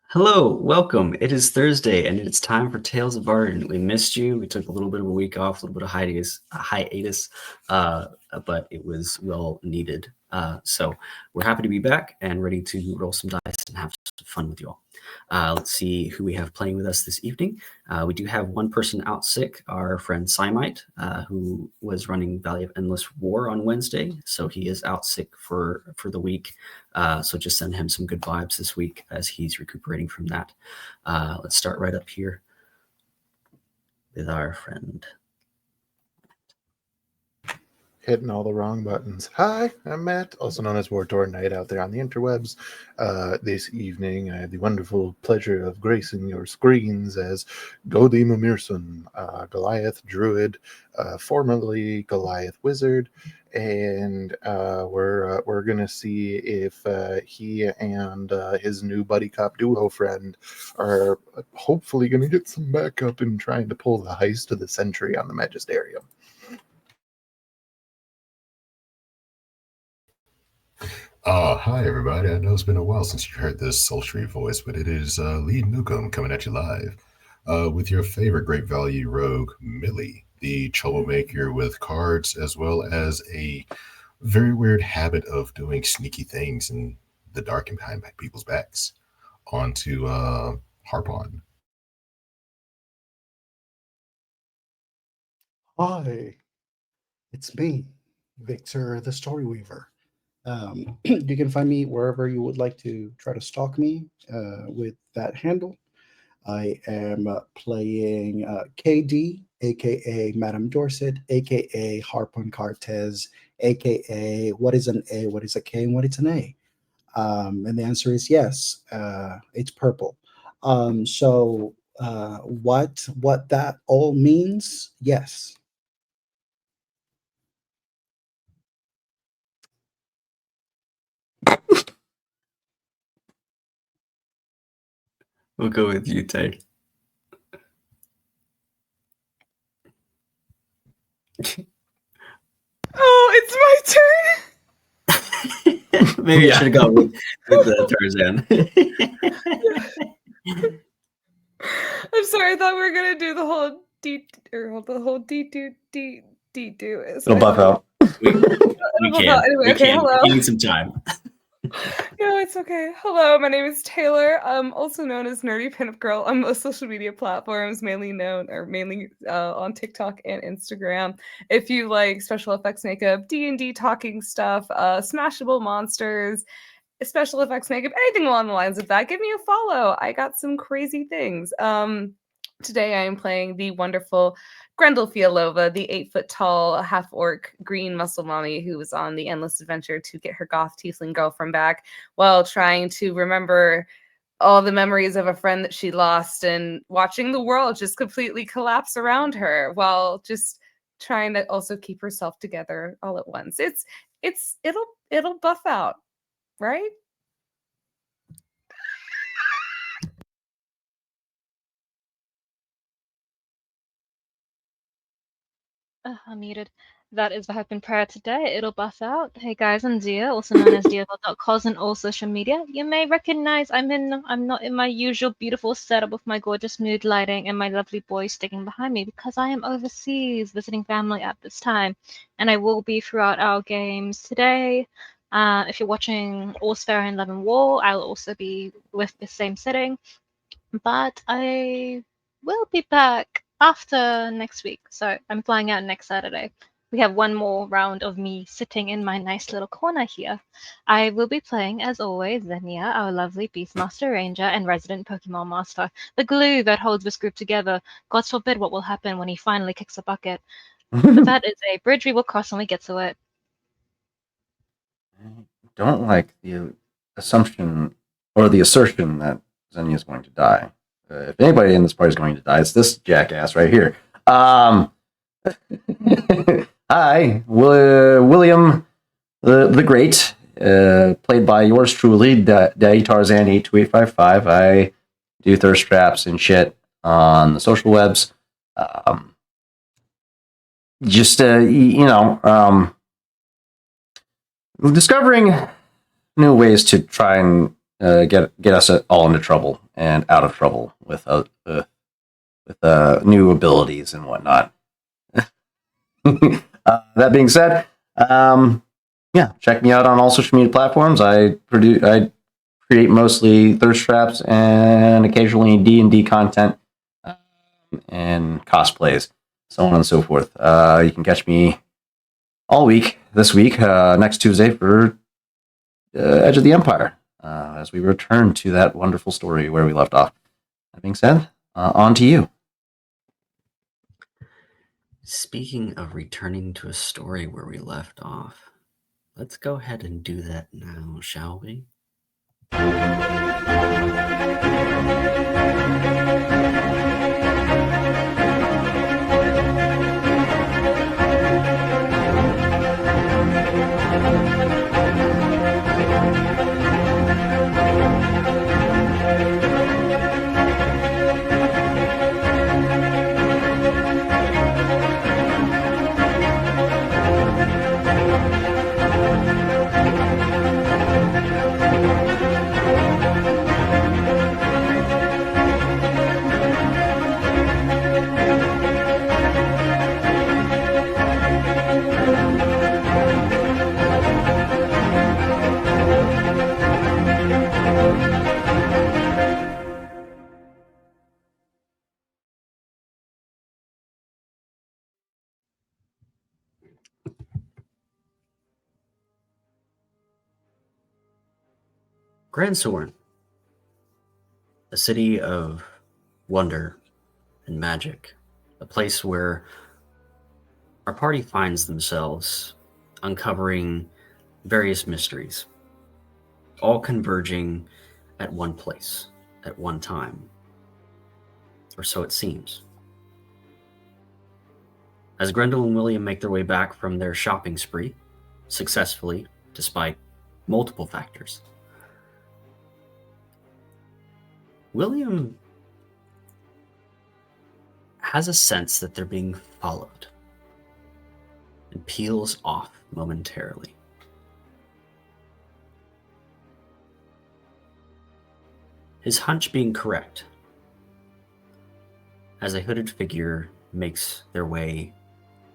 Hello, welcome. It is Thursday, and it's time for Tales of Vardin. We missed you. We took a little bit of a week off, a little bit of hiatus, but it was well needed. So we're happy to be back and ready to roll some dice and have some fun with you all. Let's see who we have playing with us this evening. We do have one person out sick, our friend Simite, who was running Valley of Endless War on Wednesday. So he is out sick for the week. So just send him some good vibes this week as he's recuperating from that. Let's start right up here with our friend. hitting all the wrong buttons. Hi, I'm Matt, also known as Wartor Knight out there on the interwebs. This evening, I have the wonderful pleasure of gracing your screens as Godi Mamirson, Goliath Druid, formerly Goliath Wizard, and we're gonna see if he and his new buddy cop duo friend are hopefully gonna get some backup in trying to pull the heist of the century on the Magisterium. Hi, everybody. I know it's been a while since you heard this sultry voice, but it is Lee Newcomb coming at you live with your favorite great value rogue, Millie, the troublemaker with cards, as well as a very weird habit of doing sneaky things in the dark and behind people's backs. On to Harpon. Hi, it's me, Victor the Story Weaver. You can find me wherever you would like to try to stalk me with that handle. I am playing KD, aka Madame Dorset, aka Harpon Cartez, aka what is an A, what is a K, and what is an A? And the answer is yes, it's purple. What that all means? Yes. We'll go with you, Tay. Oh, it's my turn. Maybe I should have gone with Tarzan. I'm sorry. I thought we were gonna do the whole D. It'll buff out. We can. Anyway, we okay, can. hello. We need some time. No, it's okay. Hello, my name is Taylor. I'm also known as Nerdy Pinup Girl on most social media platforms, mainly on TikTok and Instagram. If you like special effects makeup, D&D talking stuff, smashable monsters, special effects makeup, anything along the lines of that, give me a follow. I got some crazy things. Today I am playing the wonderful Grendel Fialova, the 8-foot-tall half-orc green muscle mommy who was on the endless adventure to get her goth tiefling girlfriend back while trying to remember all the memories of a friend that she lost and watching the world just completely collapse around her while just trying to also keep herself together all at once. It'll buff out, right? I'm muted. That is what happened prior today. It'll buff out. Hey guys, I'm Dia, also known as Dia.cos on all social media. You may recognize I'm not in my usual beautiful setup with my gorgeous mood lighting and my lovely boy sticking behind me because I am overseas visiting family at this time, and I will be throughout our games today. If you're watching All's Fair in Love and War, I'll also be with the same setting, but I will be back after next week. So I'm flying out next Saturday. We have one more round of me sitting in my nice little corner here. I will be playing, as always, Xenia, our lovely Beastmaster Ranger and resident Pokemon Master, the glue that holds this group together. God forbid what will happen when he finally kicks a bucket. But that is a bridge we will cross when we get to it. I don't like the assumption or the assertion that Xenia is going to die. If anybody in this party is going to die, it's this jackass right here. Hi, William the Great, played by yours truly, Daddy Tarzan 82855. I do thirst traps and shit on the social webs. Discovering new ways to try and get us all into trouble and out of trouble with new abilities and whatnot. That being said, check me out on all social media platforms. I create mostly thirst traps and occasionally D&D content and cosplays, so on and so forth. You can catch me all week this week, next Tuesday for Edge of the Empire, as we return to that wonderful story where we left off. That being said, on to you. Speaking of returning to a story where we left off, let's go ahead and do that now, shall we? Grandsorn, a city of wonder and magic, a place where our party finds themselves uncovering various mysteries, all converging at one place, at one time, or so it seems. As Grendel and William make their way back from their shopping spree, successfully, despite multiple factors, William has a sense that they're being followed and peels off momentarily. His hunch being correct, as a hooded figure makes their way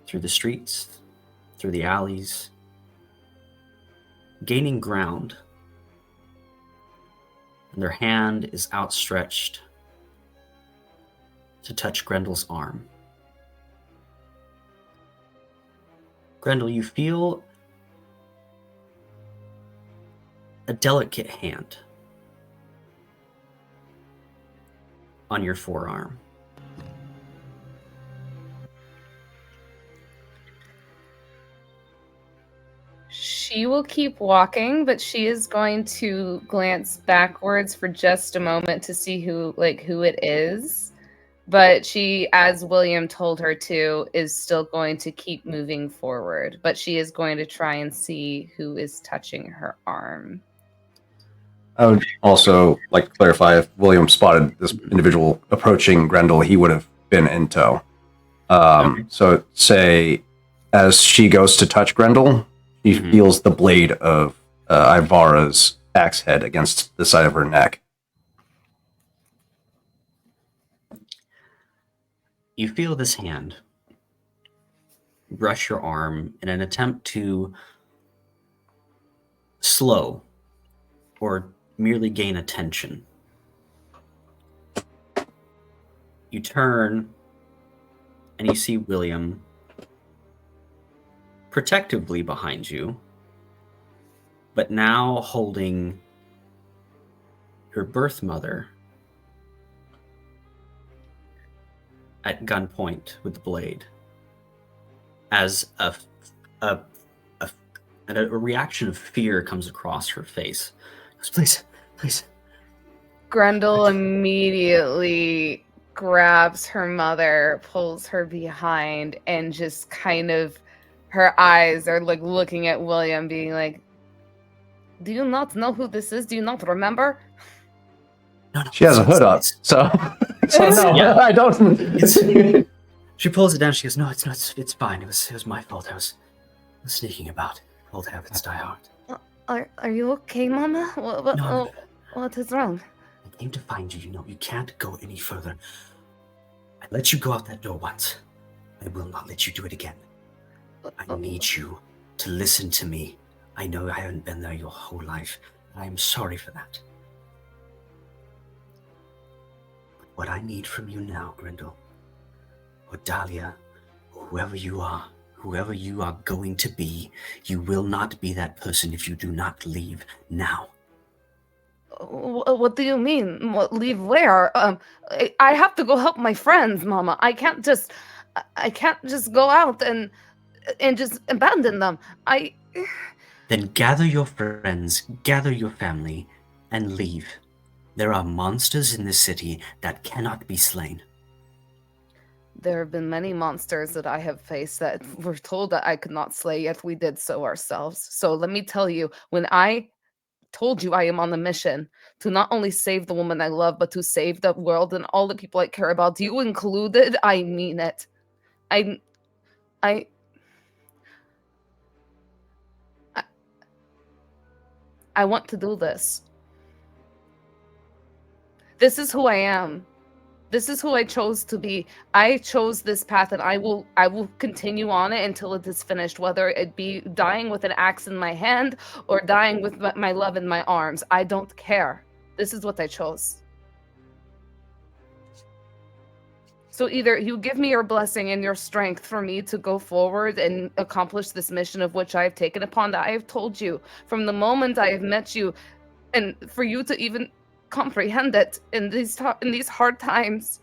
through the streets, through the alleys, gaining ground, and their hand is outstretched to touch Grendel's arm. Grendel, you feel a delicate hand on your forearm. She will keep walking, but she is going to glance backwards for just a moment to see who it is. But she, as William told her to, is still going to keep moving forward. But she is going to try and see who is touching her arm. I would also like to clarify, if William spotted this individual approaching Grendel, he would have been in tow. Okay. So say, as she goes to touch Grendel, she feels the blade of Ivara's axe head against the side of her neck. You feel this hand brush your arm in an attempt to slow or merely gain attention. You turn and you see William protectively behind you, but now holding your birth mother at gunpoint with the blade, as a reaction of fear comes across her face. She goes, please. Grendel immediately grabs her mother, pulls her behind, and just kind of, her eyes are like looking at William, being like, do you not know who this is? Do you not remember? No. She has a hood up, so no, Yeah. I don't. She pulls it down. She goes, no, it's not. It's fine. It was my fault. I was sneaking about. Old habits die hard. Are you okay, Mama? No. What is wrong? I came to find you. You know, you can't go any further. I let you go out that door once. I will not let you do it again. I need you to listen to me. I know I haven't been there your whole life, and I am sorry for that. But what I need from you now, Grendel, or Dahlia, or whoever you are going to be, you will not be that person if you do not leave now. What do you mean? Leave where? I have to go help my friends, Mama. I can't just... I can't just go out and just abandon them. Then gather your friends, gather your family, and leave. There are monsters in this city that cannot be slain. There have been many monsters that I have faced that were told that I could not slay, yet we did so ourselves. So let me tell you, when I told you I am on a mission to not only save the woman I love, but to save the world and all the people I care about, you included, I mean it. I I I, I want to do this. This is who I am. This is who I chose to be. I chose this path and I will continue on it until it is finished, whether it be dying with an axe in my hand or dying with my love in my arms. I don't care. This is what I chose. So either you give me your blessing and your strength for me to go forward and accomplish this mission of which I have taken upon, that I have told you from the moment I have met you, and for you to even comprehend it in these hard times.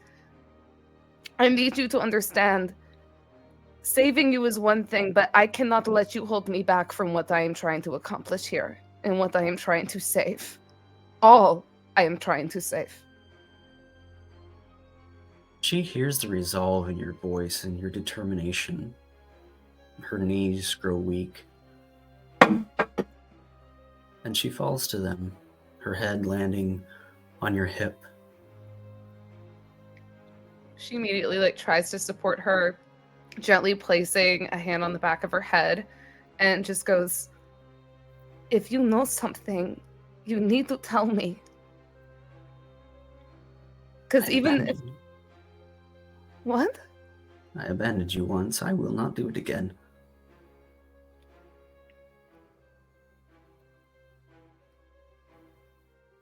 I need you to understand. Saving you is one thing, but I cannot let you hold me back from what I am trying to accomplish here and what I am trying to save. All I am trying to save. She hears the resolve in your voice and your determination. Her knees grow weak, and she falls to them, her head landing on your hip. She immediately tries to support her, gently placing a hand on the back of her head, and just goes, "If you know something, you need to tell me. Because even if... What? I abandoned you once. I will not do it again."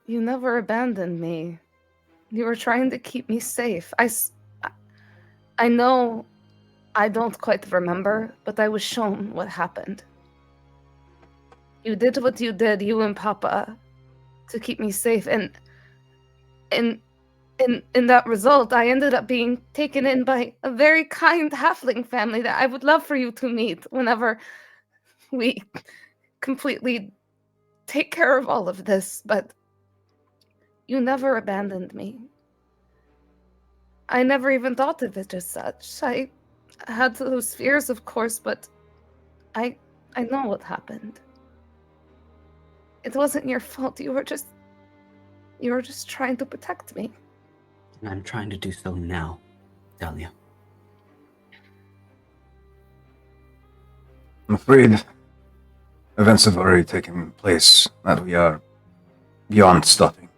You never abandoned me. You were trying to keep me safe. I know I don't quite remember, but I was shown what happened. You did what you did, you and Papa, to keep me safe, and in that result, I ended up being taken in by a very kind halfling family that I would love for you to meet whenever we completely take care of all of this, but you never abandoned me. I never even thought of it as such. I had those fears, of course, but I know what happened. It wasn't your fault. You were just trying to protect me. And I'm trying to do so now, Dahlia. I'm afraid events have already taken place that we are beyond stopping.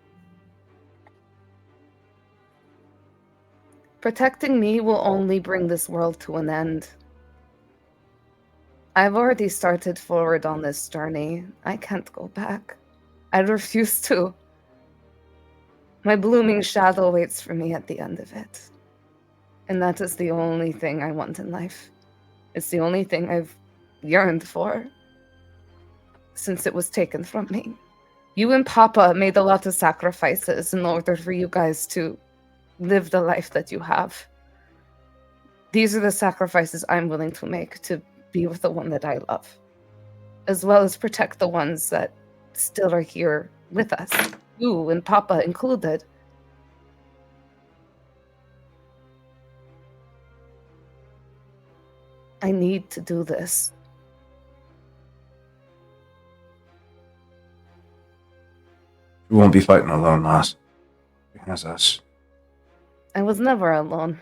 Protecting me will only bring this world to an end. I've already started forward on this journey. I can't go back. I refuse to. My blooming shadow waits for me at the end of it. And that is the only thing I want in life. It's the only thing I've yearned for since it was taken from me. You and Papa made a lot of sacrifices in order for you guys to live the life that you have. These are the sacrifices I'm willing to make to be with the one that I love, as well as protect the ones that still are here with us, you and Papa included. I need to do this. We won't be fighting alone, lass. It has us. I was never alone.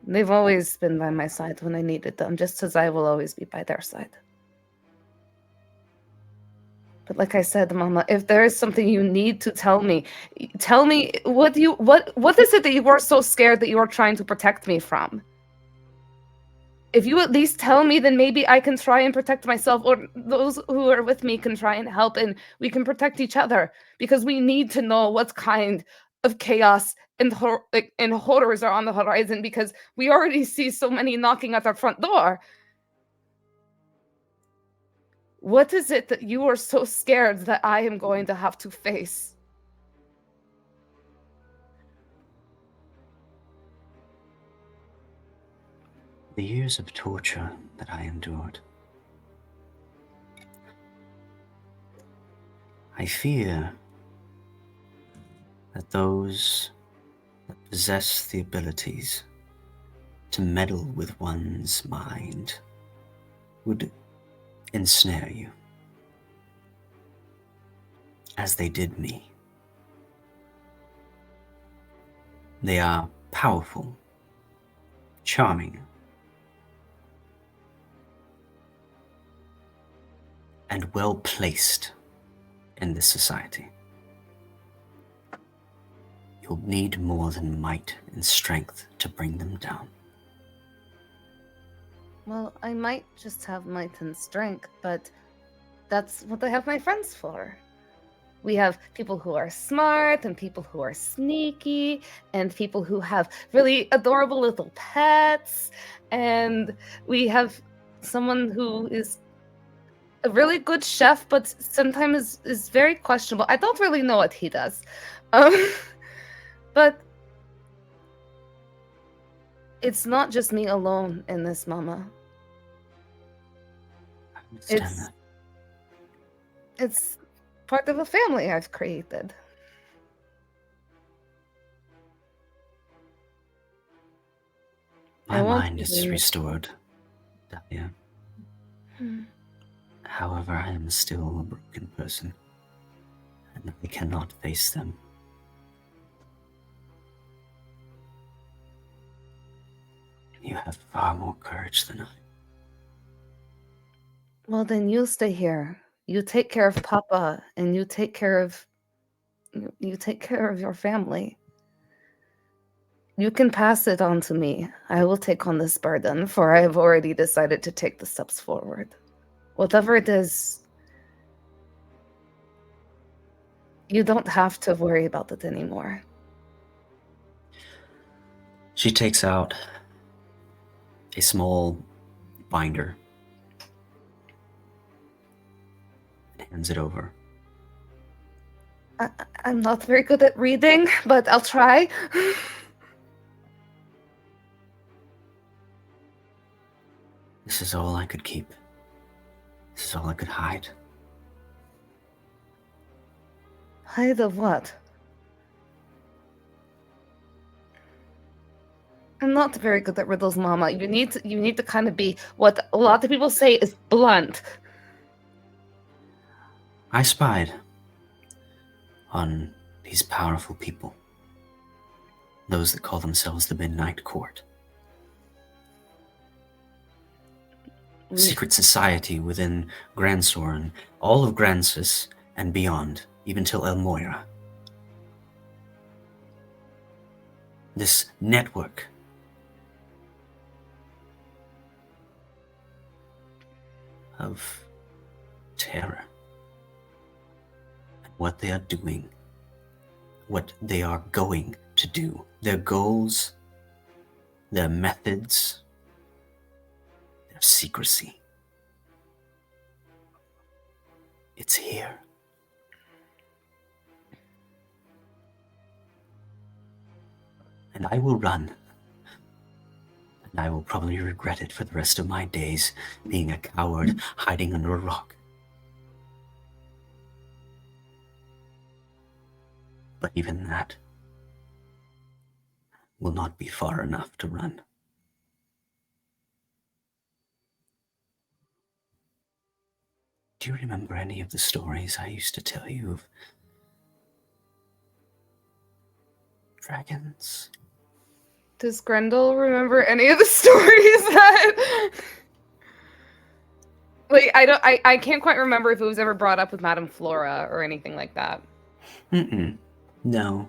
They've always been by my side when I needed them, just as I will always be by their side. But like I said, Mama, if there is something you need to tell me what is it that you are so scared that you are trying to protect me from? If you at least tell me, then maybe I can try and protect myself, or those who are with me can try and help, and we can protect each other, because we need to know what kind of chaos and horrors are on the horizon, because we already see so many knocking at our front door. What is it that you are so scared that I am going to have to face? The years of torture that I endured, I fear that those that possess the abilities to meddle with one's mind would ensnare you, as they did me. They are powerful, charming, and well placed in this society. You'll need more than might and strength to bring them down. Well, I might just have might and strength, but that's what I have my friends for. We have people who are smart and people who are sneaky and people who have really adorable little pets. And we have someone who is a really good chef, but sometimes is very questionable. I don't really know what he does. But it's not just me alone in this, Mama. I understand It's that. it's part of a family I've created. My I won't mind is leave. restored, Dahlia. Hmm. However, I am still a broken person, and I cannot face them. You have far more courage than I. Well, then you stay here. You take care of Papa, and you take care of your family. You can pass it on to me. I will take on this burden, for I have already decided to take the steps forward. Whatever it is, you don't have to worry about it anymore. She takes out a small binder and hands it over. I'm not very good at reading, but I'll try. This is all I could keep. This is all I could hide. Hide of what? I'm not very good at riddles, Mama. You need to kind of be what a lot of people say is blunt. I spied on these powerful people, those that call themselves the Midnight Court. Secret society within Gransoren, all of Gransis and beyond, even till El Moira. This network of terror. And what they are doing, what they are going to do, their goals, their methods, their secrecy. It's here. And I will run. And I will probably regret it for the rest of my days, being a coward hiding under a rock. But even that will not be far enough to run. Do you remember any of the stories I used to tell you of dragons? Does Grendel remember any of the stories that like I can't quite remember if it was ever brought up with Madame Flora or anything like that. No.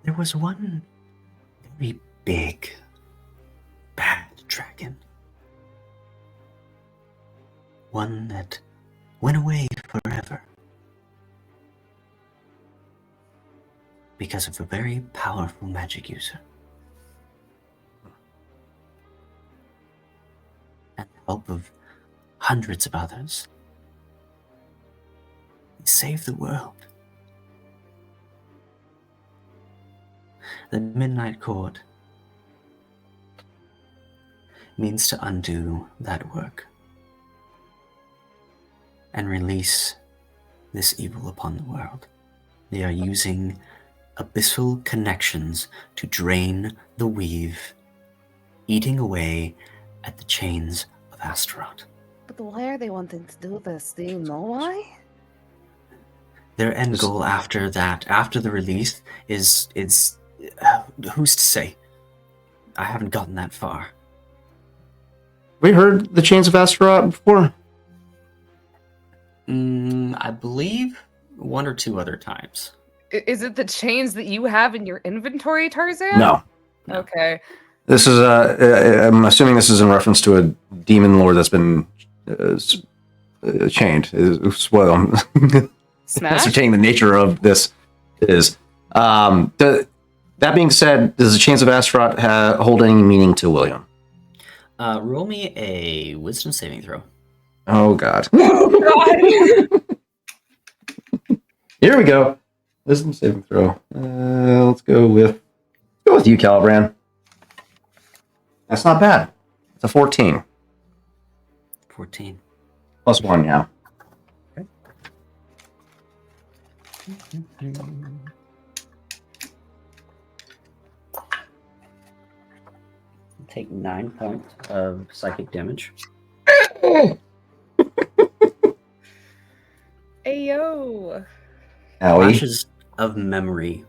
There was one very big, bad dragon. One that went away forever. Because of a very powerful magic user. And the help of hundreds of others. He saved the world. The Midnight Court means to undo that work and release this evil upon the world. They are using abyssal connections to drain the weave, eating away at the chains of Astaroth. But why are they wanting to do this? Do you know why? Their end goal after that, after the release, is who's to say? I haven't gotten that far. We heard the Chains of Astaroth before? I believe one or two other times. Is it the chains that you have in your inventory, Tarzan? No. Okay. This is, I'm assuming this is in reference to a demon lord that's been chained. Is what I'm Smash? ascertaining the nature of this is. That being said, does the Chains of Astaroth hold any meaning to William? Roll me a wisdom saving throw. Oh, God. Oh, God. Here we go. Wisdom saving throw. Let's go with you, Calibran. That's not bad. It's a 14. 14. Plus 1, yeah. Okay. Take 9 points of psychic damage. Ayo. Owie. Flashes of memory.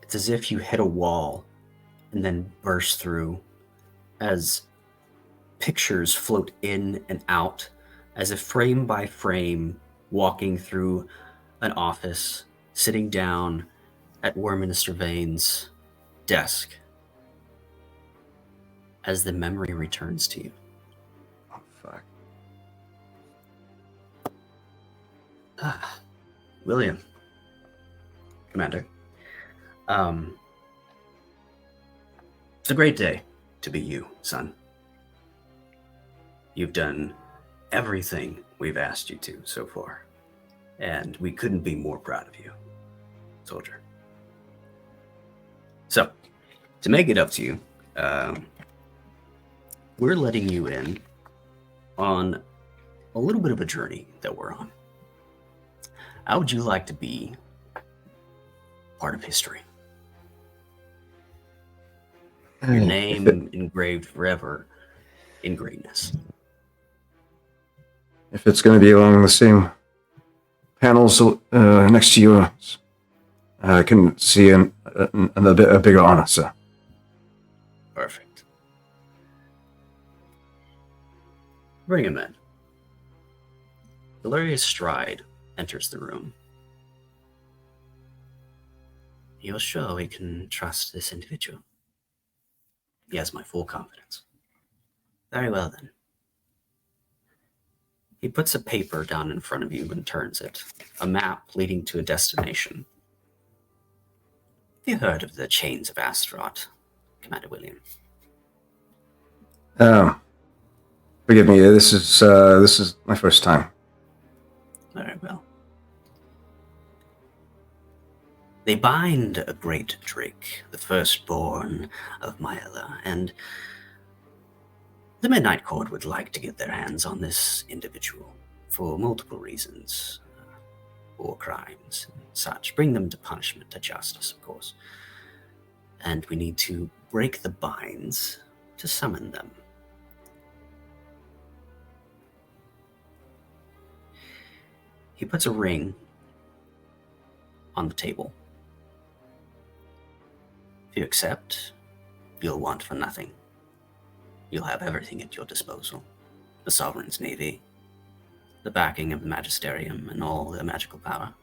It's as if you hit a wall and then burst through as pictures float in and out, as if frame by frame, walking through an office, sitting down at Warminster Vane's desk, as the memory returns to you. Oh, fuck. William, Commander. It's a great day to be you, son. You've done everything we've asked you to so far, and we couldn't be more proud of you, soldier. So, to make it up to you, we're letting you in on a little bit of a journey that we're on. How would you like to be part of history? Your name engraved forever in greatness. If it's going to be along the same panels next to yours, I can see a bigger honor, sir. Perfect. Bring him in. Valerius Stride enters the room. You're sure we can trust this individual? He has my full confidence. Very well, then. He puts a paper down in front of you and turns it. A map leading to a destination. Have you heard of the Chains of Astaroth, Commander William? Forgive me. This is my first time. Very well. They bind a great drake, the firstborn of Myela, and the Midnight Court would like to get their hands on this individual for multiple reasons. War crimes and such. Bring them to punishment, to justice, of course. And we need to break the binds to summon them. He puts a ring on the table. If you accept, you'll want for nothing. You'll have everything at your disposal. The Sovereign's Navy, the backing of the Magisterium, and all their magical power.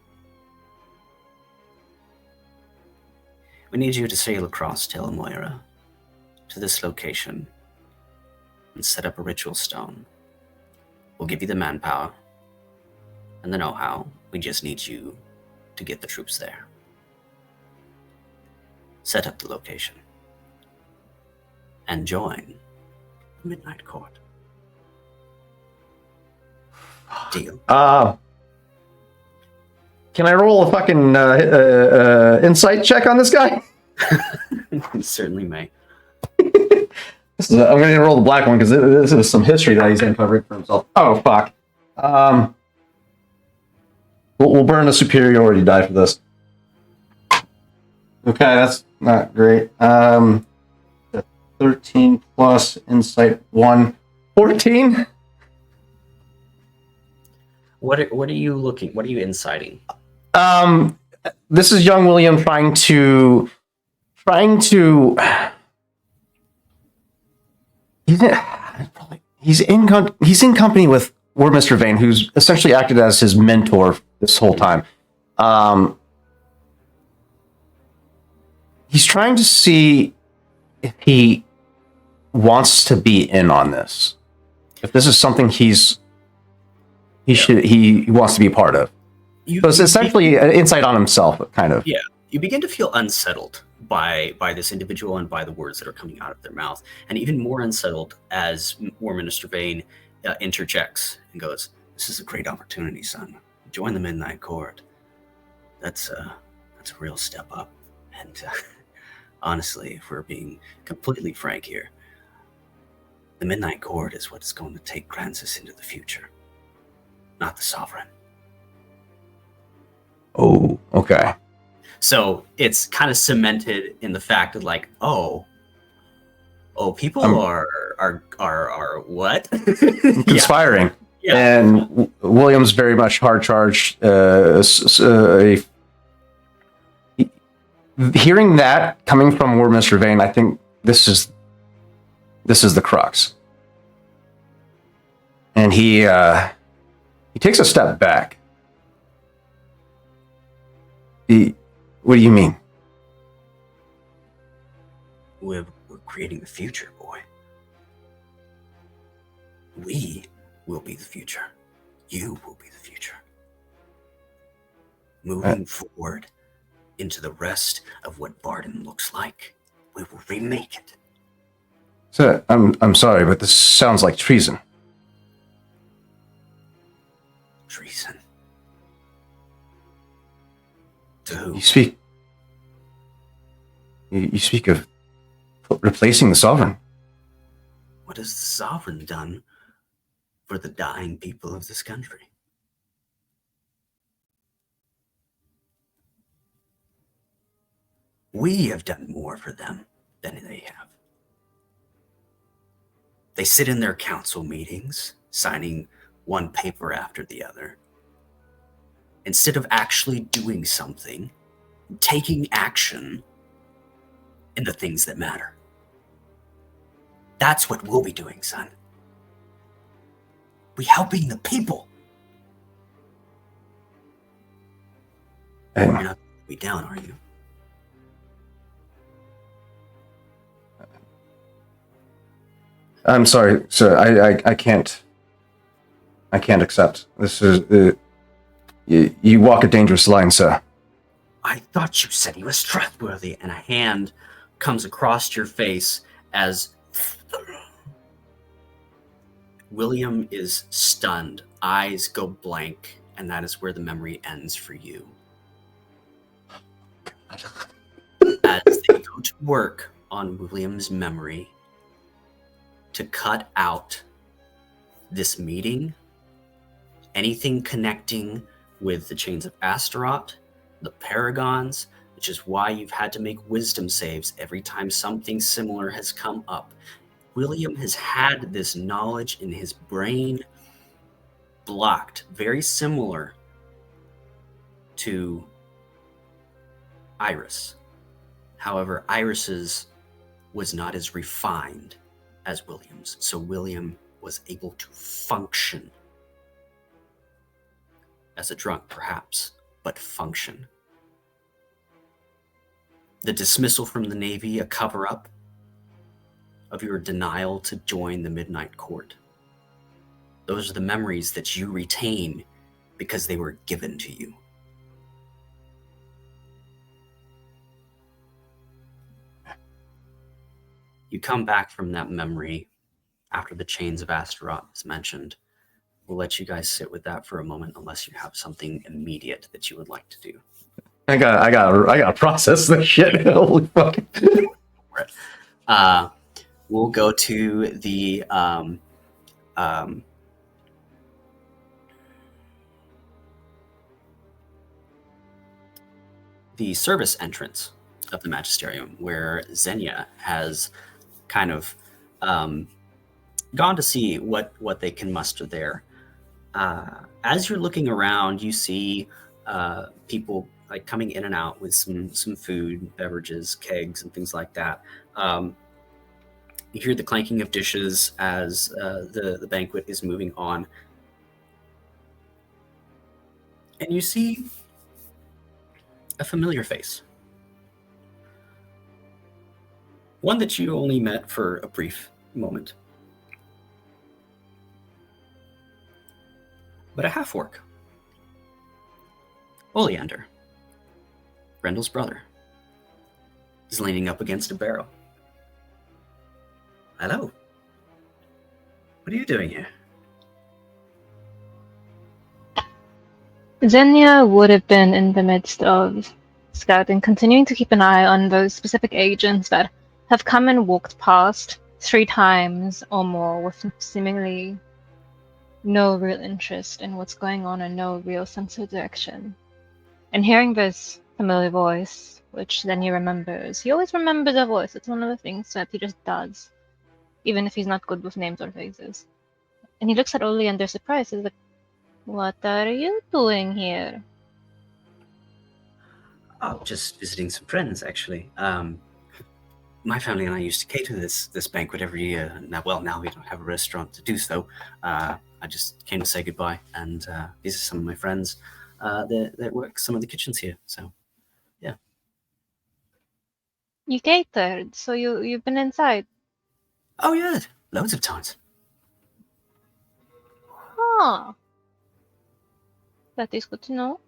We need you to sail across Tel Moira to this location and set up a ritual stone. We'll give you the manpower and the know-how. We just need you to get the troops there. Set up the location. And join the Midnight Court. Deal. Can I roll a fucking insight check on this guy? You certainly may. I'm going to roll the black one because this is some history that he's uncovering for himself. Oh, fuck. We'll burn a superiority die for this. Okay, that's not great. 13 plus insight 1. 14? What are you looking? What are you inciting? This is young William trying to he's in company with War Mr. Vane, who's essentially acted as his mentor this whole time. He's trying to see if he wants to be in on this. If this is something he wants to be part of. So it's essentially an insight on himself, kind of. Yeah, you begin to feel unsettled by this individual and by the words that are coming out of their mouth, and even more unsettled as War Minister Vane interjects and goes, "This is a great opportunity, son. Join the Midnight Court. That's a real step up." And honestly, if we're being completely frank here, the Midnight Court is what's going to take Francis into the future, not the Sovereign. Oh, okay. So it's kind of cemented in the fact that, like, people are what? Conspiring. Yeah. And William's very much hard charged. Hearing that coming from War Mr. Vane, I think this is the crux. And he takes a step back. What do you mean? We're creating the future, boy. We will be the future. You will be the future. Moving forward into the rest of what Vardin looks like, we will remake it. Sir, I'm sorry, but this sounds like treason. Treason? To who? You speak of replacing the Sovereign. What has the Sovereign done for the dying people of this country? We have done more for them than they have. They sit in their council meetings, signing one paper after the other, instead of actually doing something, taking action in the things that matter. That's what we'll be doing, son. We're helping the people. You're not going to be down, are you? I'm sorry, sir. I can't accept. This is you walk a dangerous line, sir. I thought you said he was trustworthy. And a hand comes across your face as William is stunned. Eyes go blank, and that is where the memory ends for you. As they go to work on William's memory to cut out this meeting, anything connecting with the Chains of Astaroth, the Paragons, which is why you've had to make wisdom saves every time something similar has come up. William has had this knowledge in his brain blocked, very similar to Iris. However, Iris's was not as refined as William's, so William was able to function as a drunk, perhaps, but function. The dismissal from the Navy, a cover-up of your denial to join the Midnight Court. Those are the memories that you retain because they were given to you. You come back from that memory after the Chains of Astaroth is mentioned, we'll let you guys sit with that for a moment, unless you have something immediate that you would like to do. I gotta process this shit. Holy fuck. We'll go to the service entrance of the Magisterium, where Xenia has kind of gone to see what they can muster there. As you're looking around, you see people like coming in and out with some food, beverages, kegs, and things like that. You hear the clanking of dishes as the banquet is moving on, and you see a familiar face. One that you only met for a brief moment. But a half-orc. Oleander, Grendel's brother, is leaning up against a barrel. Hello. What are you doing here? Xenia would have been in the midst of scouting, continuing to keep an eye on those specific agents that have come and walked past 3 times or more with seemingly no real interest in what's going on and no real sense of direction. And hearing this familiar voice, which Xenia remembers, he always remembers a voice. It's one of the things that he just does, even if he's not good with names or faces. And he looks at Oli under surprise. He's like, "What are you doing here?" Oh, just visiting some friends, actually. My family and I used to cater this banquet every year. Now we don't have a restaurant to do so. I just came to say goodbye, and these are some of my friends that work some of the kitchens here. So, yeah. You catered, so you've been inside. Oh yeah, loads of times. Huh. That is good to know.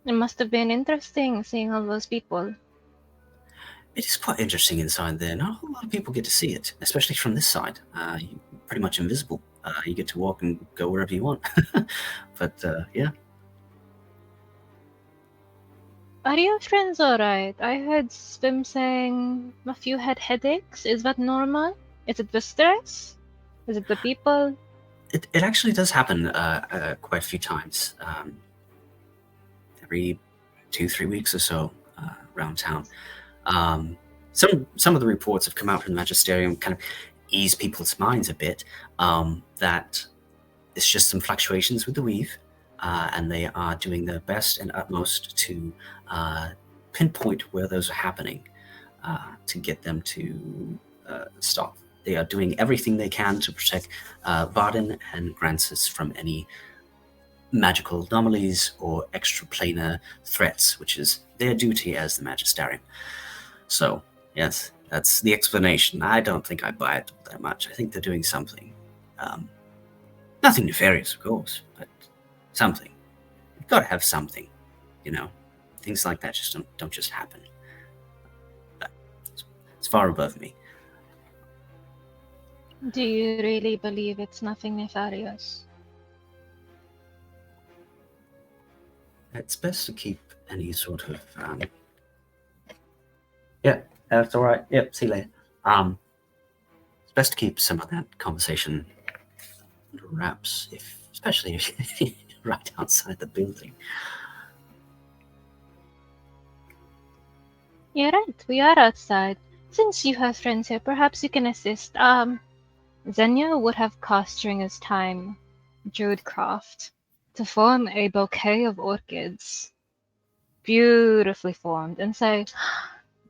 It must have been interesting seeing all those people. It is quite interesting inside there. Not a whole lot of people get to see it, especially from this side. You're pretty much invisible. You get to walk and go wherever you want. But yeah. Are your friends alright? I heard Swim saying a few had headaches. Is that normal? Is it the stress? Is it the people? It actually does happen quite a few times. Every 2-3 weeks or so around town. Some of the reports have come out from the Magisterium, kind of ease people's minds a bit, that it's just some fluctuations with the weave, and they are doing their best and utmost to pinpoint where those are happening to get them to stop. They are doing everything they can to protect Vardin and Grancis from any magical anomalies or extraplanar threats, which is their duty as the Magisterium. So, yes, that's the explanation. I don't think I buy it that much. I think they're doing something. Nothing nefarious, of course, but something. You've got to have something, you know. Things like that just don't just happen. But it's far above me. Do you really believe it's nothing nefarious? It's best to keep any sort of yeah, that's all right. Yep, see you later. It's best to keep some of that conversation under wraps, especially if you're right outside the building. You're right, we are outside. Since you have friends here, perhaps you can assist. Xenia would have cast during his time Druidcraft to form a bouquet of orchids, beautifully formed, and say,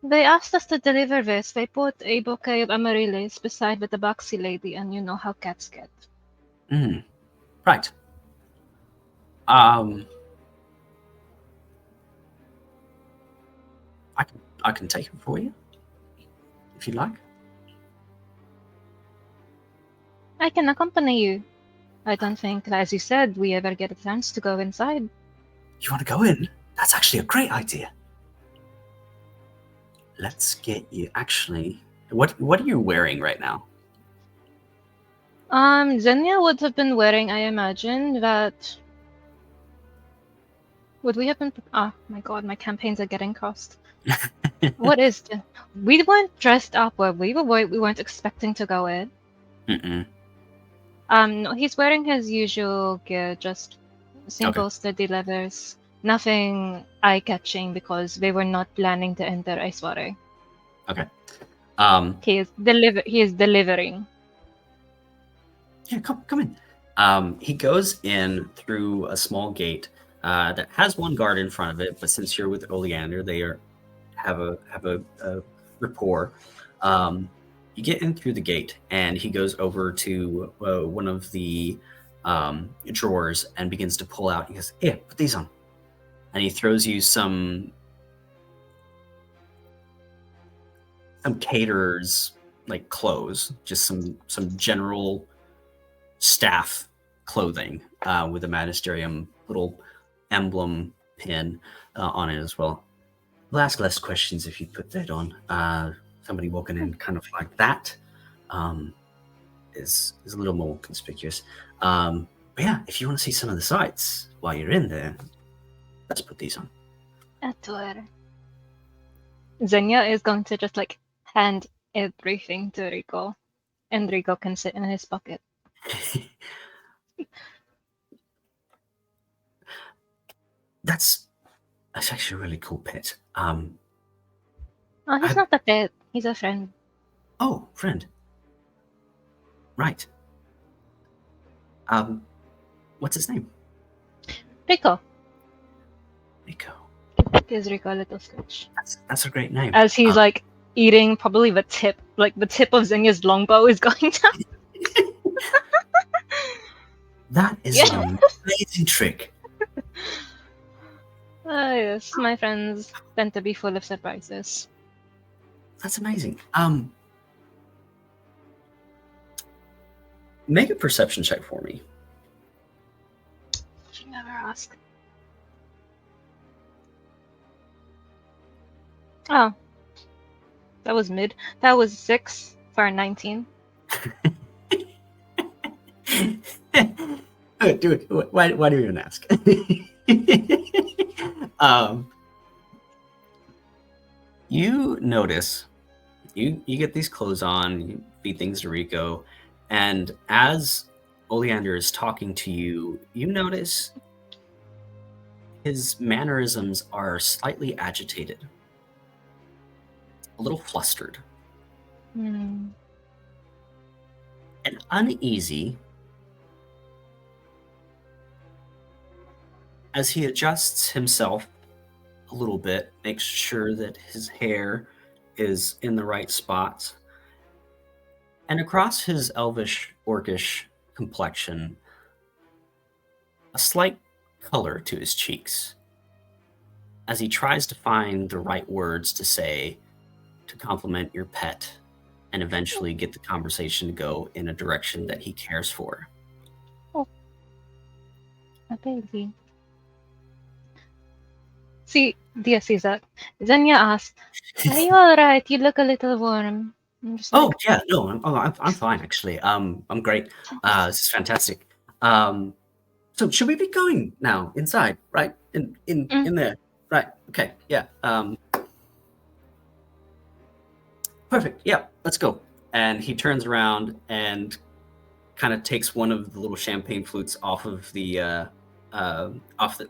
"They asked us to deliver this. They put a bouquet of amaryllis beside the tabaxi lady, and you know how cats get." Right. I can take it for you, if you like. I can accompany you. I don't think, as you said, we ever get a chance to go inside. You want to go in? That's actually a great idea. Let's get you. Actually, what are you wearing right now? Xenia would have been wearing, I imagine, that. Would we have been? Oh my god, my campaigns are getting crossed. What is the? We weren't dressed up, were we? We weren't expecting to go in. Mm-mm. No, he's wearing his usual gear, just simple, steady leathers. Nothing eye-catching because they were not planning to enter Aisware. Okay. He is delivering. Yeah, come in. He goes in through a small gate that has one guard in front of it, but since you're with Oleander, they have a rapport. You get in through the gate, and he goes over to one of the drawers and begins to pull out. He goes, "Here, put these on," and he throws you some caterers like clothes, just some general staff clothing with a magisterium little emblem pin on it as well. We'll ask less questions if you put that on. Somebody walking in kind of like that is a little more conspicuous. But yeah, if you want to see some of the sights while you're in there, let's put these on. Atur. Xenia is going to just like hand everything to Rico, and Rico can sit in his pocket. That's actually a really cool pet. Oh, he's not a pet. He's a friend. Oh, friend. Right. What's his name? Rico. Rico. Gives Rico a little sketch. That's a great name. As he's like eating probably the tip of Xenia's longbow is going down. That is an amazing trick. Yes, my friends tend to be full of surprises. That's amazing. Make a perception check for me. Should never ask. Oh. That was mid. That was 6 for a 19. Do it. Why do you even ask? You notice, you get these clothes on, you feed things to Rico, and as Oleander is talking to you, you notice his mannerisms are slightly agitated, a little flustered, and uneasy as he adjusts himself a little bit, makes sure that his hair is in the right spots. And across his elvish, orcish complexion, a slight color to his cheeks as he tries to find the right words to say to compliment your pet and eventually get the conversation to go in a direction that he cares for. Oh. A baby. See, Dia sees that. Xenia asks, "Are you alright? You look a little warm." I'm just Oh, like, yeah, no, I'm fine, actually. I'm great. This is fantastic. So should we be going now inside, right? In there, right? Okay, yeah. Perfect. Yeah, let's go. And he turns around and kind of takes one of the little champagne flutes off of the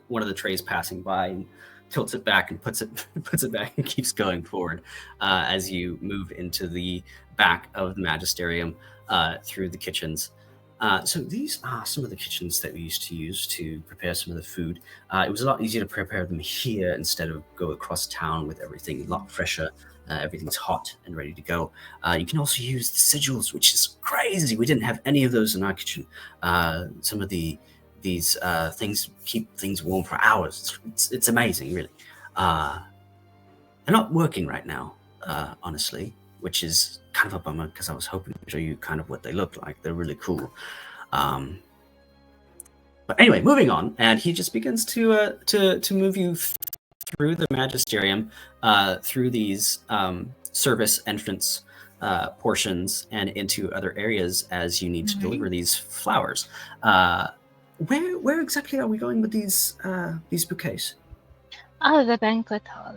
one of the trays passing by and tilts it back and puts it back and keeps going forward as you move into the back of the magisterium through the kitchens. So these are some of the kitchens that we used to use to prepare some of the food. It was a lot easier to prepare them here instead of go across town with everything a lot fresher. Everything's hot and ready to go. You can also use the sigils, which is crazy. We didn't have any of those in our kitchen. Some of these things keep things warm for hours. It's amazing, really. They're not working right now, honestly, which is kind of a bummer because I was hoping to show you kind of what they look like. They're really cool. But anyway, moving on, and he just begins to move you through the magisterium, through these service entrance portions and into other areas as you need to deliver these flowers. Where exactly are we going with these bouquets? Oh, the banquet hall.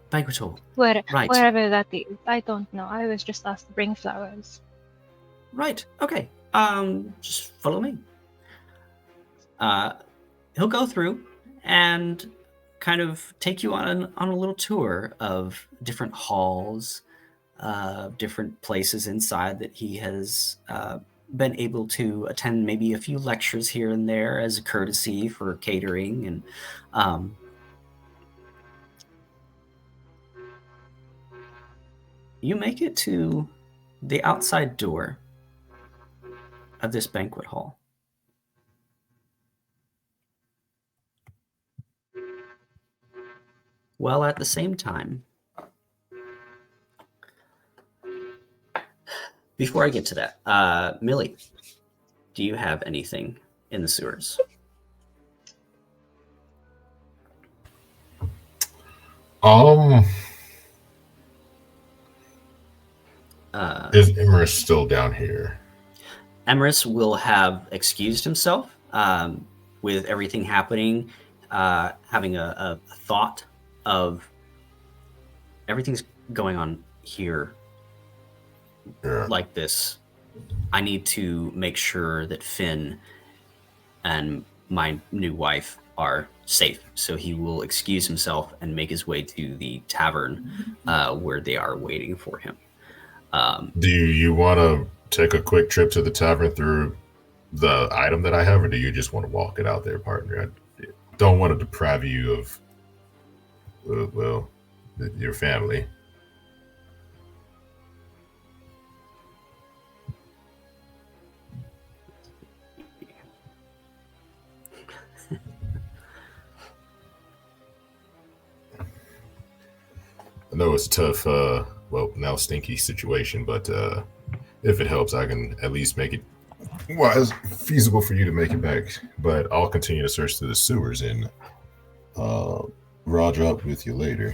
Banquet hall. Where, Right. Wherever that is. I don't know. I was just asked to bring flowers. Right. Okay. Just follow me. He'll go through and kind of take you on a little tour of different halls, different places inside that he has been able to attend maybe a few lectures here and there as a courtesy for catering. And you make it to the outside door of this banquet hall. Well, at the same time, before I get to that, Millie, do you have anything in the sewers? Is Emrys still down here? Emrys will have excused himself with everything happening, having a thought of everything's going on here like this. I need to make sure that Finn and my new wife are safe. So he will excuse himself and make his way to the tavern where they are waiting for him. Do you want to take a quick trip to the tavern through the item that I have, or do you just want to walk it out there, partner? I don't want to deprive you of, well, your family. I know it's a tough, well, now stinky situation, but if it helps, I can at least make it feasible for you to make it back. But I'll continue to search through the sewers and Roger up with you later.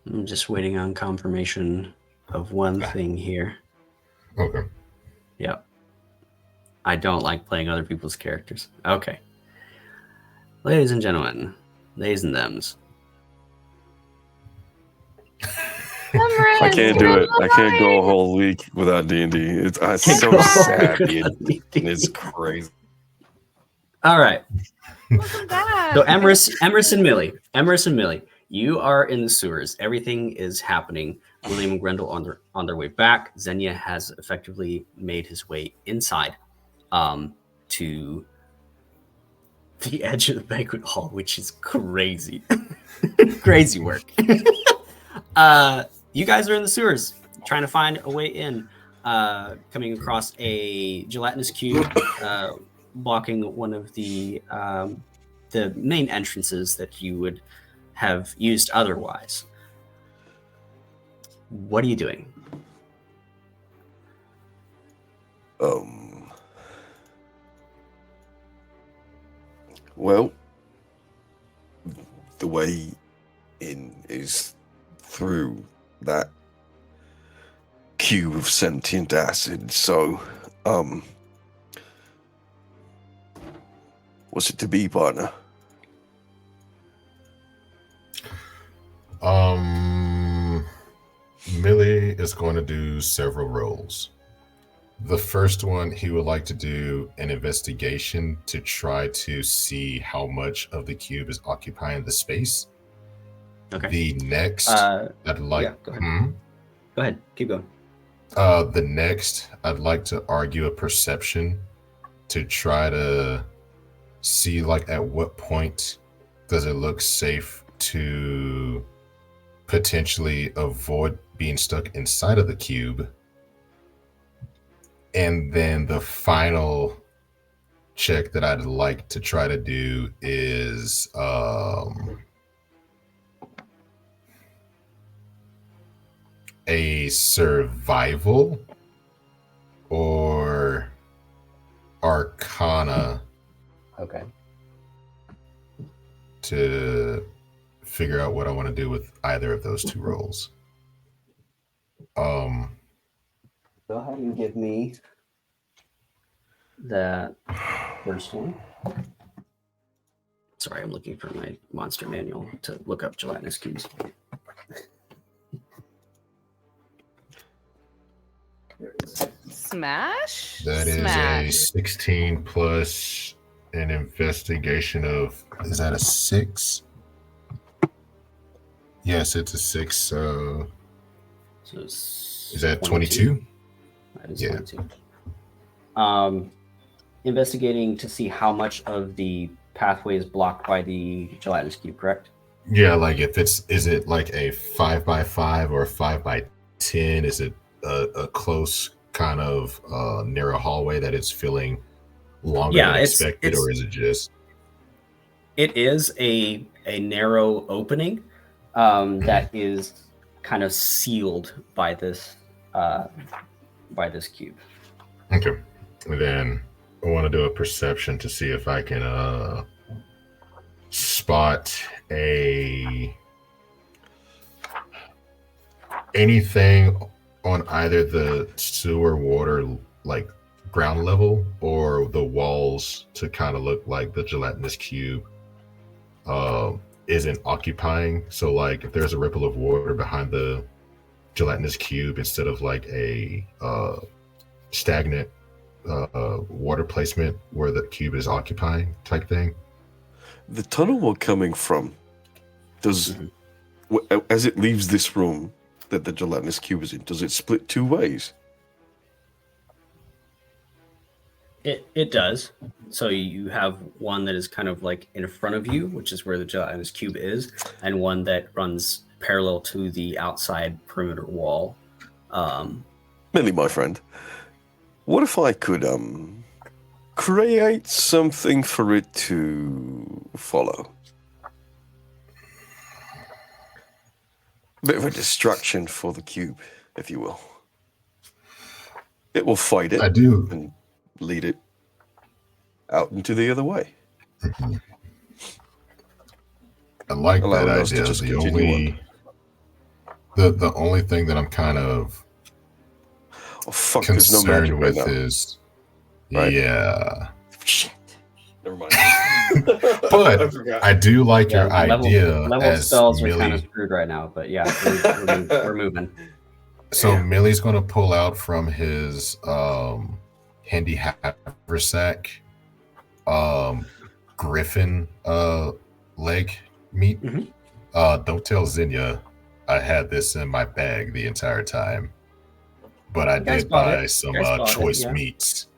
I'm just waiting on confirmation of one thing here. Okay. Yep. I don't like playing other people's characters. Okay. Ladies and gentlemen, theys and thems. I can't do it. I can't go a whole week without D&D. It's so sad. It's crazy. All right. Welcome back. So Emrys and Millie, you are in the sewers. Everything is happening. William and Grendel on their way back. Xenia has effectively made his way inside to the edge of the banquet hall, which is crazy. Crazy work. You guys are in the sewers trying to find a way in, coming across a gelatinous cube blocking one of the main entrances that you would have used otherwise. What are you doing? Well, the way in is through that cube of sentient acid. So, what's it to be, partner? Millie is going to do several roles. The first one, he would like to do an investigation to try to see how much of the cube is occupying the space. Okay. The next, I'd like. Yeah, go ahead. Go ahead. Keep going. The next, I'd like to argue a perception to try to see, like, at what point does it look safe to potentially avoid being stuck inside of the cube. And then the final check that I'd like to try to do is a survival or Arcana Okay. to figure out what I want to do with either of those two rolls. Go ahead and give me that first one. Sorry, I'm looking for my monster manual to look up gelatinous cubes. Smash? That is Smash. a 16 plus an investigation of, is that a 6? Yes, it's a 6. So is that 22? That is 22. Investigating to see how much of the pathway is blocked by the gelatinous cube, correct? Yeah, like if is it like a 5x5 or a 5x10? Is it a close kind of narrow hallway that it's filling longer than expected, or is it just? It is a narrow opening that is kind of sealed by this cube. Okay, and then I want to do a perception to see if I can spot anything on either the sewer water, like ground level, or the walls to kind of look like the gelatinous cube isn't occupying. So like if there's a ripple of water behind the gelatinous cube instead of like a stagnant water placement where the cube is occupying type thing. The tunnel we're coming from, does as it leaves this room that the gelatinous cube is in, does it split two ways? It does. So you have one that is kind of like in front of you, which is where the gelatinous cube is, and one that runs parallel to the outside perimeter wall. Millie, my friend, what if I could create something for it to follow? Bit of a distraction for the cube, if you will. It will fight it. I do. And lead it out into the other way. I like Allowing that us to idea. just The continue only thing that I'm kind of there's no magic concerned right with now. is Right? yeah. Shit. Never mind. But I do like your level idea as spells are Millie. kind of screwed right now, but yeah, we're moving. So Millie's going to pull out from his handy haversack griffin leg meat. Don't tell Zinnia I had this in my bag the entire time, but I did buy some choice meats.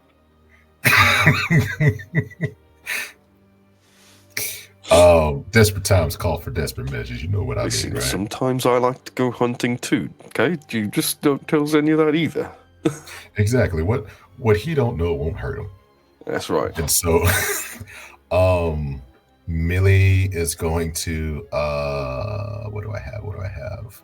Desperate times call for desperate measures. You know what I mean, right? Sometimes I like to go hunting too. Okay, you just don't tell any of that either. Exactly. What he don't know won't hurt him. That's right. And so, Millie is going to what do I have?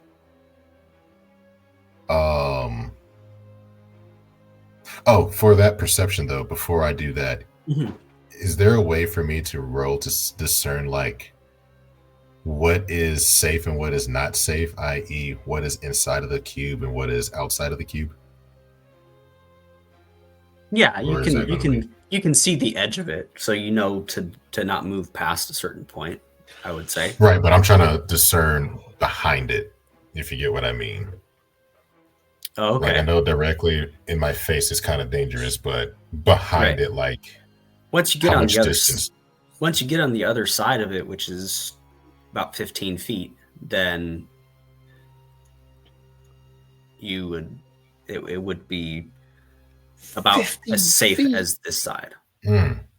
Oh, for that perception though, before I do that, is there a way for me to roll to discern like what is safe and what is not safe, i.e. what is inside of the cube and what is outside of the cube? Yeah, you can see the edge of it, so you know to not move past a certain point, I would say. Right, but I'm trying to discern behind it, if you get what I mean. Oh, okay. Like I know directly in my face is kind of dangerous, but behind it, like once you get on the distance? Once you get on the other side of it, which is about 15 feet, then it would be about as safe as this side.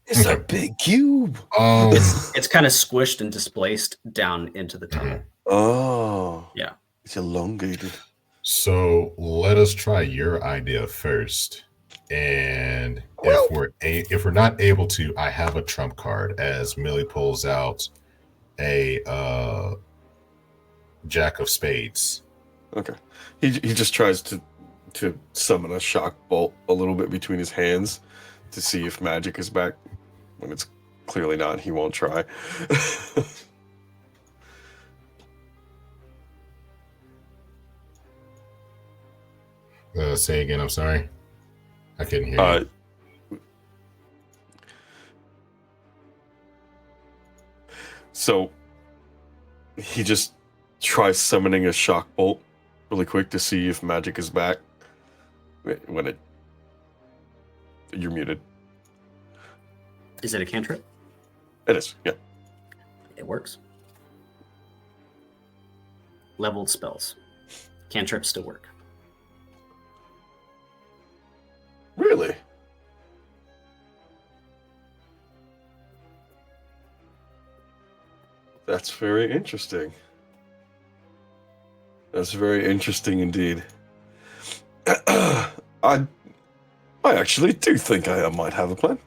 It's a big cube. It's kind of squished and displaced down into the tunnel. Oh, yeah, it's elongated. So let us try your idea first, and if we're not able to, I have a trump card as Millie pulls out a jack of spades. Okay, he just tries to summon a shock bolt a little bit between his hands to see if magic is back. When it's clearly not, he won't try. Say again, I'm sorry. I couldn't hear you. So he just tries summoning a shock bolt really quick to see if magic is back. When it... You're muted. Is it a cantrip? It is, yeah. It works. Leveled spells. Cantrips still work. Really? That's very interesting. That's very interesting indeed. I actually do think I might have a plan.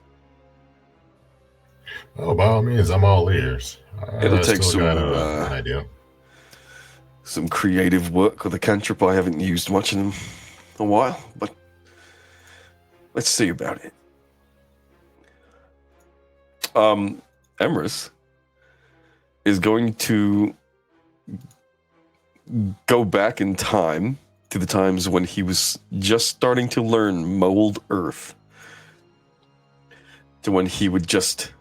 Oh, by all means, I'm all ears. It'll take still some got an idea. Some creative work with a cantrip I haven't used much in a while, but let's see about it. Emrys is going to go back in time to the times when he was just starting to learn mold earth, to when he would just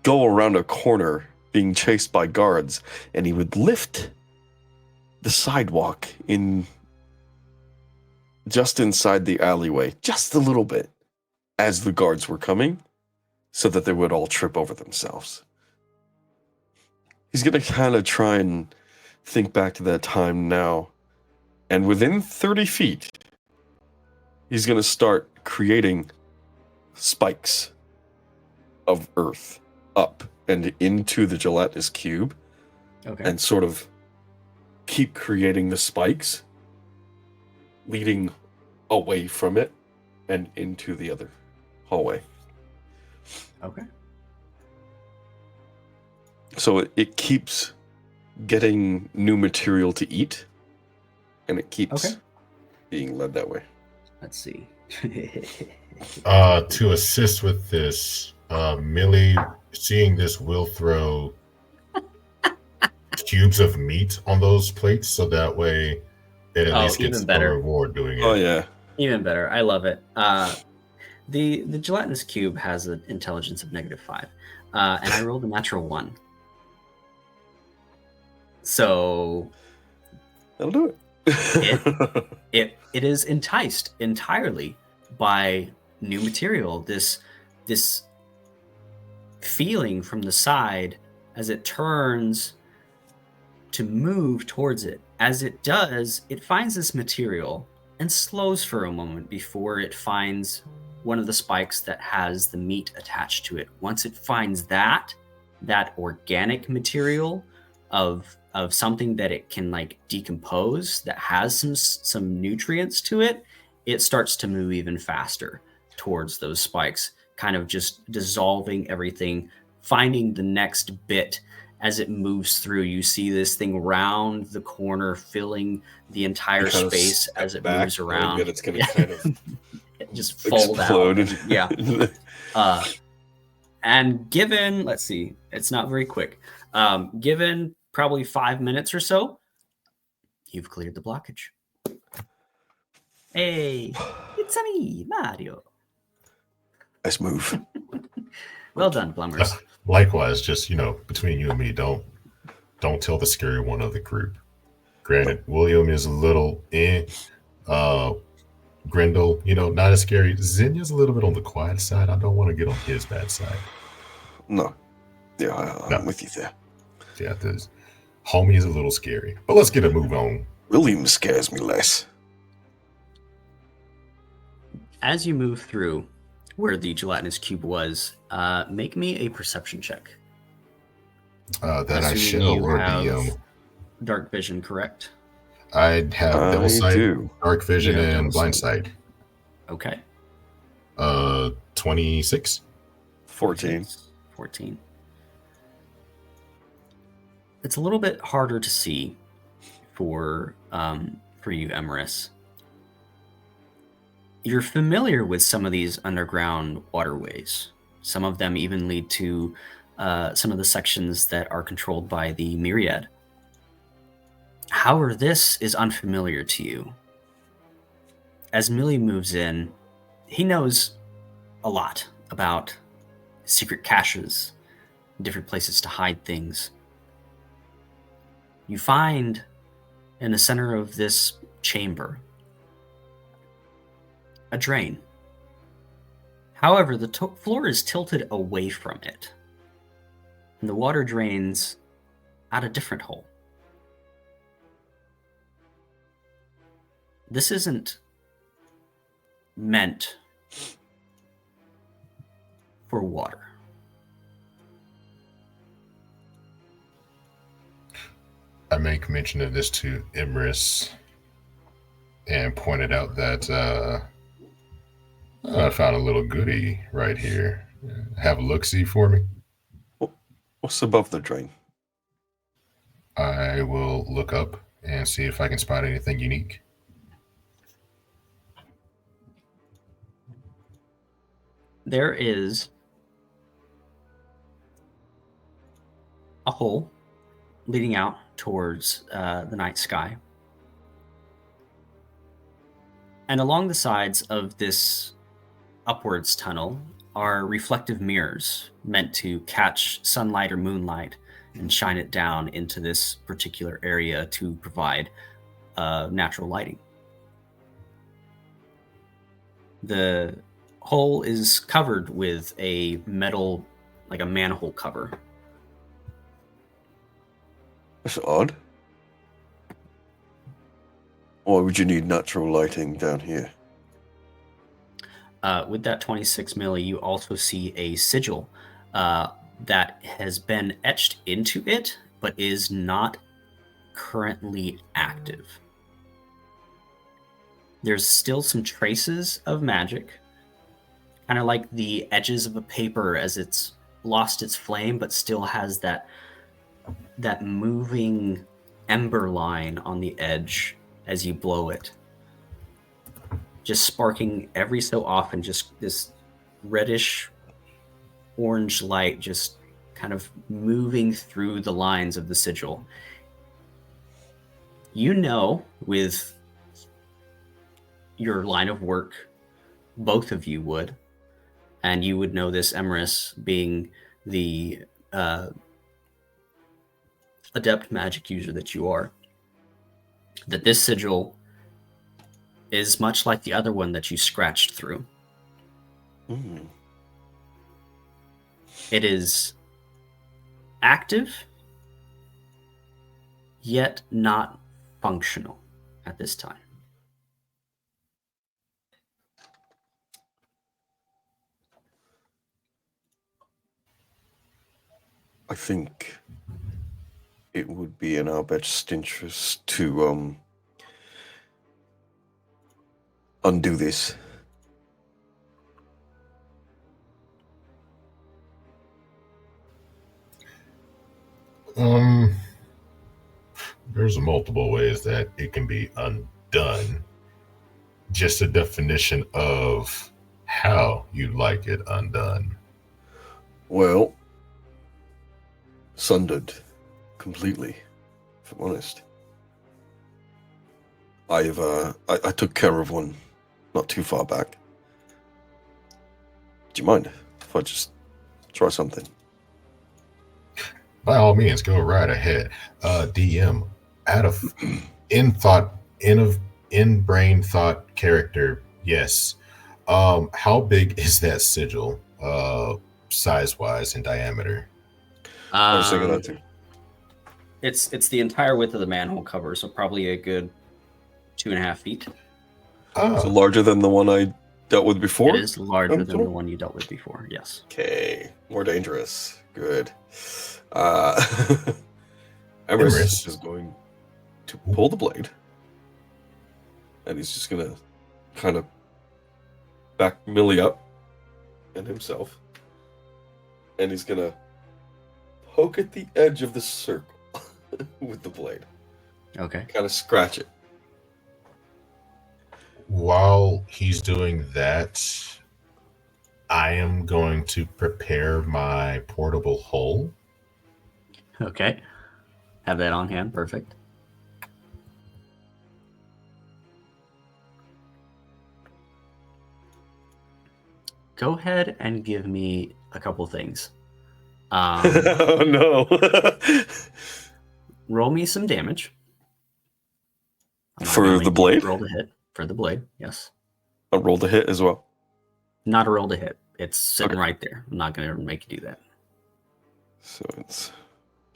go around a corner being chased by guards, and he would lift the sidewalk in just inside the alleyway, just a little bit, as the guards were coming, so that they would all trip over themselves. He's going to kind of try and think back to that time now, and within 30 feet, he's going to start creating spikes of earth up and into the gelatinous cube, and sort of keep creating the spikes, leading away from it and into the other hallway. Okay. So it keeps getting new material to eat, and it keeps being led that way. Let's see. To assist with this, Millie, seeing this, will throw cubes of meat on those plates, so that way it at least gets a reward doing it. Oh yeah, even better. I love it. The gelatinous cube has an intelligence of -5, and I rolled a natural 1. So that'll do it. It is enticed entirely by new material. This feeling from the side as it turns to move towards it. As it does, it finds this material and slows for a moment before it finds one of the spikes that has the meat attached to it. Once it finds that organic material of something that it can like decompose, that has some nutrients to it, it starts to move even faster towards those spikes, kind of just dissolving everything, finding the next bit. As it moves through, you see this thing round the corner, filling the entire space as it moves around. It's going to kind of just fold explode. out. Yeah. And given, let's see, it's not very quick. Given probably 5 minutes or so, you've cleared the blockage. Hey, it's me, Mario. Nice move. Well done, Plumbers. Likewise, just between you and me, don't tell the scary one of the group. Granted, William is a little Grendel, not as scary. Zinya's a little bit on the quiet side. I don't want to get on his bad side. No. Yeah, I'm with you there. Yeah, the homie is a little scary. But let's get a move on. William scares me less. As you move through where the gelatinous cube was, make me a perception check. That I shall, or the dark vision, correct? I'd have Devil Sight, Dark Vision, and Blind Sight. Okay. 26. 14. It's a little bit harder to see for you, Emrys. You're familiar with some of these underground waterways. Some of them even lead to some of the sections that are controlled by the Myriad. However, this is unfamiliar to you. As Millie moves in, he knows a lot about secret caches, different places to hide things. You find in the center of this chamber a drain. However, the floor is tilted away from it, and the water drains out a different hole. This isn't meant for water. I make mention of this to Imris and pointed out that I found a little goodie right here. Have a look-see for me. What's above the drain? I will look up and see if I can spot anything unique. There is a hole leading out towards the night sky. And along the sides of this upwards tunnel are reflective mirrors meant to catch sunlight or moonlight and shine it down into this particular area to provide natural lighting. The hole is covered with a metal, like a manhole cover. That's odd. Why would you need natural lighting down here? With that 26 milli, you also see a sigil that has been etched into it, but is not currently active. There's still some traces of magic, kind of like the edges of a paper as it's lost its flame, but still has that moving ember line on the edge as you blow it. Just sparking every so often, just this reddish orange light just kind of moving through the lines of the sigil. You know, with your line of work, both of you would, and you would know this, Emrys, being the adept magic user that you are, that this sigil is much like the other one that you scratched through. Mm. It is active, yet not functional at this time. I think it would be in our best interest to undo this. There's multiple ways that it can be undone. Just a definition of how you'd like it undone. Well, sundered completely, if I'm honest. I took care of one not too far back. Do you mind if I just try something? By all means, go right ahead. DM, add a in brain thought character. Yes. How big is that sigil, size wise and diameter? I was thinking that too. It's the entire width of the manhole cover, so probably a good 2.5 feet. So larger than the one I dealt with before? It is larger than the one you dealt with before, yes. Okay, more dangerous. Good. Emrys is going to pull the blade, and he's just gonna kind of back Millie up and himself, and he's gonna poke at the edge of the circle with the blade. Okay. Kind of scratch it. While he's doing that, I am going to prepare my portable hull. Okay. Have that on hand. Perfect. Go ahead and give me a couple things. Oh no. Roll me some damage. I'm not For gonna the make you blade? roll to hit. For the blade, yes. A roll to hit as well. Not a roll to hit. It's sitting Okay. right there. I'm not going to make you do that. So it's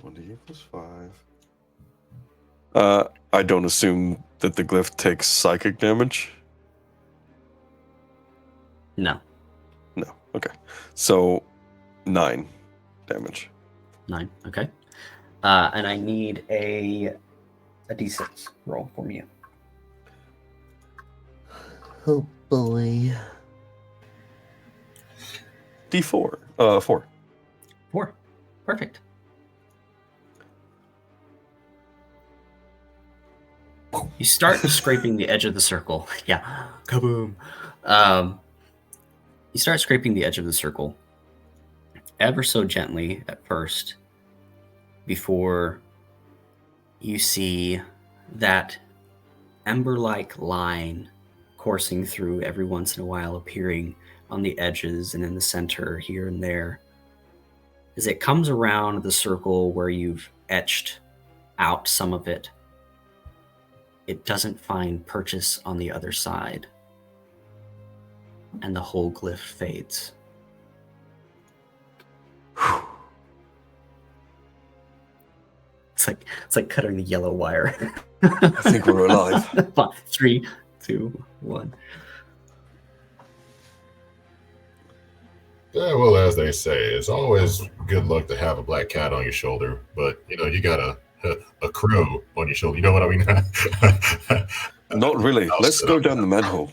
1d8 plus 5. I don't assume that the glyph takes psychic damage. No. No. Okay. So 9 damage. 9. Okay. And I need a d6 roll from you. Oh boy. D4. 4. 4. Perfect. You start scraping the edge of the circle. Yeah. Kaboom. You start scraping the edge of the circle ever so gently at first before you see that ember-like line coursing through every once in a while, appearing on the edges and in the center here and there. As it comes around the circle where you've etched out some of it, it doesn't find purchase on the other side, and the whole glyph fades. It's like cutting the yellow wire. I think we're alive. 3, 2, 1. Yeah, well, as they say, it's always good luck to have a black cat on your shoulder, but you got a crow on your shoulder. You know what I mean? Not really. Let's go down the manhole.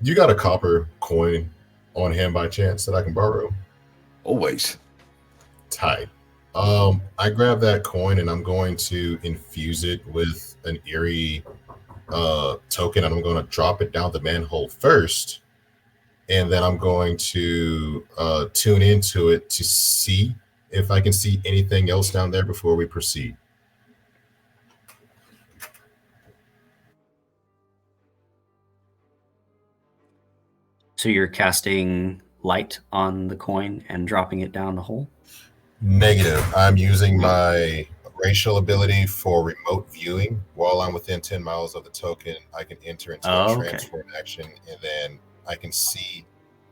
You got a copper coin on hand by chance that I can borrow? Always. Tight. I grab that coin and I'm going to infuse it with an eerie token, and I'm going to drop it down the manhole first, and then I'm going to tune into it to see if I can see anything else down there before we proceed. So you're casting light on the coin and dropping it down the hole? Negative. I'm using my racial ability for remote viewing. While I'm within 10 miles of the token, I can enter into a transform action, and then I can see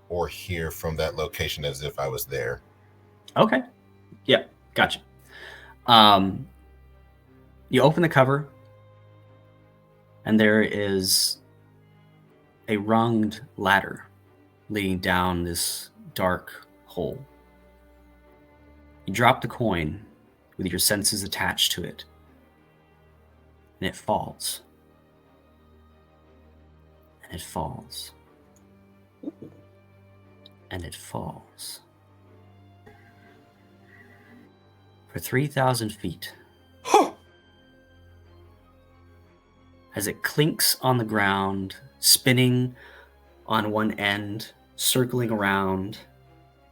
or hear from that location as if I was there. Okay. Yep. Gotcha. You open the cover, and there is a runged ladder leading down this dark hole. You drop the coin with your senses attached to it, and it falls. And it falls. And it falls. For 3,000 feet. As it clinks on the ground, spinning on one end, circling around.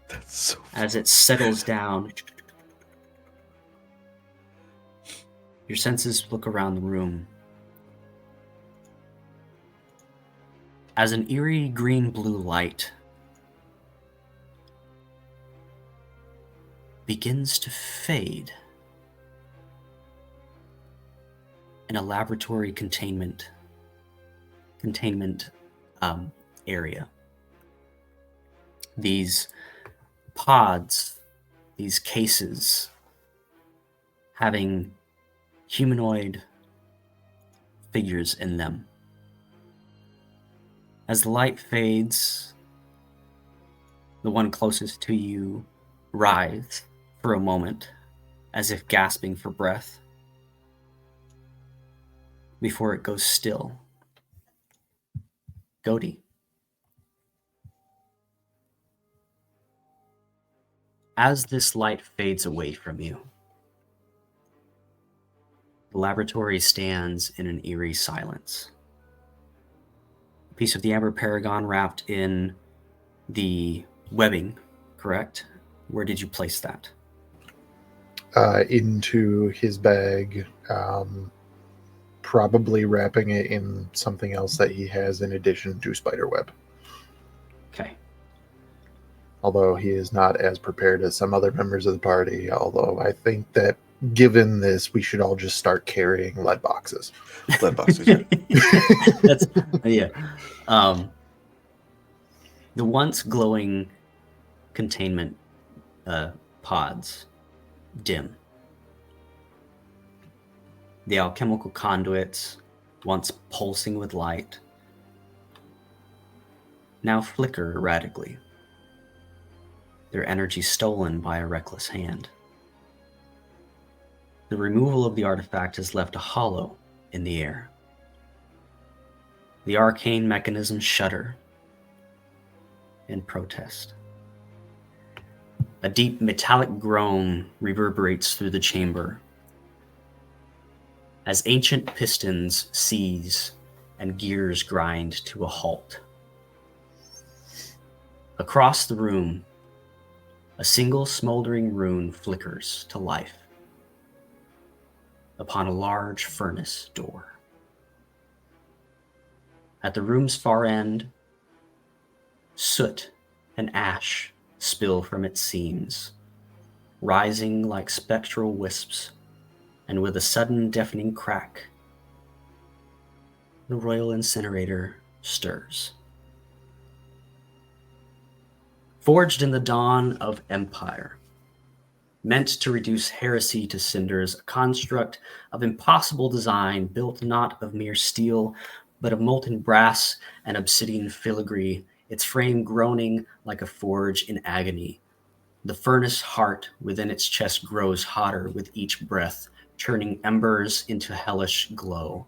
That's so as it settles down. Your senses look around the room. As an eerie green-blue light begins to fade in a laboratory containment area. These pods, these cases, having humanoid figures in them. As the light fades, the one closest to you writhes for a moment, as if gasping for breath, before it goes still. Godi. As this light fades away from you, The laboratory stands in an eerie silence. A piece of the amber paragon wrapped in the webbing, correct? Where did you place that? Into his bag, probably wrapping it in something else that he has in addition to spiderweb. Okay. Although he is not as prepared as some other members of the party, although I think that given this, we should all just start carrying lead boxes. Lead boxes, yeah. That's yeah. The once glowing containment pods dim. The alchemical conduits, once pulsing with light, now flicker erratically, their energy stolen by a reckless hand. The removal of the artifact has left a hollow in the air. The arcane mechanisms shudder in protest. A deep metallic groan reverberates through the chamber as ancient pistons seize and gears grind to a halt. Across the room, a single smoldering rune flickers to life upon a large furnace door. At the room's far end, soot and ash spill from its seams, rising like spectral wisps, and with a sudden deafening crack, the royal incinerator stirs. Forged in the dawn of empire, meant to reduce heresy to cinders, a construct of impossible design built not of mere steel, but of molten brass and obsidian filigree, its frame groaning like a forge in agony. The furnace heart within its chest grows hotter with each breath, turning embers into hellish glow.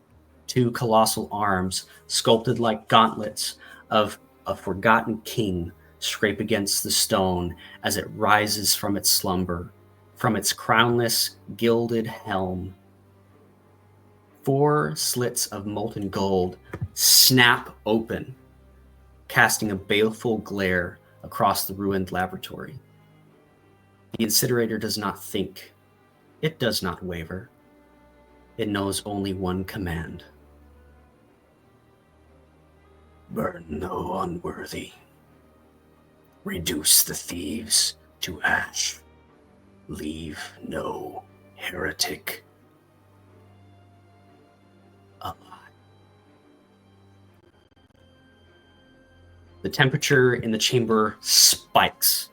Two colossal arms, sculpted like gauntlets of a forgotten king, scrape against the stone as it rises from its slumber, from its crownless, gilded helm. 4 slits of molten gold snap open, casting a baleful glare across the ruined laboratory. The incinerator does not think. It does not waver. It knows only one command. Burn no unworthy. Reduce the thieves to ash. Leave no heretic alive. The temperature in the chamber spikes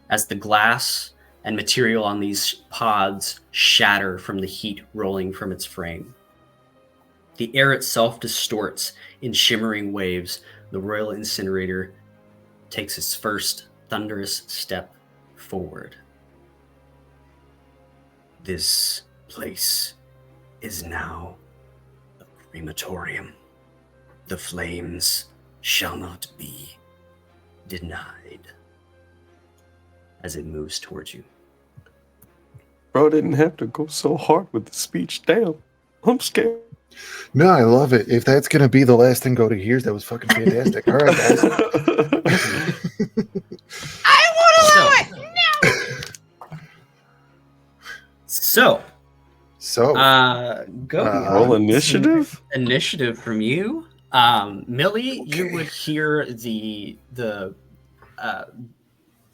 as the glass and material on these pods shatter from the heat rolling from its frame. The air itself distorts in shimmering waves. The royal incinerator takes its first thunderous step forward. This place is now a crematorium. The flames shall not be denied. As it moves towards you. Bro didn't have to go so hard with the speech. Damn, I'm scared. No, I love it. If that's going to be the last thing Goda hears, that was fucking fantastic. All right, guys. I won't allow it! No! So, go roll initiative. Initiative from you, Millie. Okay. You would hear the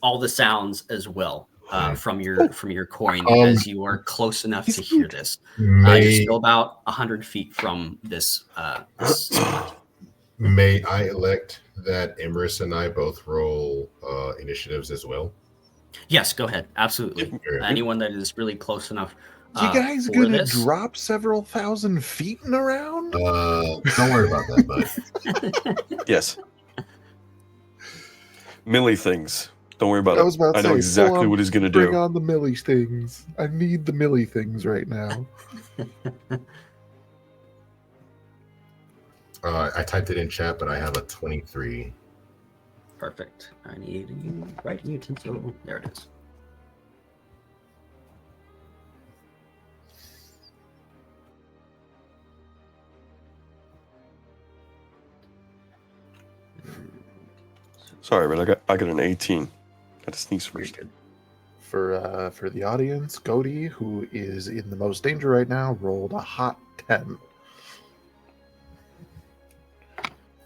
all the sounds as well from your coin as you are close enough to hear this. You're still about 100 feet from this spot. May I elect that Emerus and I both roll initiatives as well? Yes, go ahead. Absolutely. Anyone that is really close enough. You guys gonna drop several thousand feet in a round? Don't worry about that, bud. Yes. Millie things. Don't worry about it. I was about to say, know exactly what he's going to do. Bring on the Millie things. I need the Millie things right now. I typed it in chat, but I have a 23. Perfect. I need you writing utensil. There it is. Sorry, but I got an 18. Got to sneeze first. For the audience, Cody, who is in the most danger right now, rolled a hot 10.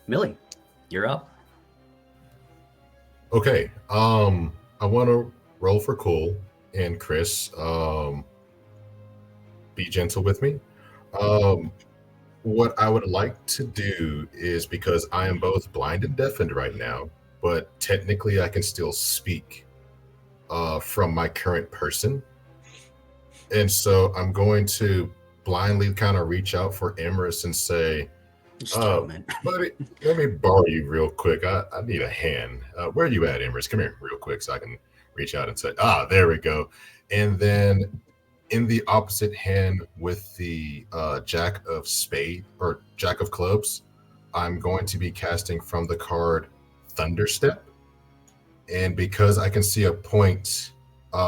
Millie, you're up. Okay. I want to roll for cool, and Chris, be gentle with me. What I would like to do is, because I am both blind and deafened right now, but technically I can still speak from my current person. And so I'm going to blindly kind of reach out for Emerus and say, buddy, let me borrow you real quick. I need a hand. Where are you at, Emerus? Come here real quick so I can reach out and say, there we go. And then in the opposite hand with the Jack of Clubs, I'm going to be casting from the card Thunderstep. And because I can see a point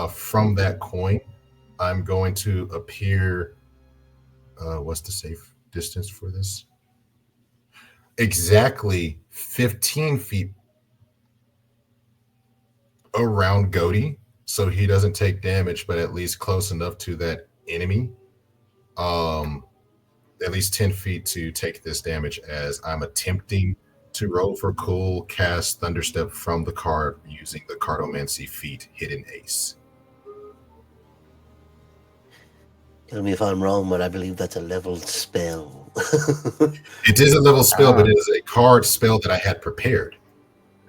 from that coin, I'm going to appear. What's the safe distance for this? Exactly 15 feet around Goaty, so he doesn't take damage, but at least close enough to that enemy. At least 10 feet to take this damage as I'm attempting to roll for cool, cast Thunderstep from the card using the Cartomancy feat Hidden Ace. Tell me if I'm wrong, but I believe that's a leveled spell. It is a level spell, but it is a card spell that I had prepared.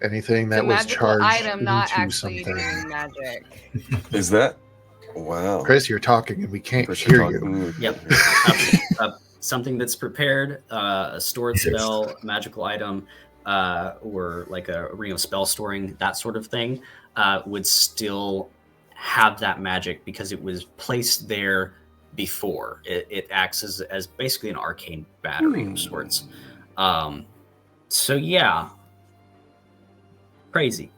Anything It's that a was magical charged item, not into actually something. doing magic. Is that? Wow. Chris, you're talking and we can't Chris, hear you're you. talking. Yep. Something that's prepared, a stored spell, magical item, or like a ring of spell storing, that sort of thing, would still have that magic because it was placed there before. It acts as basically an arcane battery of sorts. So yeah, crazy.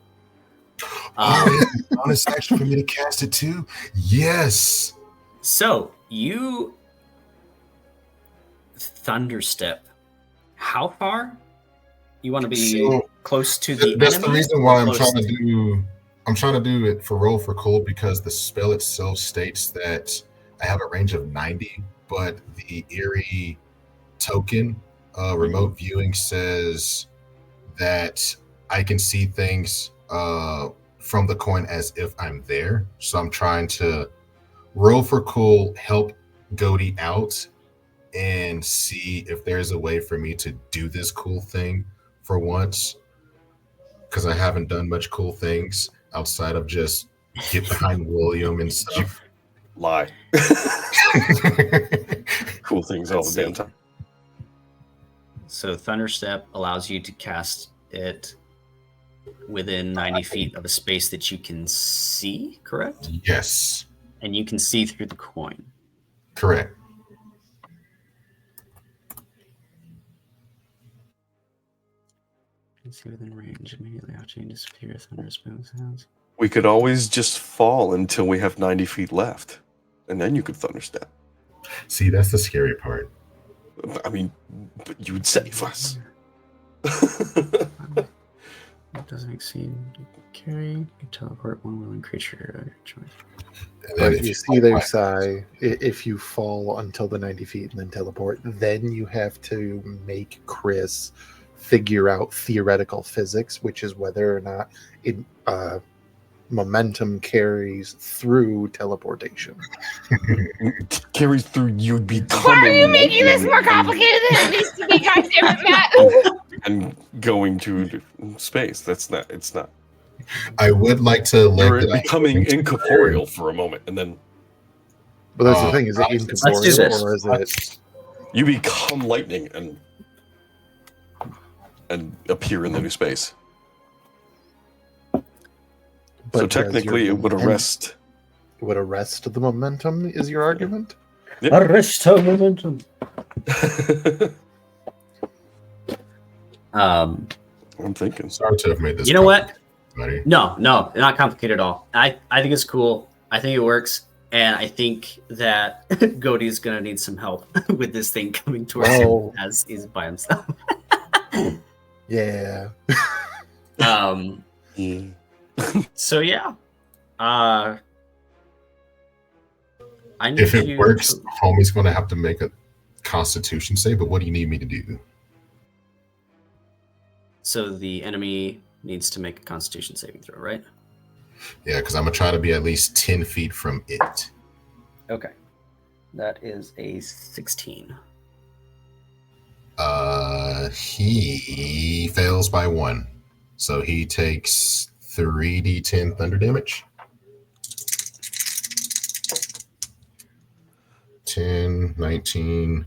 Honest action for me to cast it too? Yes. So you Thunderstep. How far? You want to be close to the That's enemy? the reason why I'm Close trying to do it for roll for cold, because the spell itself states that I have a range of 90, but the eerie token remote viewing says that I can see things from the coin as if I'm there. So I'm trying to roll for cool, help Goaty out, and see if there's a way for me to do this cool thing for once, because I haven't done much cool things outside of just get behind William and stuff. Lie. Cool things all the damn time. So Thunderstep allows you to cast it within 90 feet of a space that you can see, correct? Yes. And you can see through the coin. Correct. See within range. Immediately after you disappear, Thunderstep sounds. We could always just fall until we have 90 feet left, and then you could Thunderstep. See, that's the scary part. I mean, but you would save us. It doesn't exceed carry. You teleport one willing creature of your choice. But you see there, Sai, if you fall until the 90 feet and then teleport, then you have to make Chris figure out theoretical physics, which is whether or not it momentum carries through teleportation. Carries through, you'd be. Why are you making this more complicated than it needs to be? Goddammit, Matt! And going to space. That's not. It's not. I would like to You're becoming incorporeal for a moment, and then. But that's the thing: is it incorporeal or is it? You become lightning and appear in the new space. But so technically, it would arrest. It would arrest the momentum. Is your argument? Yep. Arrest the momentum. I'm thinking. Sorry to have made this. You know what? Buddy. No, not complicated at all. I think it's cool. I think it works, and I think that Goaty's gonna need some help with this thing coming towards him as he's by himself. Yeah. Yeah. So yeah. I need If it you works, to- homie's going to have to make a Constitution save. But what do you need me to do? So the enemy needs to make a Constitution saving throw, right? Yeah, because I'm gonna try to be at least 10 feet from it. Okay. That is a 16. He fails by 1, so he takes 3d10 thunder damage. 10, 19,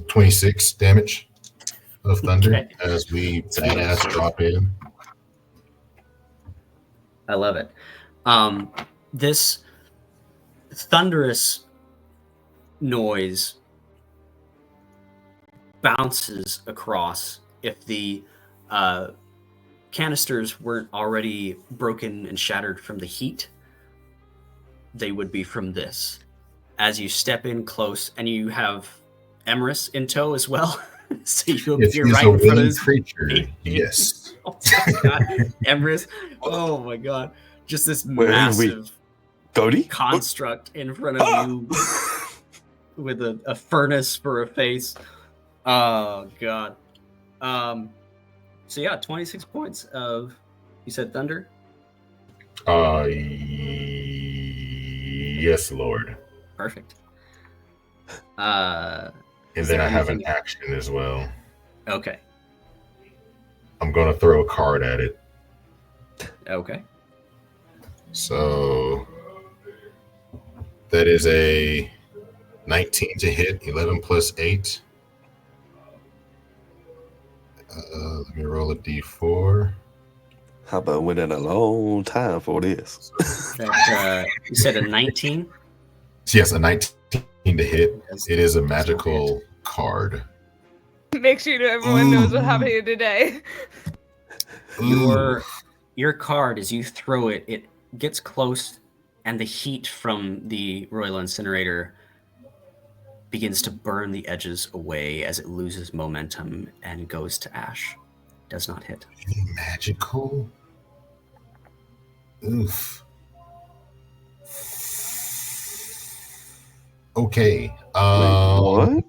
26 damage of thunder Okay. as we badass drop in. I love it. This thunderous noise bounces across. If the canisters weren't already broken and shattered from the heat, they would be from this. As you step in close, and you have Emerus in tow as well, so you If appear he's right a in front of willing his creature, yes. Oh my god, Emerus! Oh my god, just this Wait, massive Cody? construct in front of you with a furnace for a face. Oh god. So yeah, 26 points of, you said thunder? Yes, Lord. Perfect. And Is then there I have an anything- action as well. Okay. I'm going to throw a card at it. Okay. So that is a 19 to hit, 11 plus 8. Let me roll a d4. How about waiting a long time for this? That you said a 19? Yes, a 19 to hit. It is a magical card. Make sure everyone knows what happened today. Your card, as you throw it, it gets close, and the heat from the Royal Incinerator begins to burn the edges away as it loses momentum and goes to ash. Does not hit. Magical? Oof. Okay. What?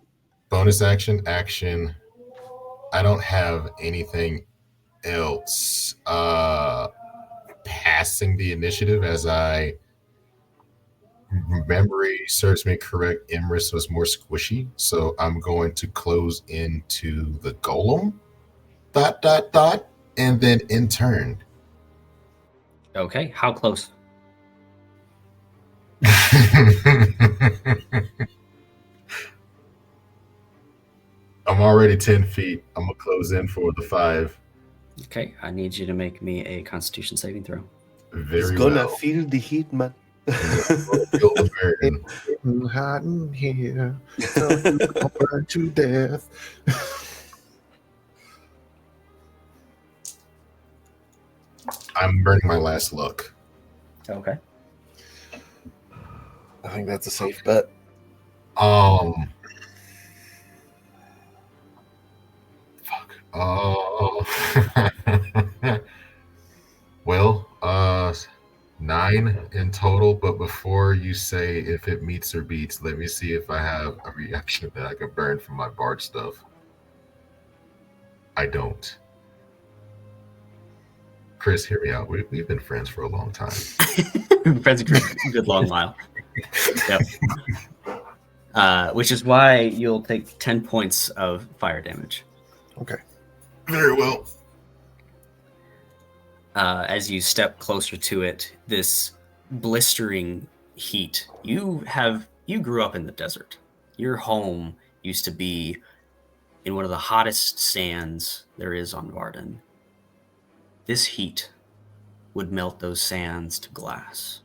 Bonus action. I don't have anything else. Passing the initiative, as I memory serves me correct, Emrys was more squishy, so I'm going to close into the golem. ... And then in turn. Okay, how close? I'm already 10 feet. I'm going to close in for the 5. Okay, I need you to make me a Constitution saving throw. He's gonna feel the heat, man. Feel the burn. It's getting hot in here, so you gonna burn to death. I'm burning my last luck. Okay. I think that's a safe bet. Well, 9 in total, but before you say if it meets or beats, let me see if I have a reaction that I can burn from my bard stuff. I don't. Chris, hear me out. We've been friends for a long time. Friends a good long while. Yep. Which is why you'll take 10 points of fire damage. Okay. Very well. As you step closer to it, this blistering heat. You grew up in the desert. Your home used to be in one of the hottest sands there is on Vardin. This heat would melt those sands to glass.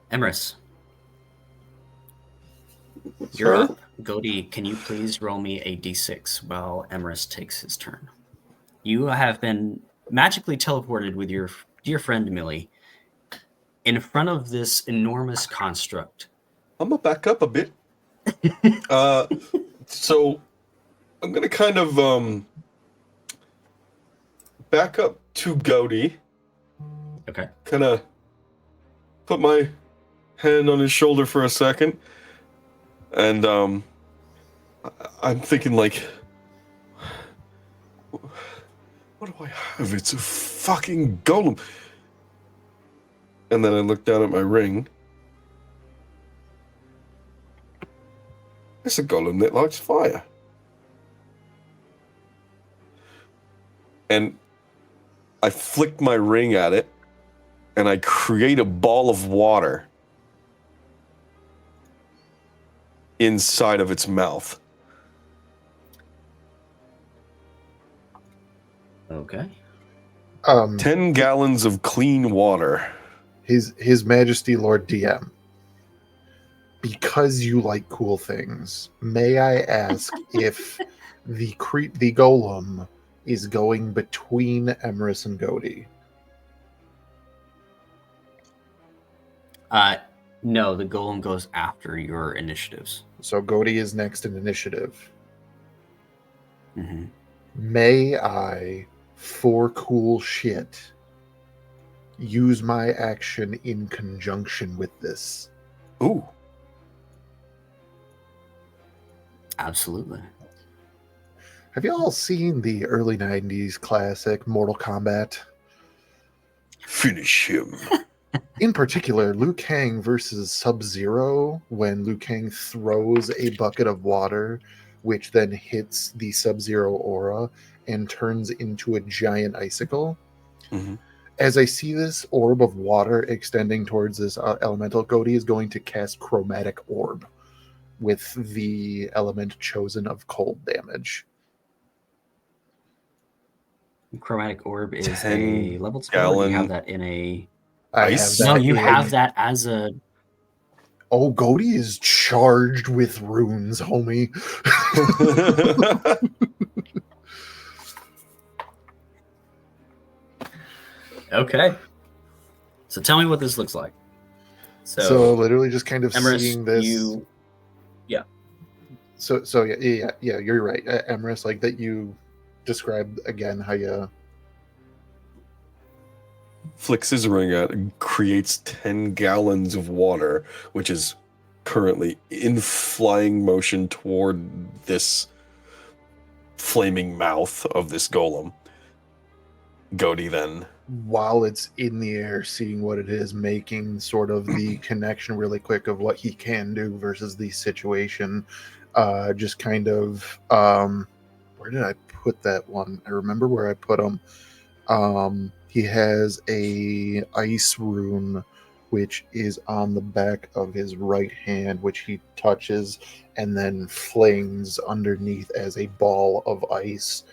Emrys, you're up. Godi, can you please roll me a d6 while Emrys takes his turn? You have been magically teleported with your dear friend Millie in front of this enormous construct I'm gonna back up a bit. So I'm gonna kind of back up to Goaty. Okay. Kind of put my hand on his shoulder for a second, and I'm thinking like, what do I have? It's a fucking golem. And then I look down at my ring. It's a golem that likes fire. And I flick my ring at it, and I create a ball of water inside of its mouth. Okay. 10 gallons of clean water. His Majesty Lord DM, because you like cool things, may I ask if the golem is going between Emerus and Goaty? No, the golem goes after your initiatives. So Goaty is next in initiative. Mm-hmm. May I, for cool shit, use my action in conjunction with this? Ooh. Absolutely. Have you all seen the early 90s classic Mortal Kombat? Finish him. In particular, Liu Kang versus Sub-Zero, when Liu Kang throws a bucket of water, which then hits the Sub-Zero aura and turns into a giant icicle. Mm-hmm. As I see this orb of water extending towards this elemental, Goaty is going to cast Chromatic Orb with the element chosen of cold damage. Chromatic Orb is 10 a leveled spell. Or do you have gallon that in a... I ice? have that No, you in- have that as a... Oh, Goaty is charged with runes, homie. Okay. So tell me what this looks like. So literally just kind of Emerus, seeing this. Yeah. So yeah, you're right, Emerus. Like that, you described again how you flicks his ring out and creates 10 gallons of water, which is currently in flying motion toward this flaming mouth of this golem. Goaty then, while it's in the air, seeing what it is, making sort of the connection really quick of what he can do versus the situation. Just kind of, where did I put that one? I remember where I put him. He has a ice rune, which is on the back of his right hand, which he touches and then flings underneath as a ball of ice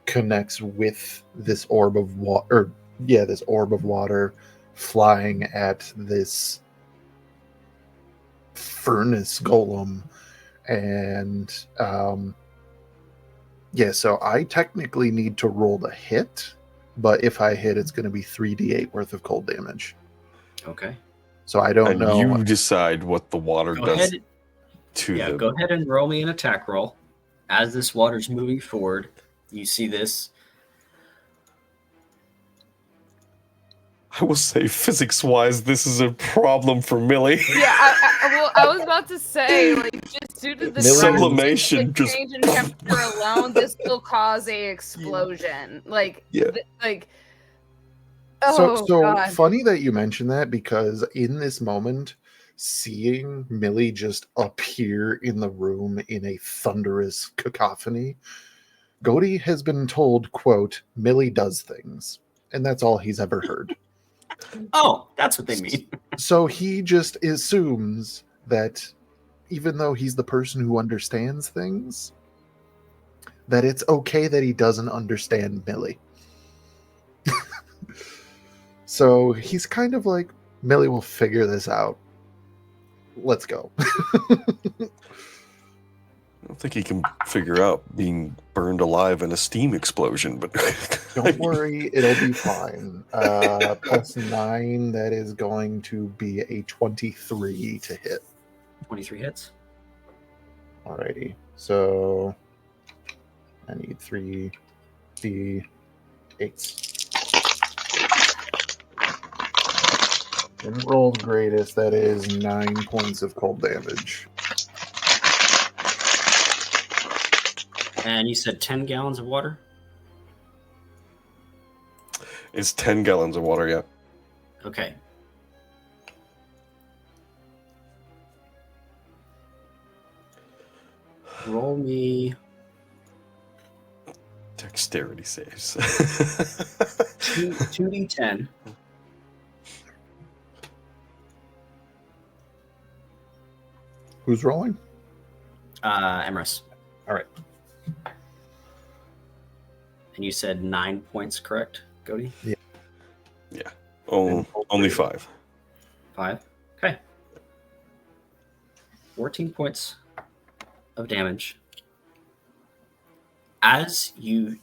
connects with this orb of water. This orb of water flying at this furnace golem. And so I technically need to roll the hit, but if I hit, it's going to be 3d8 worth of cold damage. Okay. So I don't know. You decide what the water does to them. Go ahead and roll me an attack roll. As this water's moving forward, you see this. I will say, physics-wise, this is a problem for Millie. Yeah, I was about to say, like, just due to the sublimation, just change in temperature alone, this will cause a explosion. Like, yeah. Oh, so God. Funny that you mentioned that, because in this moment, seeing Millie just appear in the room in a thunderous cacophony, Goaty has been told, quote, Millie does things. And that's all he's ever heard. Oh, that's what they mean. So he just assumes that even though he's the person who understands things, that it's okay that he doesn't understand Millie. So he's kind of like, Millie will figure this out. Let's go. I don't think he can figure out being burned alive in a steam explosion, but Don't worry, it'll be fine. +9, that is going to be a 23 to hit. 23 hits. Alrighty. So I need 3 D8s. Didn't roll the greatest. That is 9 points of cold damage. And you said 10 gallons of water? It's 10 gallons of water, yeah. Okay. Roll me Dexterity saves. 2d10. Who's rolling? Emrys. All right. And you said 9 points, correct, Cody? Yeah. Only 5. 5. Okay. 14 points of damage. As you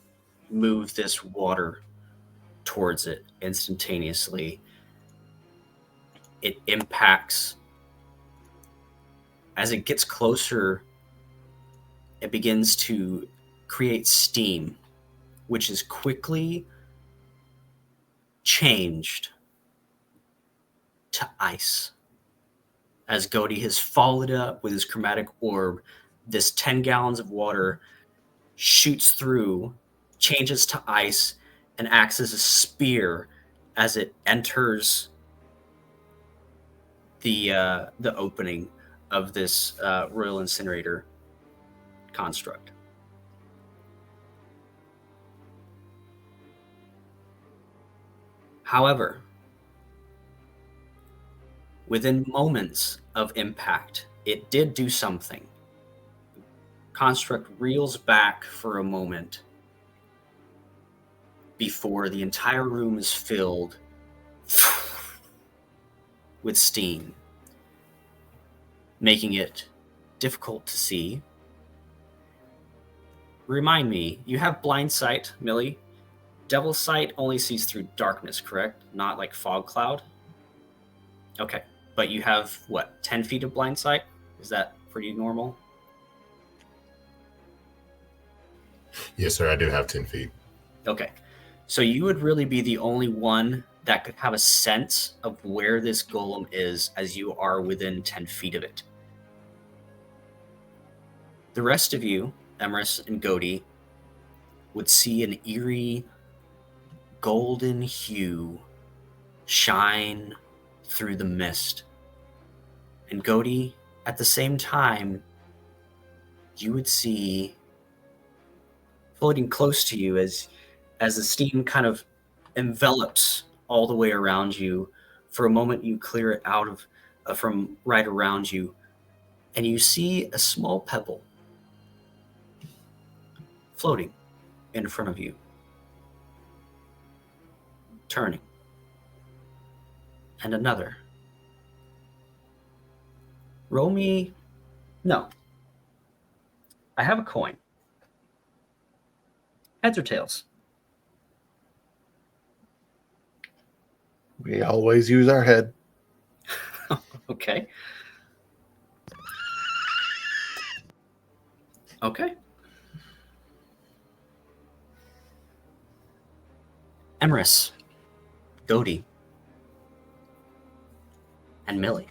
move this water towards it instantaneously, it impacts. As it gets closer, it begins to create steam, which is quickly changed to ice. As Godi has followed up with his chromatic orb, this 10 gallons of water shoots through, changes to ice, and acts as a spear as it enters the opening of this royal incinerator construct. However, within moments of impact, it did do something. Construct reels back for a moment before the entire room is filled with steam, making it difficult to see. Remind me, you have blind sight, Millie. Devil's sight only sees through darkness, correct? Not like fog cloud? Okay, but you have, 10 feet of blind sight? Is that pretty normal? Yes, sir, I do have 10 feet. Okay, so you would really be the only one that could have a sense of where this golem is as you are within 10 feet of it. The rest of you, Emrys and Godi, would see an eerie golden hue shine through the mist. And Godi, at the same time, you would see floating close to you as the steam kind of envelops all the way around you. For a moment, you clear it out of from right around you, and you see a small pebble floating in front of you, turning, and another. Roll me. No. I have a coin. Heads or tails? We always use our head. Okay. Okay. Emrys, Godi, and Millie.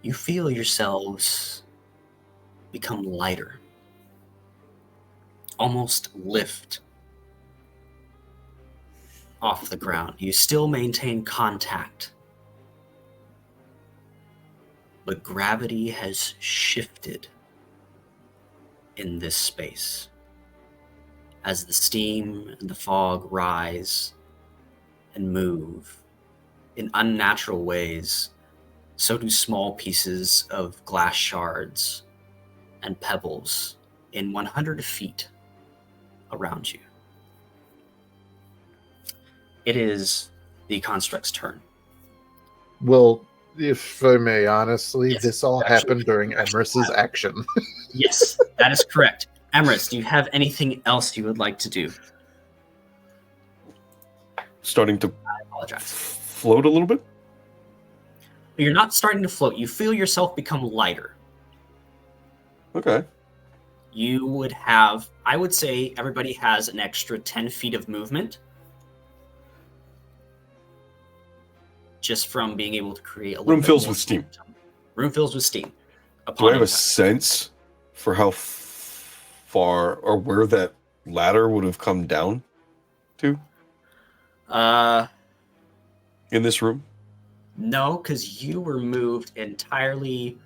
You feel yourselves become lighter, almost lift off the ground. You still maintain contact, but gravity has shifted in this space. As the steam and the fog rise and move in unnatural ways, so do small pieces of glass shards and pebbles in 100 feet around you. It is the construct's turn. Well, if I may honestly, Yes, this all actually, happened during Emrys's action. Yes, that is correct. Emrys, do you have anything else you would like to do? Starting to I apologize. float a little bit? You're not starting to float. You feel yourself become lighter. Okay. You would have, I would say, everybody has an extra 10 feet of movement just from being able to create a little Room bit fills more with steam. momentum. Room fills with steam. Do I have a impact. sense for how far or where that ladder would have come down to in this room? No, because you were moved entirely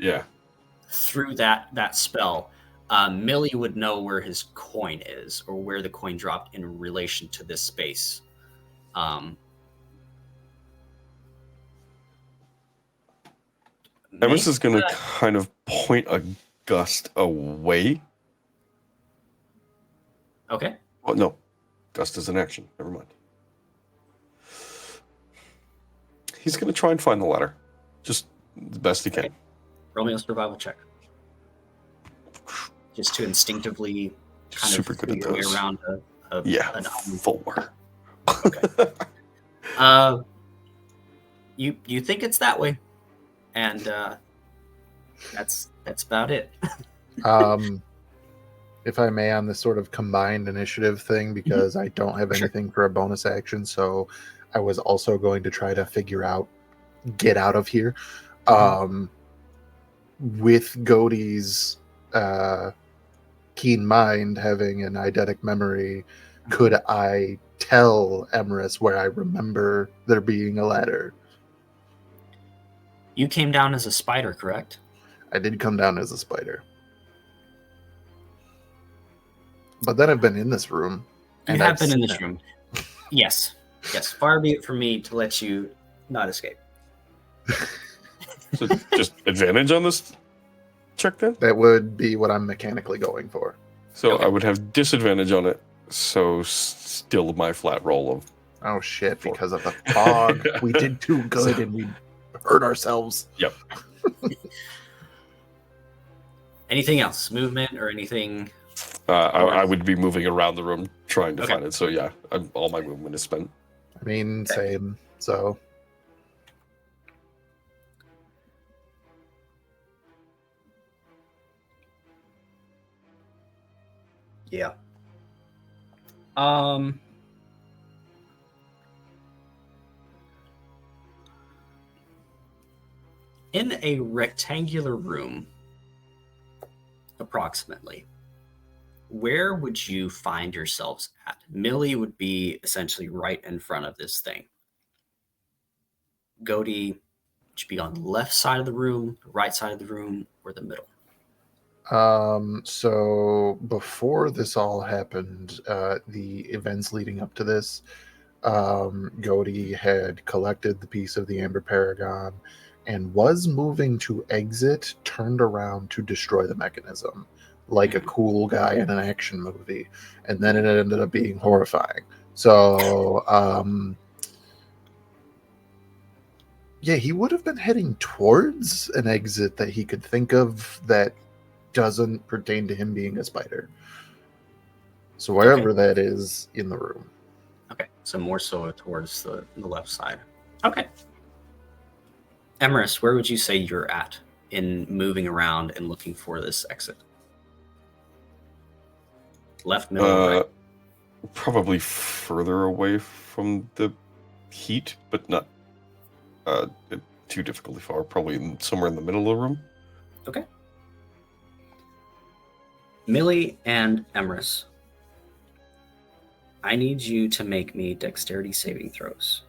through that spell. Millie would know where his coin is or where the coin dropped in relation to this space. Emerus is going to kind of point a gust away. Okay. Oh, no. Gust is an action. Never mind. He's going to try and find the ladder. Just the best he can. Roll me a survival check. Just to instinctively kind Super of good at your way those. around an 4. Okay. You think it's that way, and that's about it. If I may, on this sort of combined initiative thing, because I don't have anything for a bonus action, so I was also going to try to figure out get out of here. With Godey's keen mind, having an eidetic memory, could I tell Emerus where I remember there being a ladder? You came down as a spider, correct? I did come down as a spider. But then I've been in this room. You have been in this room. Yes. Yes. Far be it from me to let you not escape. So just advantage on this check then? That would be what I'm mechanically going for. So I would have disadvantage on it. So still my flat roll of... Oh shit, because of the fog. We did too good and we hurt ourselves. Yep. Anything else? Movement or anything? I would be moving around the room trying to find it. So yeah, all my movement is spent. I mean, same. So... Yeah. In a rectangular room, approximately, where would you find yourselves at? Millie would be essentially right in front of this thing. Godey should be on the left side of the room, the right side of the room, or the middle. So before this all happened, the events leading up to this, Godey had collected the piece of the Amber Paragon and was moving to exit, turned around to destroy the mechanism, like a cool guy in an action movie. And then it ended up being horrifying. So, yeah, he would have been heading towards an exit that he could think of that doesn't pertain to him being a spider. So wherever that is in the room. Okay, so more so towards the left side. Okay. Emerus, where would you say you're at in moving around and looking for this exit? Left, middle, right? Probably further away from the heat, but not too difficultly far. Probably somewhere in the middle of the room. Okay. Millie and Emerus, I need you to make me dexterity saving throws.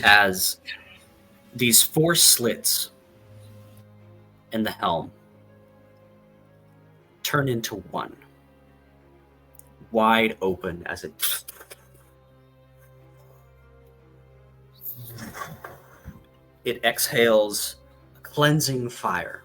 As these 4 slits in the helm turn into 1, wide open as it exhales a cleansing fire.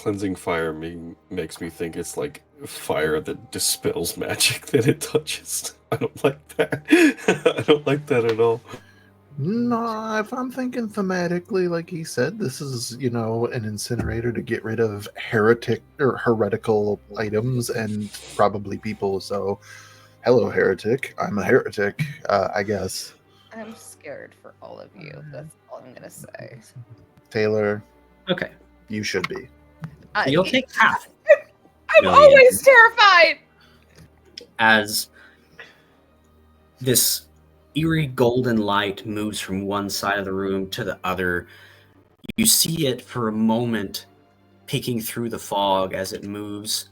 cleansing fire makes me think it's like fire that dispels magic that it touches. I don't like that. I don't like that at all. No, if I'm thinking thematically, like he said, this is, an incinerator to get rid of heretical items and probably people. So, hello, heretic. I'm a heretic, I guess. I'm scared for all of you. That's all I'm gonna say. Taylor, Okay. you should be. You'll take half. I'm Million. always terrified. As this eerie golden light moves from one side of the room to the other, you see it for a moment peeking through the fog as it moves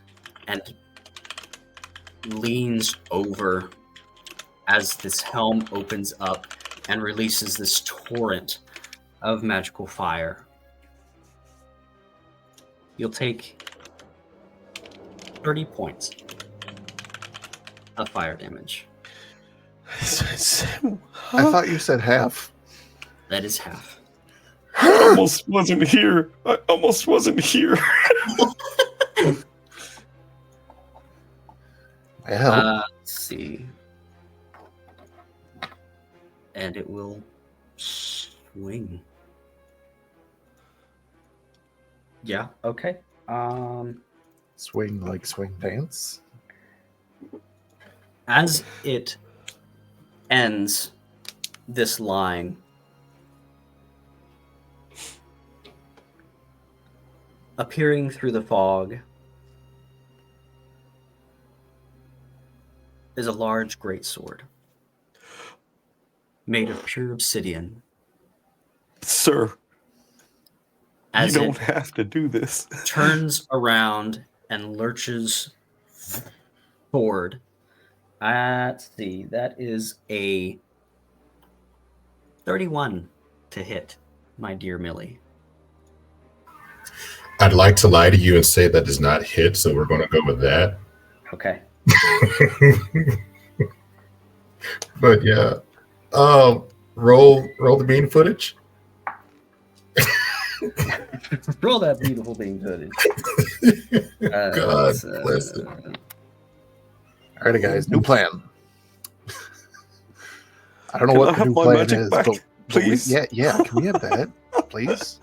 and leans over as this helm opens up and releases this torrent of magical fire. You'll take 30 points of fire damage. I thought you said half. That is half. I almost wasn't here. Well, Let's see. And it will swing. Yeah, okay. swing like swing dance. As it ends this line, appearing through the fog is a large greatsword made of pure obsidian. Sir, As you don't it have to do this. turns around and lurches forward. Let's see, that is a 31 to hit, my dear Millie. I'd like to lie to you and say that does not hit, so we're going to go with that. Okay. But yeah, roll the bean footage. Roll that beautiful bean footage. God bless it. All right, guys, new plan. I don't know Can what I the have new my plan magic is, back, but please? yeah. Can we have that, please?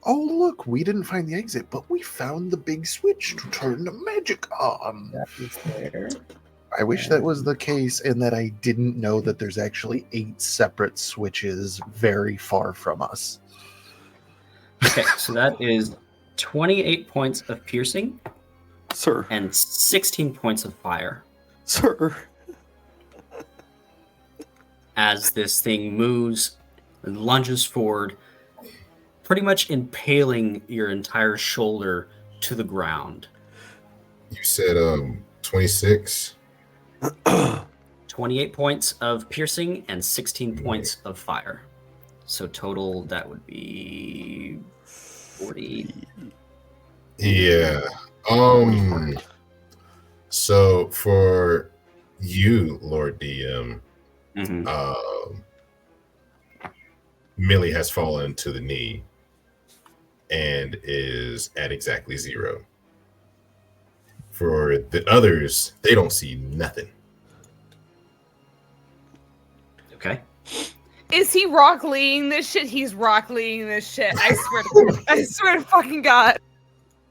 Oh, look, we didn't find the exit, but we found the big switch to turn the magic on. That is there. I wish that was the case and that I didn't know that there's actually 8 separate switches very far from us. Okay, so that is 28 points of piercing Sir, and 16 points of fire sir. as this thing moves and lunges forward, pretty much impaling your entire shoulder to the ground. You said 26. 28 points of piercing and 16 points of fire. So total, that would be 40. Yeah. So for you, Lord DM, Millie has fallen to the knee and is at exactly 0. For the others, they don't see nothing. Okay. Is he Rock Leeing this shit? He's Rock Leeing this shit. I swear to fucking God.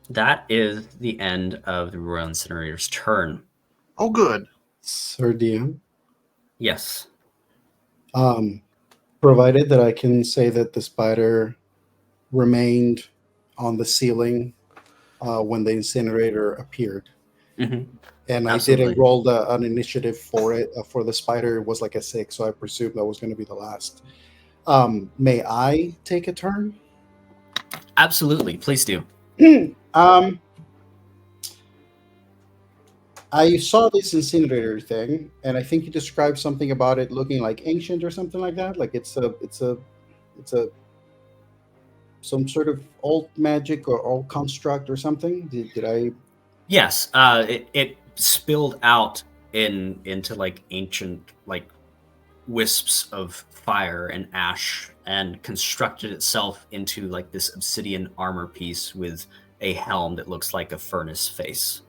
That is the end of the Royal Incinerator's turn. Oh, good. Sir DM, Yes. provided that I can say that the spider remained on the ceiling when the incinerator appeared. Mm-hmm. And Absolutely. I didn't roll an initiative for it. For the spider, it was like a 6, so I presumed that was going to be the last. May I take a turn? Absolutely. Please do. I saw this incinerator thing, and I think you described something about it looking like ancient or something like that. Like it's some sort of old magic or old construct or something. Did I? Yes. It spilled out into like ancient like wisps of fire and ash and constructed itself into like this obsidian armor piece with a helm that looks like a furnace face.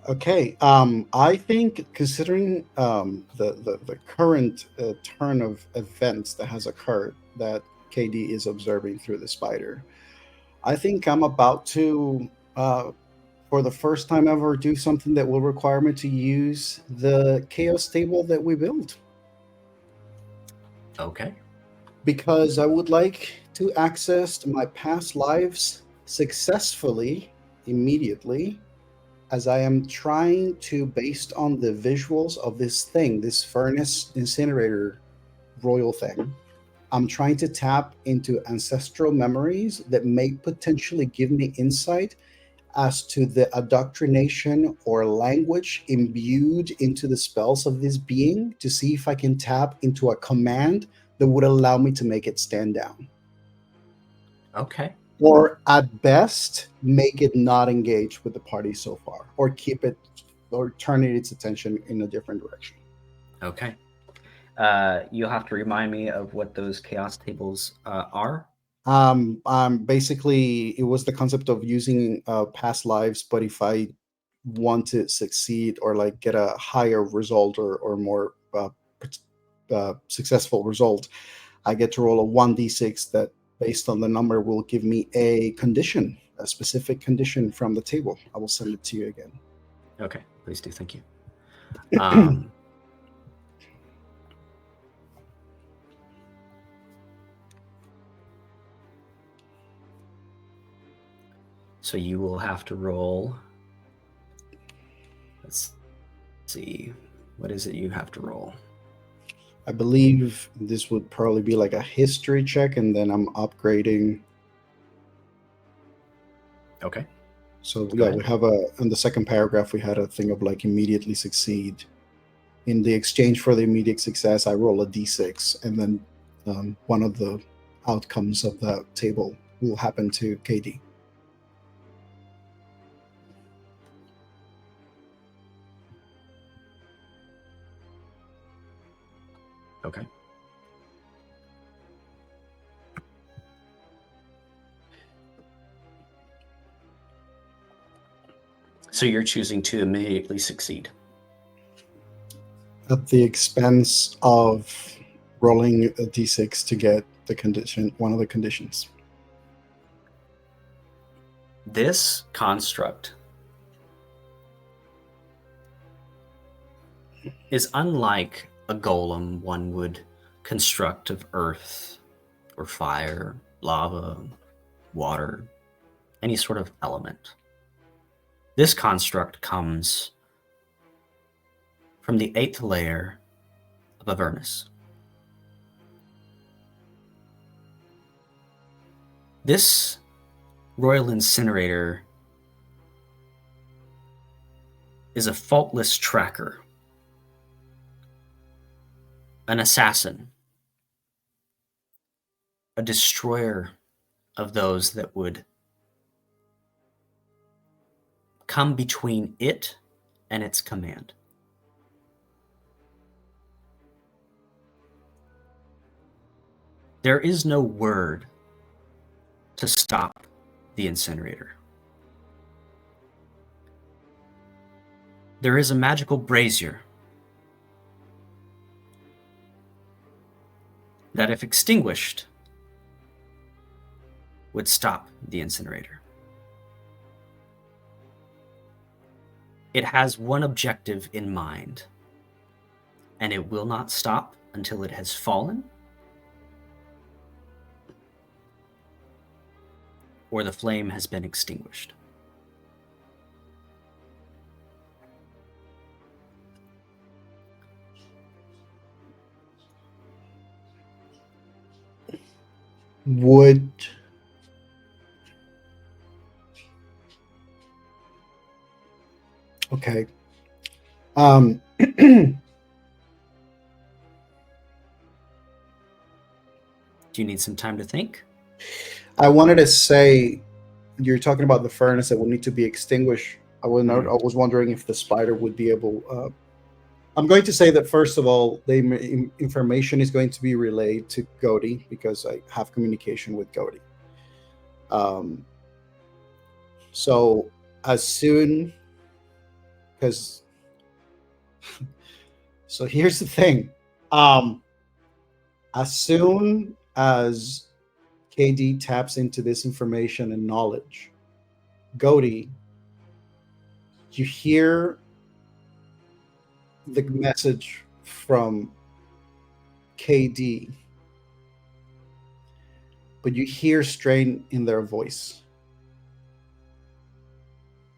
Okay. I think considering the current turn of events that has occurred that KD is observing through the spider, I think I'm about to, for the first time ever, do something that will require me to use the chaos table that we built. Okay. Because I would like to access my past lives successfully immediately, as I am trying to, based on the visuals of this thing, this furnace incinerator royal thing, I'm trying to tap into ancestral memories that may potentially give me insight as to the indoctrination or language imbued into the spells of this being, to see if I can tap into a command that would allow me to make it stand down. Okay. Or at best, make it not engage with the party so far, or keep it, or turn its attention in a different direction. Okay. You'll have to remind me of what those chaos tables are. Basically, it was the concept of using past lives, but if I want to succeed or like get a higher result or more successful result, I get to roll a 1d6 that, based on the number, will give me a condition, a specific condition from the table. I will send it to you again. Okay, please do. Thank you. So you will have to roll. Let's see. What is it you have to roll? I believe this would probably be like a history check, and then I'm upgrading. Okay. So Go yeah, ahead. we have in the second paragraph, we had a thing of like immediately succeed. In the exchange for the immediate success, I roll a d6, and then one of the outcomes of that table will happen to KD. Okay. So you're choosing to immediately succeed. At the expense of rolling a d6 to get the condition, one of the conditions. This construct is unlike a golem one would construct of earth or fire, lava, water, any sort of element. This construct comes from the 8th layer of Avernus. This royal incinerator is a faultless tracker, an assassin, a destroyer of those that would come between it and its command. There is no word to stop the incinerator. There is a magical brazier that, if extinguished, would stop the incinerator. It has one objective in mind, and it will not stop until it has fallen or the flame has been extinguished. Would okay. Do you need some time to think? I wanted to say, you're talking about the furnace that will need to be extinguished. I was wondering if the spider would be able. I'm going to say that first of all, the information is going to be relayed to Godi, because I have communication with Godi. So as soon, because so here's the thing, as soon as KD taps into this information and knowledge, Godi, you hear the message from KD, but you hear strain in their voice.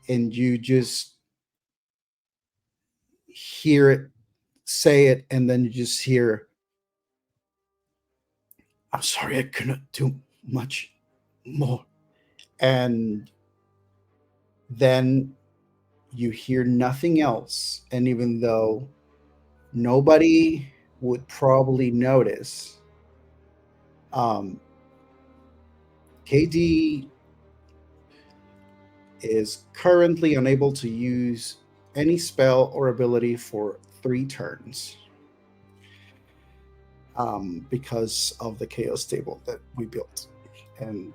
And you just hear it, say it, and then you just hear, I'm sorry, I couldn't do much more. And then you hear nothing else. And even though nobody would probably notice, KD is currently unable to use any spell or ability for 3 turns because of the chaos table that we built. And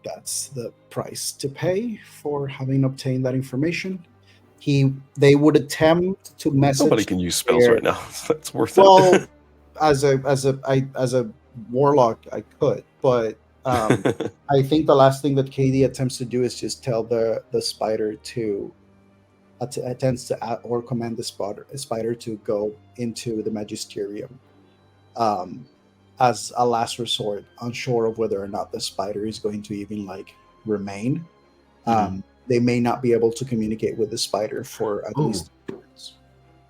that's the price to pay for having obtained that information. They would attempt to message. Nobody can use spells right now. That's worth Well, it. as a warlock, I could, but I think the last thing that KD attempts to do is just tell the spider to attempts to or command the spider to go into the magisterium as a last resort, unsure of whether or not the spider is going to even like remain. They may not be able to communicate with the spider for at least.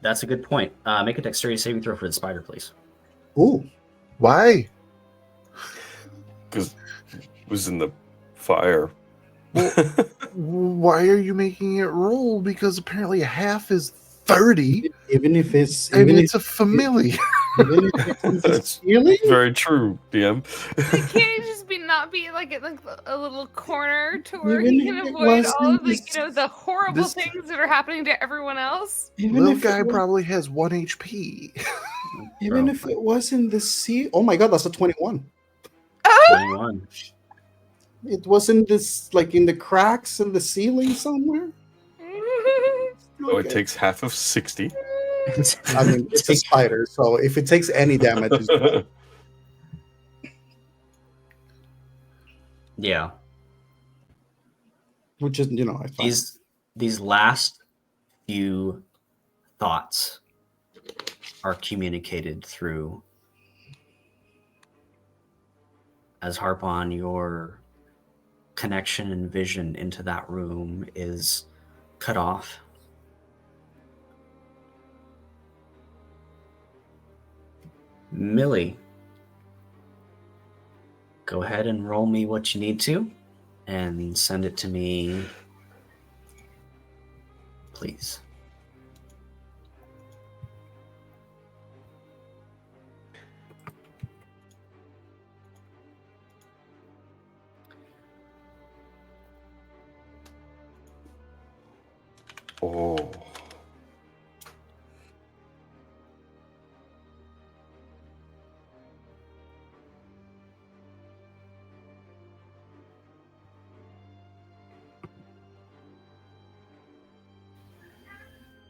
That's a good point. Make a dexterity saving throw for the spider, please. Ooh, Why? Because it was in the fire. Why are you making it roll? Because apparently a half is 30. Even if it's a familiar. Even if it's That's really very true, DM. Can't it just not be like a little corner to where Even he can if it avoid all of wasn't the horrible this- things that are happening to everyone else? Little guy probably has 1 HP. Even if it was in the sea. Oh my god, that's a 21. 21. It wasn't this like in the cracks in the ceiling somewhere. Oh, it takes half of 60. I mean, it's a spider, so if it takes any damage, it's dead. Yeah. Which is, I find. These last few thoughts are communicated through, as Harpon, your connection and vision into that room is cut off. Millie, go ahead and roll me what you need to and send it to me, please. Oh.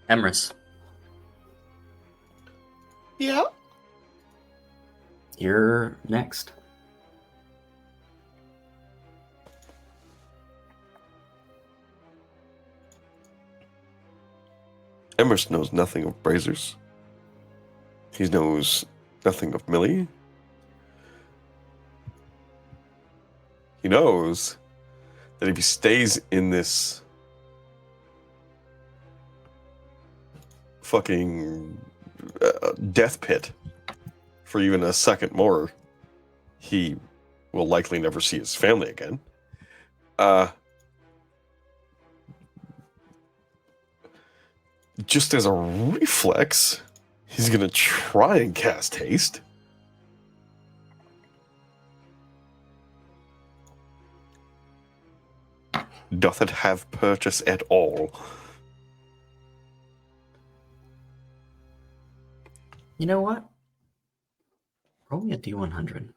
Emrys. Yeah. You're next. Emrys knows nothing of Brazers. He knows nothing of Millie. He knows that if he stays in this fucking death pit for even a second more, he will likely never see his family again. Just as a reflex, he's going to try and cast haste. Doth it have purchase at all? You know what? Roll me a D100.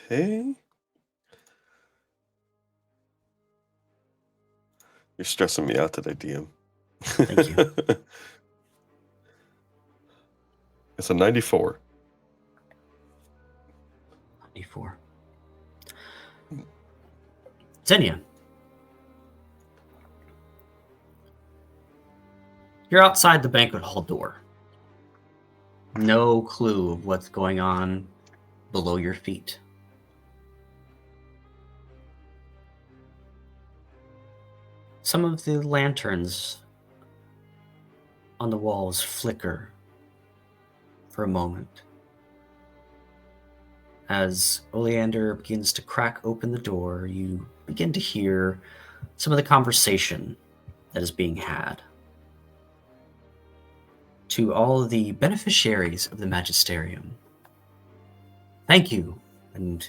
Okay. You're stressing me out today, DM. Thank you. It's a 94. 94. Xenia. You're outside the banquet hall door. No clue of what's going on below your feet. Some of the lanterns on the walls flicker for a moment as Oleander begins to crack open the door. You begin to hear some of the conversation that is being had. To all of the beneficiaries of the Magisterium, thank you, and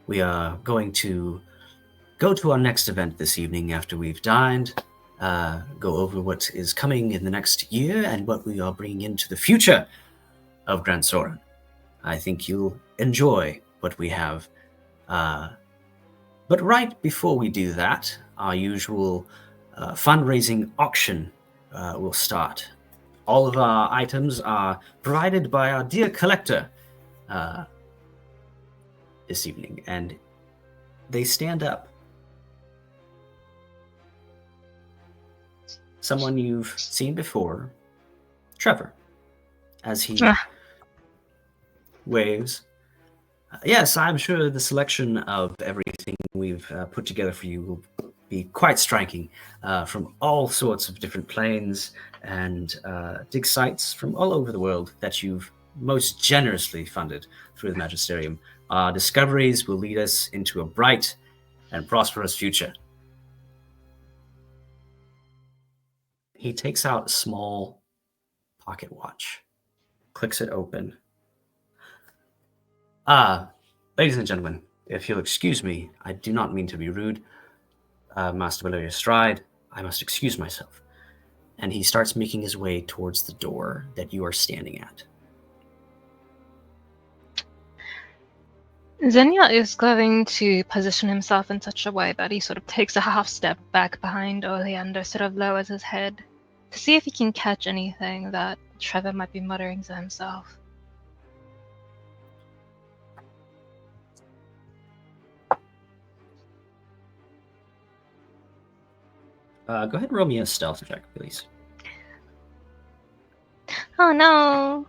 we are going to go to our next event this evening after we've dined, go over what is coming in the next year and what we are bringing into the future of Grand Soren. I think you'll enjoy what we have. But right before we do that, our usual fundraising auction will start. All of our items are provided by our dear collector this evening, and they stand up. Someone you've seen before, Trevor, as he waves. Yes, I'm sure the selection of everything we've put together for you will be quite striking, from all sorts of different planes and dig sites from all over the world that you've most generously funded through the Magisterium. Our discoveries will lead us into a bright and prosperous future. He takes out a small pocket watch, clicks it open. Ladies and gentlemen, if you'll excuse me, I do not mean to be rude. Master Valeria Stride, I must excuse myself. And he starts making his way towards the door that you are standing at. Xenia is going to position himself in such a way that he sort of takes a half step back behind Oleander, sort of lowers his head to see if he can catch anything that Trevor might be muttering to himself. Go ahead and roll me a stealth check, please. Oh no!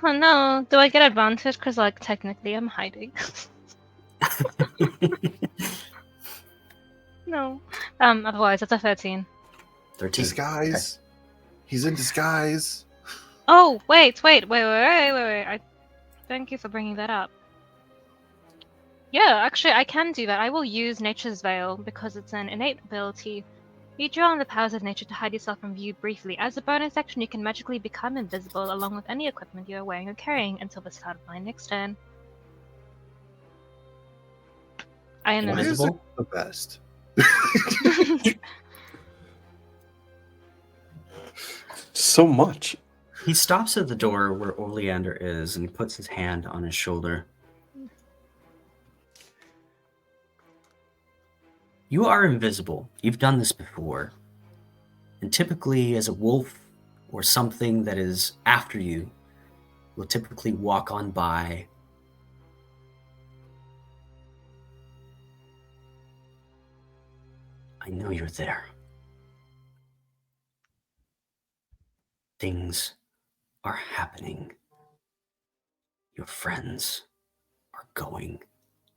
Oh no! Do I get advantage? Because, like, technically I'm hiding. No. Otherwise, it's a 13. 13. Disguise. Okay. He's in disguise. Oh, wait. Thank you for bringing that up. Yeah, actually, I can do that. I will use Nature's Veil because it's an innate ability. You draw on the powers of nature to hide yourself from view briefly. As a bonus action, you can magically become invisible along with any equipment you are wearing or carrying until the start of my next turn. I am invisible. The best. So much. He stops at the door where Oleander is, and he puts his hand on his shoulder. You are invisible. You've done this before. And typically, as a wolf or something that is after you, will typically walk on by. I know you're there. Things are happening. Your friends are going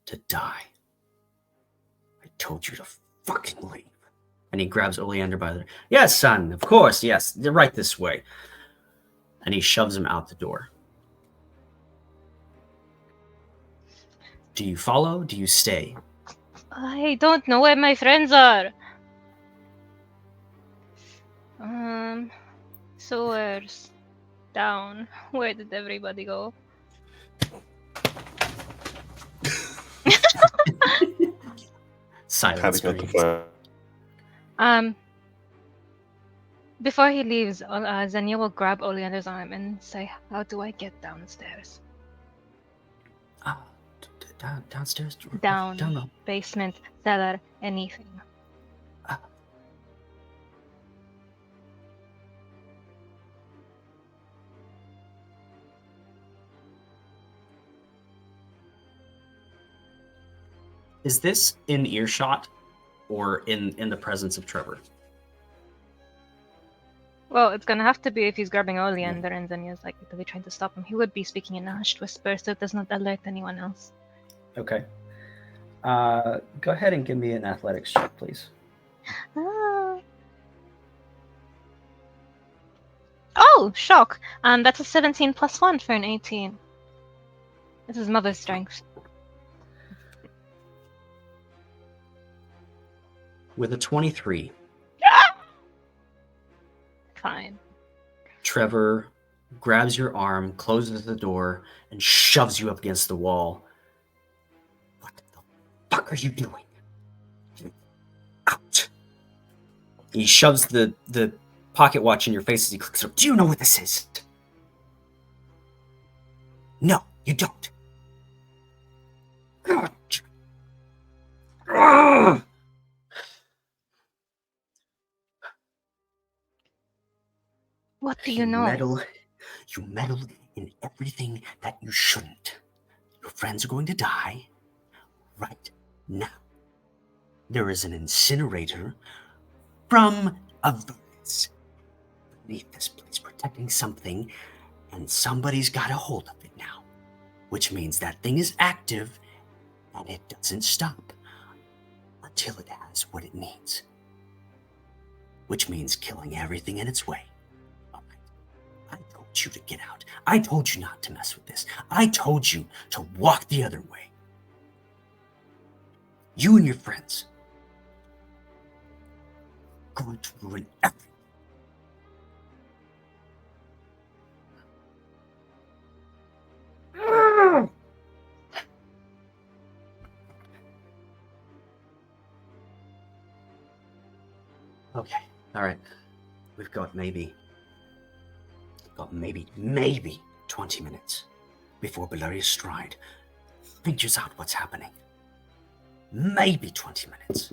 to die. I told you to fucking leave. And he grabs Oleander by the... Yes, son, of course, yes. You're right this way. And he shoves him out the door. Do you follow? Do you stay? I don't know where my friends are. So where's down? Where did everybody go? Silence. Before he leaves, Xenia will grab Oleander's arm and say, "How do I get downstairs?" Downstairs. Down, Down. basement, cellar, anything. Is this in earshot or in the presence of Trevor? Well, it's gonna have to be if he's grabbing Oleander and Xenia's like actively trying to stop him. He would be speaking in a hushed whisper so it does not alert anyone else. Okay. Go ahead and give me an athletics check, please. Oh, shock! That's a 17 plus 1 for an 18. This is mother's strength. With a 23, Fine. Trevor grabs your arm, closes the door, and shoves you up against the wall. What the fuck are you doing? Out! He shoves the pocket watch in your face as he clicks it up. Do you know what this is? No, you don't. What do you know? You meddle in everything that you shouldn't. Your friends are going to die right now. There is an incinerator from a furnace beneath this place protecting something, and somebody's got a hold of it now, which means that thing is active and it doesn't stop until it has what it needs, which means killing everything in its way. I told you to get out. I told you not to mess with this. I told you to walk the other way. You and your friends are going to ruin everything. Okay, all right. We've got maybe 20 minutes before Beleria's Stride figures out what's happening. Maybe 20 minutes.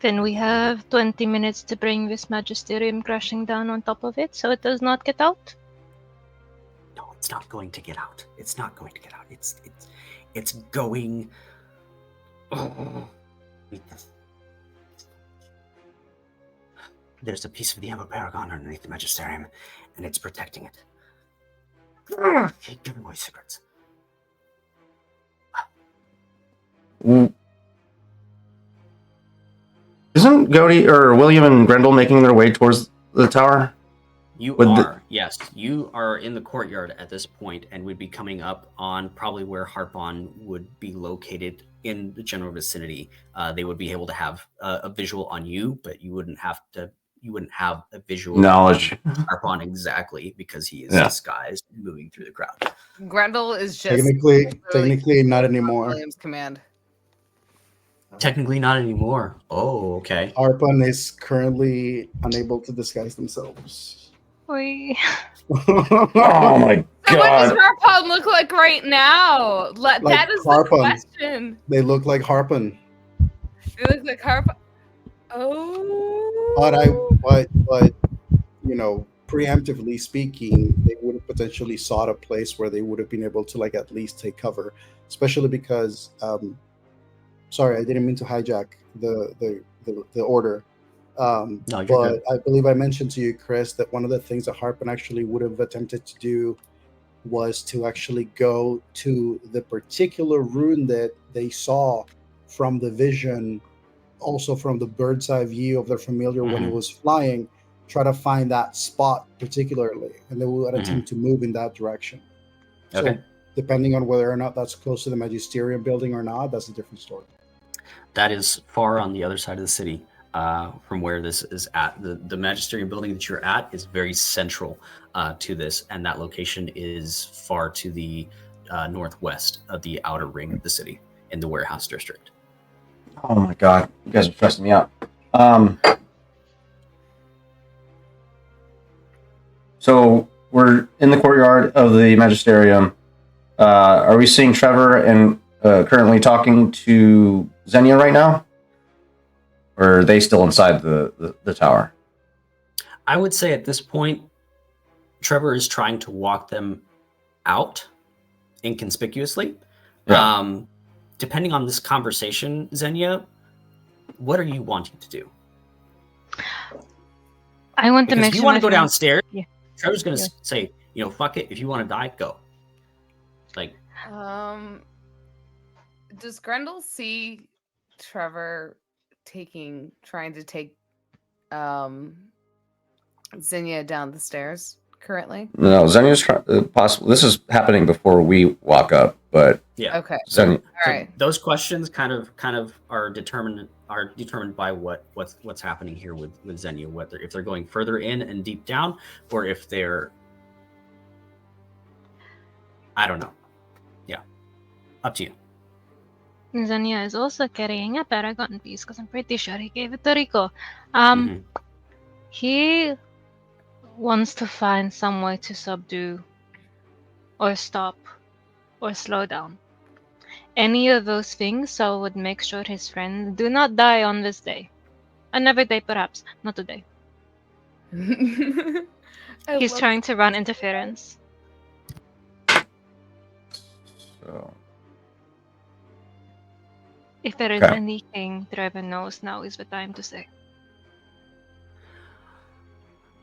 Then we have 20 minutes to bring this Magisterium crashing down on top of it so it does not get out? No, it's not going to get out. It's not going to get out. It's going... Oh. There's a piece of the Ever Paragon underneath the Magisterium, and it's protecting it. Keep giving away secrets. Isn't Goaty or William and Grendel making their way towards the tower? Yes. You are in the courtyard at this point and would be coming up on probably where Harpon would be located in the general vicinity. They would be able to have a visual on you, but you wouldn't have a visual knowledge on Harpon exactly because he is disguised moving through the crowd. Grendel is just technically not anymore. William's command. Technically not anymore. Oh, okay. Harpon is currently unable to disguise themselves. Oi. Oh my So what does god. Harpon look like right now? That is Harpon. the question. They look like Harpon. They look like Harpon. Oh. But you know, preemptively speaking, they would have potentially sought a place where they would have been able to like at least take cover, especially because sorry, I didn't mean to hijack the order. No, you're but good. I believe I mentioned to you, Chris, that one of the things that Harpon actually would have attempted to do was to actually go to the particular rune that they saw from the vision, also from the bird's eye view of their familiar when it was flying, try to find that spot particularly, and they would attempt to move in that direction. Okay. So depending on whether or not that's close to the Magisterium building or not, that's a different story. That is far on the other side of the city from where this is at. The Magisterium building that you're at is very central to this, and that location is far to the northwest of the outer ring of the city in the warehouse district. Oh my god, you guys are stressing me out. So we're in the courtyard of the magisterium. Are we seeing Trevor and currently talking to Xenia right now? Or are they still inside the tower? I would say at this point, Trevor is trying to walk them out inconspicuously. Yeah. Depending on this conversation, Xenia, what are you wanting to do? I want to Because make if you sure want my to go friends- downstairs, Yeah. Trevor's going to Yeah. say, fuck it. If you want to die, go. Like, Does Grendel see Trevor trying to take Zinnia down the stairs currently? No, Xenia's possible. This is happening before we walk up, but yeah. Okay. Xenia, All right. Those questions kind of are determined by what's happening here with Xenia, whether if they're going further in and deep down, or if they're, I don't know. Yeah, up to you. Xenia is also carrying a paragon piece because I'm pretty sure he gave it to Rico. Mhm. He wants to find some way to subdue or stop or slow down any of those things, so would make sure his friends do not die on this day. Another day, perhaps, not today. He's trying to run interference. so If there is Okay. anything Trevor knows, now is the time to say.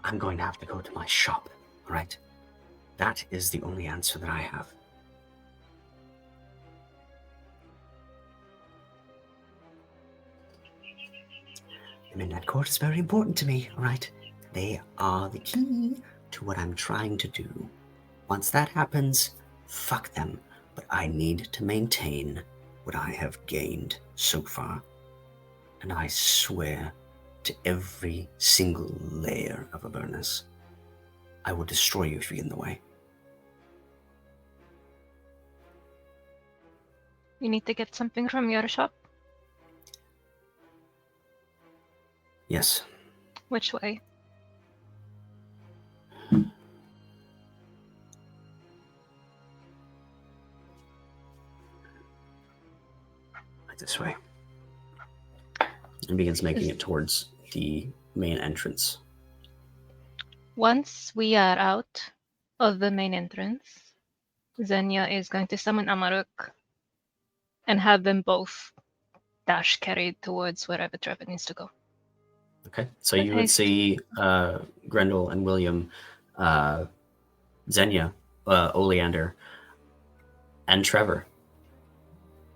I'm going to have to go to my shop. All right, that is the only answer that I have. The Midnight Court is very important to me, all right? They are the key to what I'm trying to do. Once that happens, fuck them. But I need to maintain what I have gained so far. And I swear to every single layer of Avernus, I will destroy you if you get in the way. You need to get something from your shop? Yes. Which way? Right this way. And begins making it towards the main entrance. Once we are out of the main entrance, Xenia is going to summon Amaruk and have them both dash carried towards wherever Trevor needs to go. Okay, so With you would haste. see Grendel and William, Xenia, Oleander, and Trevor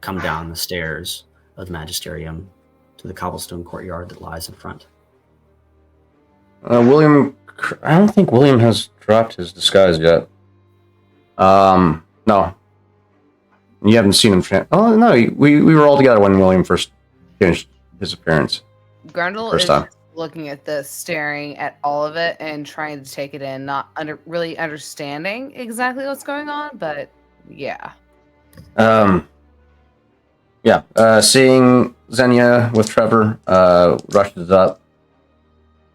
come down the stairs of the Magisterium to the cobblestone courtyard that lies in front. William, I don't think William has dropped his disguise yet. No. You haven't seen him. Oh, no, we were all together when William first finished his appearance. Grendel First is time. just looking at this, staring at all of it, and trying to take it in, not really understanding exactly what's going on, but yeah. Seeing Xenia with Trevor, rushes up.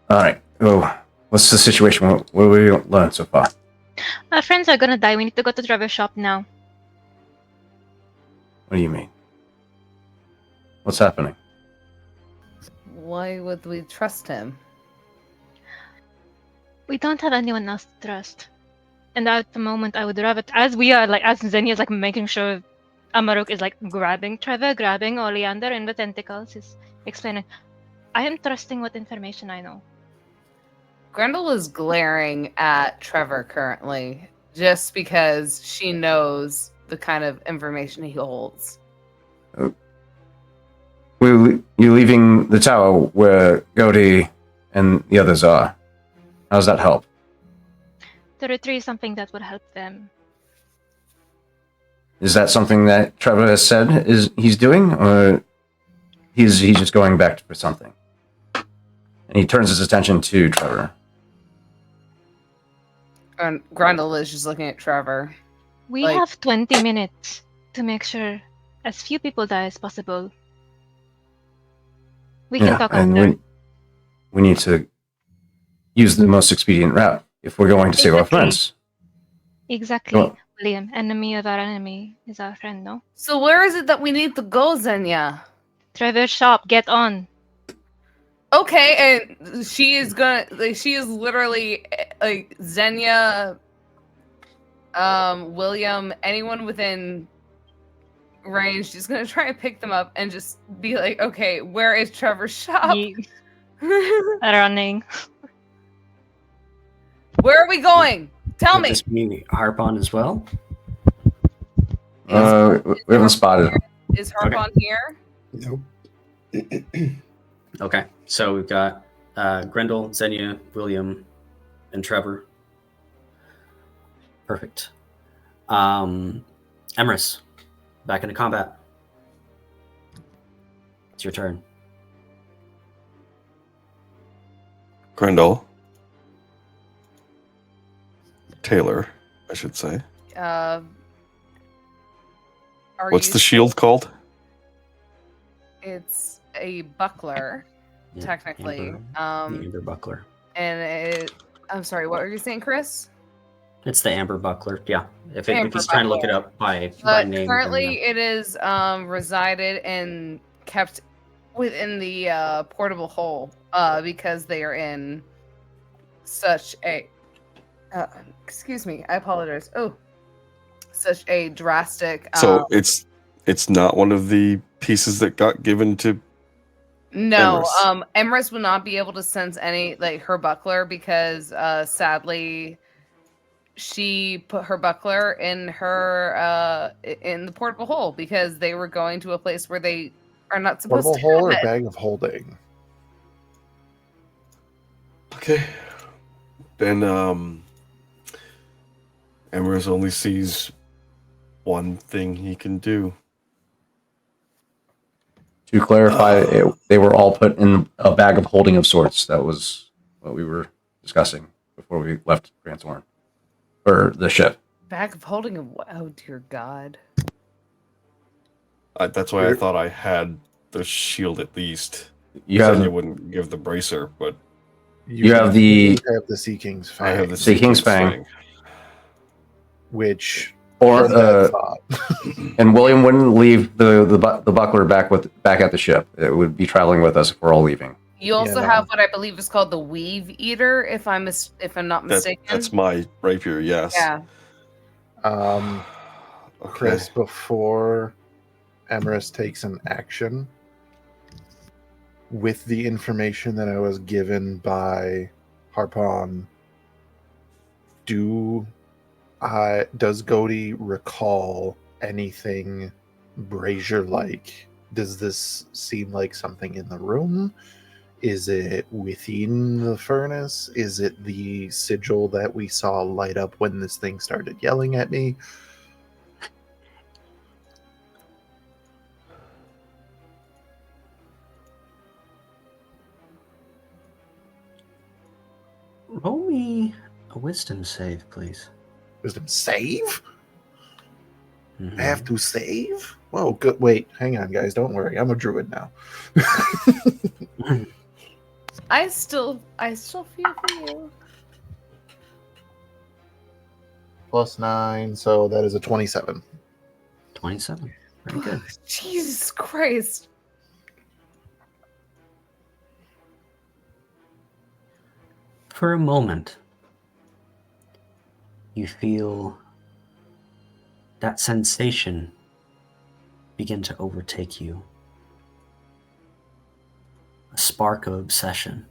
All right. Oh, what's the situation? What have we learned so far? Our friends are gonna die. We need to go to Trevor's shop now. What do you mean? What's happening? Why would we trust him? We don't have anyone else to trust. And at the moment, I would rather, as we are, as Xenia is, making sure Amaruk is, grabbing Trevor, grabbing Oleander in the tentacles, is explaining, I am trusting what information I know. Grendel is glaring at Trevor currently, just because she knows the kind of information he holds. You leaving the tower where Godi and the others are. How does that help? To retrieve something that would help them. Is that something that Trevor has said he's doing, or he's just going back for something? And he turns his attention to Trevor. And Grendel is just looking at Trevor. We Like- have 20 minutes to make sure as few people die as possible. We can talk and after. we need to use the most expedient route if we're going to save our Exactly. friends. Exactly, Well- William. Enemy of our enemy is our friend, no? So where is it that we need to go, Xenia? Trevor's shop, get on. Okay, and she is gonna like she is literally like Xenia, William, anyone within range, she's gonna try and pick them up and just be like, okay, where is Trevor's shop? Running. Where are we going? Tell Would me. this be Harpon as well? We haven't spotted him. Is Harpon here? Nope. Okay, so we've got Grendel, Xenia, William, and Trevor. Perfect. Emrys, back into combat. It's your turn. Grendel. Taylor, I should say. Are What's you the shield called? It's a buckler, Yeah, technically. the Amber Buckler. And I'm sorry, what were you saying, Chris? It's the Amber Buckler. Yeah. If Amber he's trying to look it Buckler. up by But name. currently, then, it is resided and kept within the portable hole because they are in such a. Excuse me, I apologize. Oh, such a drastic. So it's not one of the pieces that got given to. No, Emrys. Emrys would not be able to sense any like her buckler because sadly she put her buckler in her in the portable hole because they were going to a place where they are not supposed Portable to hole or have it. bag of holding? Okay. Then Emrys only sees one thing he can do. To clarify, they were all put in a bag of holding of sorts. That was what we were discussing before we left Grant's Horn. Or the ship. Bag of holding of what? Oh dear God. That's why I thought I had the shield at least. You have Xenia wouldn't give the bracer, but You have the Sea King's Fang. I have the Sea King's Fang. Which or from that thought. and William wouldn't leave the buckler back at the ship. It would be traveling with us if we're all leaving. You also have what I believe is called the Weave Eater, if I'm not mistaken. That's my rapier, yes. Yeah. Chris, before Emrys takes an action, with the information that I was given by Harpon, does Godi recall anything brazier-like? Does this seem like something in the room? Is it within the furnace? Is it the sigil that we saw light up when this thing started yelling at me? Roll me a wisdom save, please. Wisdom save? Mhm. I have to save? Whoa, good. Wait, hang on, guys. Don't worry. I'm a druid now. I still feel for you. +9, so that is a 27. 27. Very good. Jesus Christ. For a moment, you feel that sensation begin to overtake you. A spark of obsession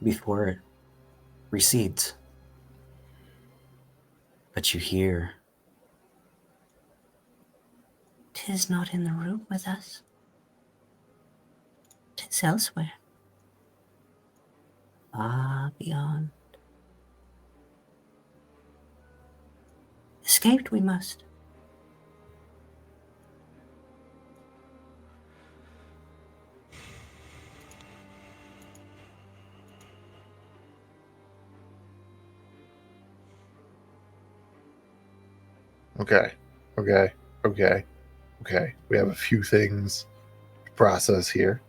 before it recedes. But you hear, "'Tis not in the room with us. 'Tis elsewhere. Far beyond. Escaped we must. Okay. We have a few things to process here.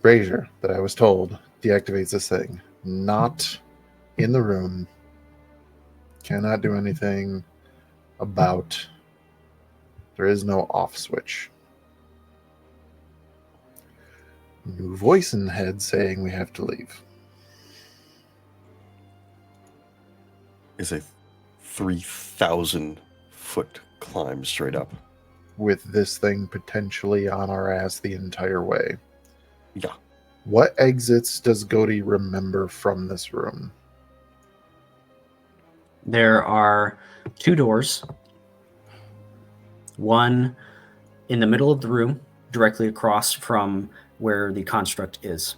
Brazier, that I was told, deactivates this thing. Not in the room. Cannot do anything about. There is no off switch. New voice in the head saying we have to leave. Is a 3,000-foot climb straight up. With this thing potentially on our ass the entire way. Yeah. What exits does Godi remember from this room? There are 2 doors. One in the middle of the room, directly across from where the construct is,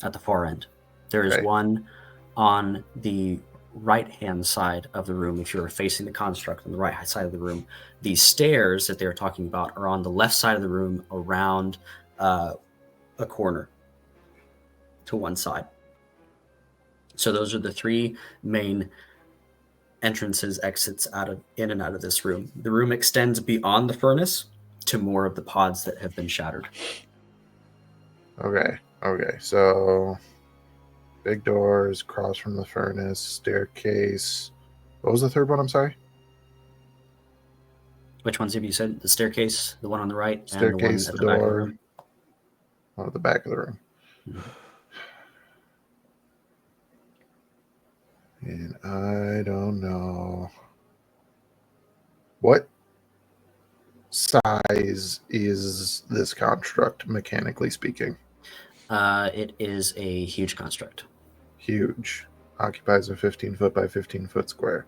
at the far end. There is Okay. one on the right-hand side of the room if you're facing the construct on the right side of the room. The stairs that they're talking about are on the left side of the room around a corner to one side. So those are the 3 main entrances, exits in and out of this room. The room extends beyond the furnace to more of the pods that have been shattered. Okay. So big doors, across from the furnace, staircase. What was the third one? I'm sorry. Which ones have you said? The staircase, the one on the right, Staircase, and the the one at the back of the door. room? At the back of the room. Mhm. And I don't know. What size is this construct, mechanically speaking? It is a huge construct. Huge. Occupies a 15-foot by 15-foot square.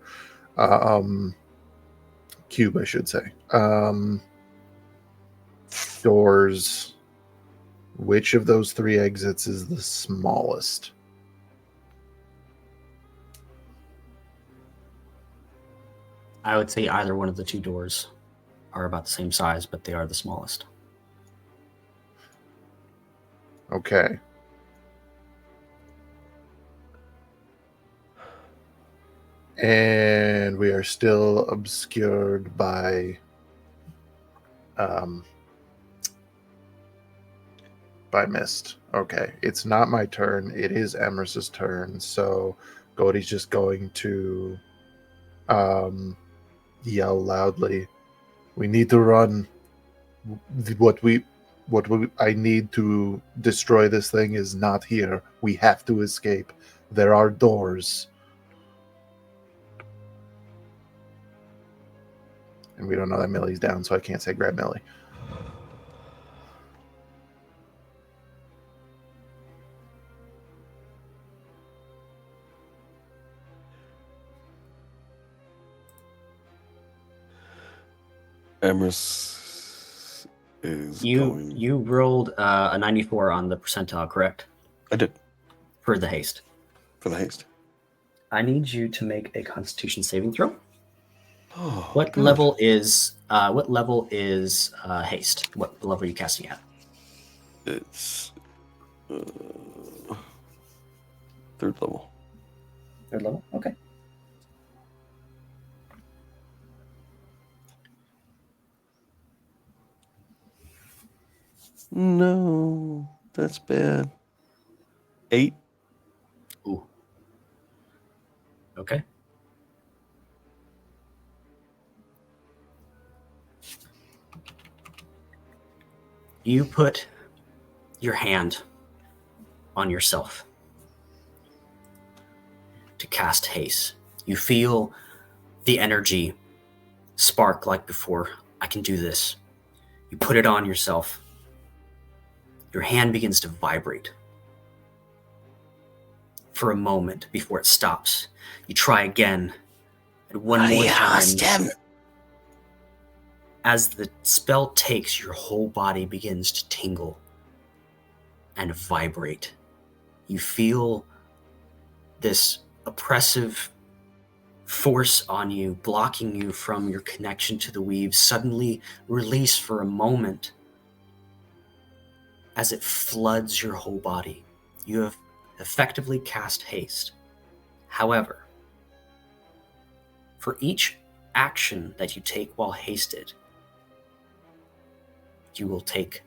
Cube, I should say. Doors. Which of those 3 exits is the smallest? I would say either one of the 2 doors are about the same size, but they are the smallest. Okay. And we are still obscured by mist. Okay. It's not my turn. It is Emers's turn. So Godi's just going to yell loudly. We need to run. I need to destroy this thing is not here. We have to escape. There are doors. And we don't know that Millie's down, so I can't say grab Millie. Emrys is going. You rolled a 94 on the percentile, correct? I did. For the haste. For the haste. I need you to make a Constitution saving throw. Oh, What good. level is haste? What level are you casting at? It's 3rd level. 3rd level? Okay. No, that's bad. 8. Ooh. Okay. You put your hand on yourself to cast haste. You feel the energy spark like before. I can do this. You put it on yourself. Your hand begins to vibrate for a moment before it stops. You try again, and one more time. As the spell takes, your whole body begins to tingle and vibrate. You feel this oppressive force on you, blocking you from your connection to the weave, suddenly release for a moment as it floods your whole body. You have effectively cast haste. However, For each action that you take while hasted, you will take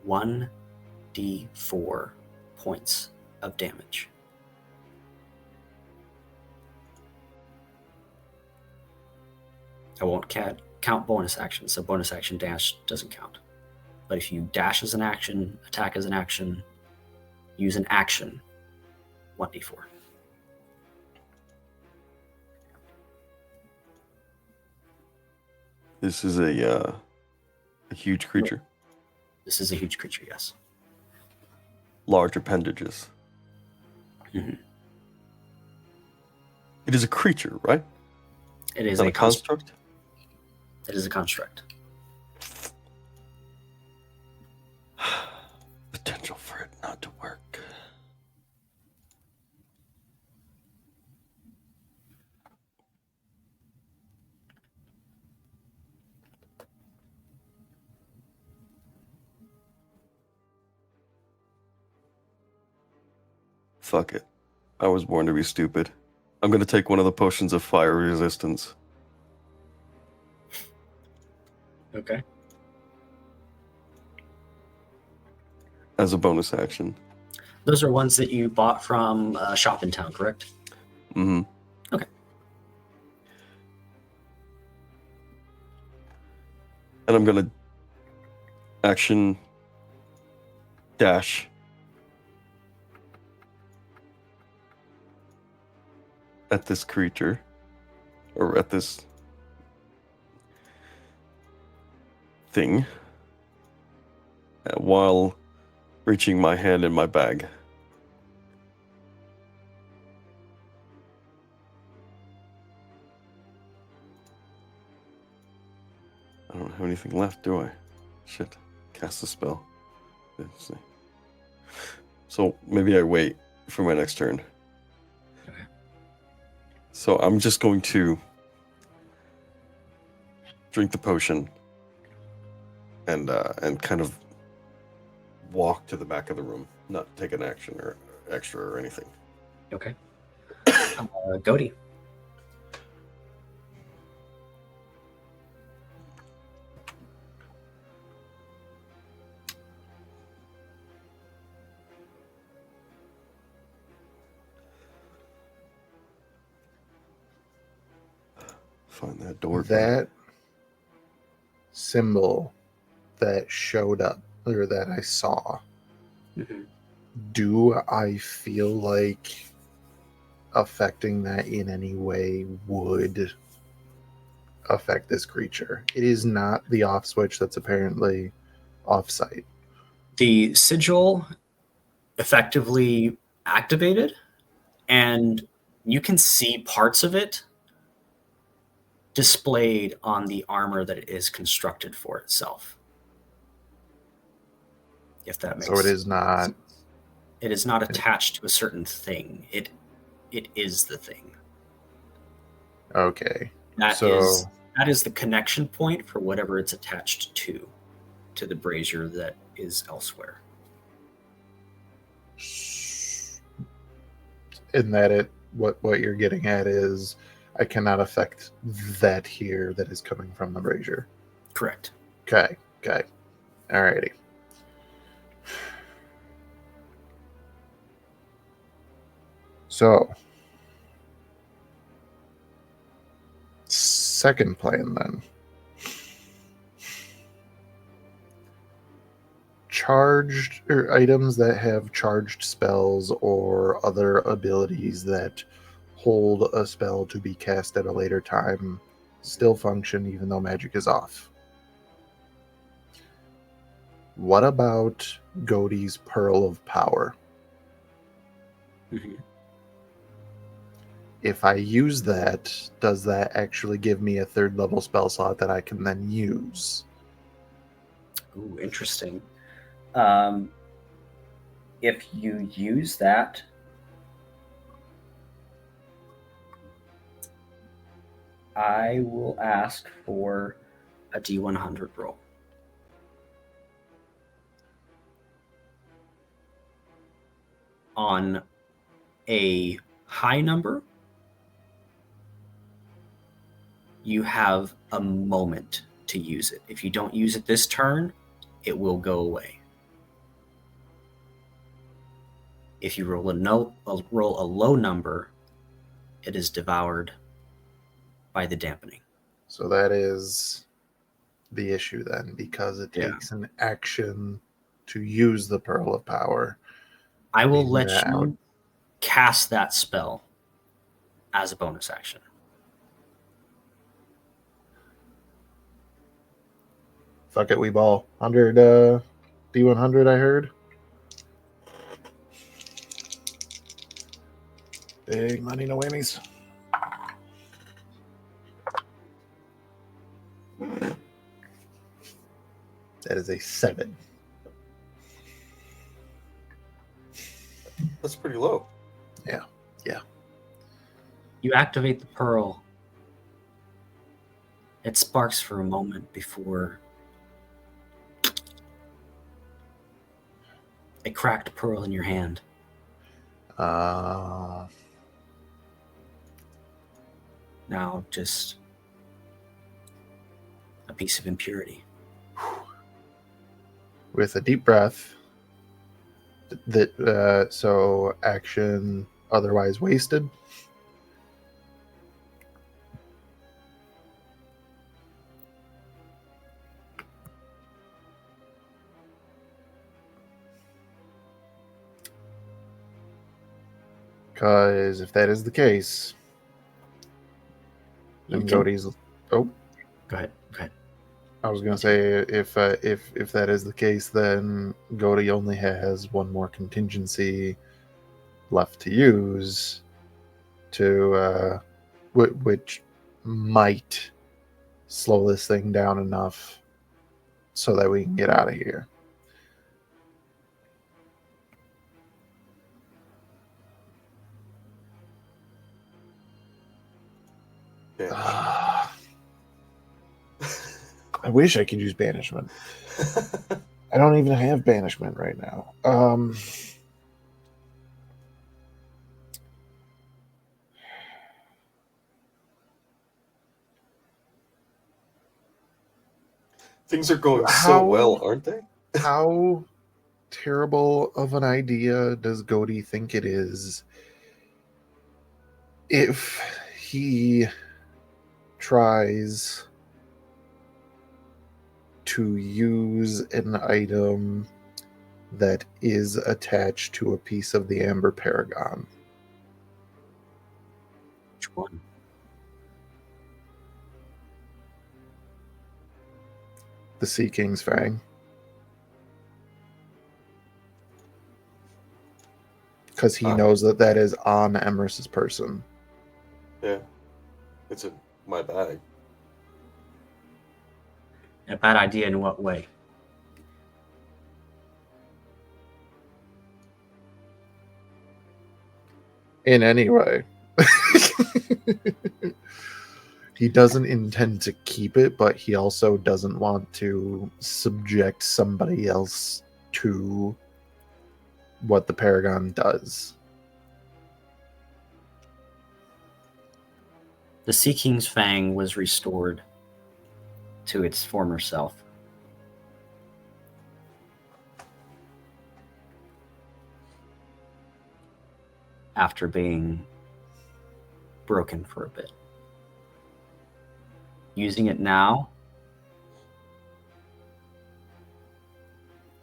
1d4 points of damage. I won't count bonus actions, so bonus action dash doesn't count. But if you dash as an action, attack as an action, use an action, 1d4. This is a huge creature. This is a huge creature, yes. Large appendages. Mm-hmm. It is a creature, right? It is Not a a construct. It is a construct. Potential for it not to work. Fuck it. I was born to be stupid. I'm gonna take one of the potions of fire resistance. Okay. As a bonus action. Those are ones that you bought from a shop in town, correct? Mm-hmm. Okay. And I'm gonna action dash at this creature, or at this thing, while reaching my hand in my bag. I don't have anything left, do I? Shit. Cast a spell. Let's see. So maybe I wait for my next turn. Okay. So I'm just going to drink the potion and kind of walk to the back of the room, not take an action or extra or anything. Okay. Goaty. Find that door. That symbol that showed up or that I saw, Mm-hmm. do I feel like affecting that in any way would affect this creature? It is not the off switch that's apparently off site. The sigil effectively activated, and you can see parts of it displayed on the armor that it is constructed for itself. If that makes So it is not. sense. It is not attached to a certain thing. It is the thing. Okay. That is the connection point for whatever it's attached to the brazier that is elsewhere. In that what you're getting at is I cannot affect that here that is coming from the brazier. Correct. Okay. Alrighty. So, second plan then. Charged or items that have charged spells or other abilities that hold a spell to be cast at a later time still function even though magic is off. What about Godey's Pearl of Power? Mm-hmm. If I use that, does that actually give me a third level spell slot that I can then use? Ooh, interesting. If you use that, I will ask for a D100 roll. On a high number, you have a moment to use it. If you don't use it this turn, it will go away. If you roll a low number, it is devoured by the dampening. So that is the issue then, because it takes an action to use the Pearl of Power. I will let you cast that spell as a bonus action. Fuck it, we ball. 100 D100, I heard. Big money, no whammies. That is a 7. That's pretty low. Yeah. You activate the pearl. It sparks for a moment before a cracked pearl in your hand. Now just a piece of impurity. With a deep breath, so action otherwise wasted. Because if that is the case, then Godey's. Oh, go ahead. I was gonna say if that is the case, then Godey only has one more contingency left to use, which might slow this thing down enough so that we can get out of here. I wish I could use banishment. I don't even have banishment right now. Things are going so well, aren't they? How terrible of an idea does Godey think it is if he tries to use an item that is attached to a piece of the Amber Paragon? Which one? The Sea King's Fang. Because he knows that is on Emrys's person. Yeah. It's in my bag. A bad idea in what way? In any way. He doesn't intend to keep it, but he also doesn't want to subject somebody else to what the Paragon does. The Sea King's Fang was restored to its former self. After being broken for a bit. Using it now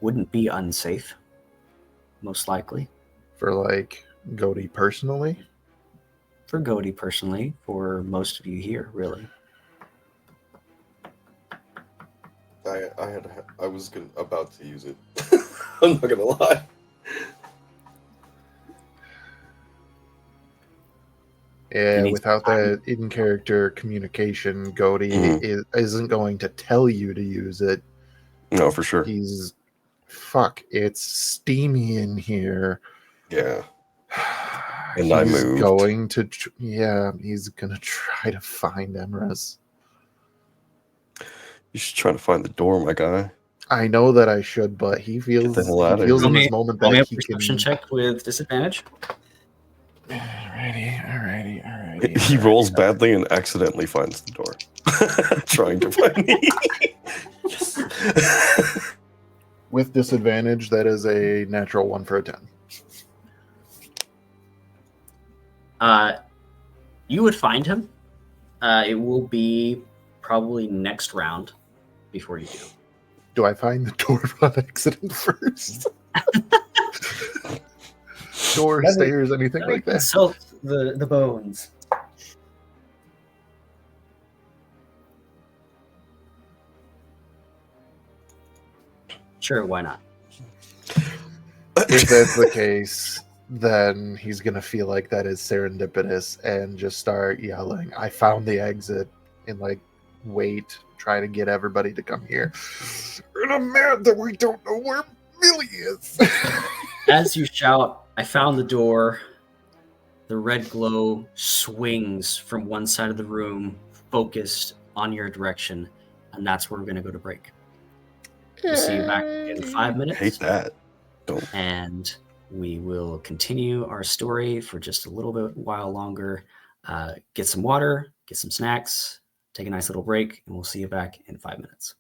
wouldn't be unsafe, most likely. For like Godey personally? For Godey personally, for most of you here, really. I was about to use it. I'm not gonna lie. Yeah, without that in-character communication, Godey isn't going to tell you to use it. No, for sure. It's steamy in here. Yeah. And I moved. He's going to try to find Emrys. You should try to find the door, my guy. I know that I should, but he feels in this moment that he perception check with disadvantage. Alrighty. He rolls badly and accidentally finds the door. trying to find me. Yes. With disadvantage, that is a natural 1 for a 10. You would find him. It will be probably next round before you do. Do I find the door on accident first? Door, stairs, anything like that? Consult the bones. Sure, why not? If that's the case, then he's going to feel like that is serendipitous and just start yelling, I found the exit, and like wait, try to get everybody to come here. And I'm mad that we don't know where Millie is. As you shout, I found the door, the red glow swings from one side of the room, focused on your direction, and that's where we're going to go to break. We'll see you back in 5 minutes. Hate that. Don't. And we will continue our story for just a little bit while longer. Get some water, get some snacks, take a nice little break, and we'll see you back in 5 minutes.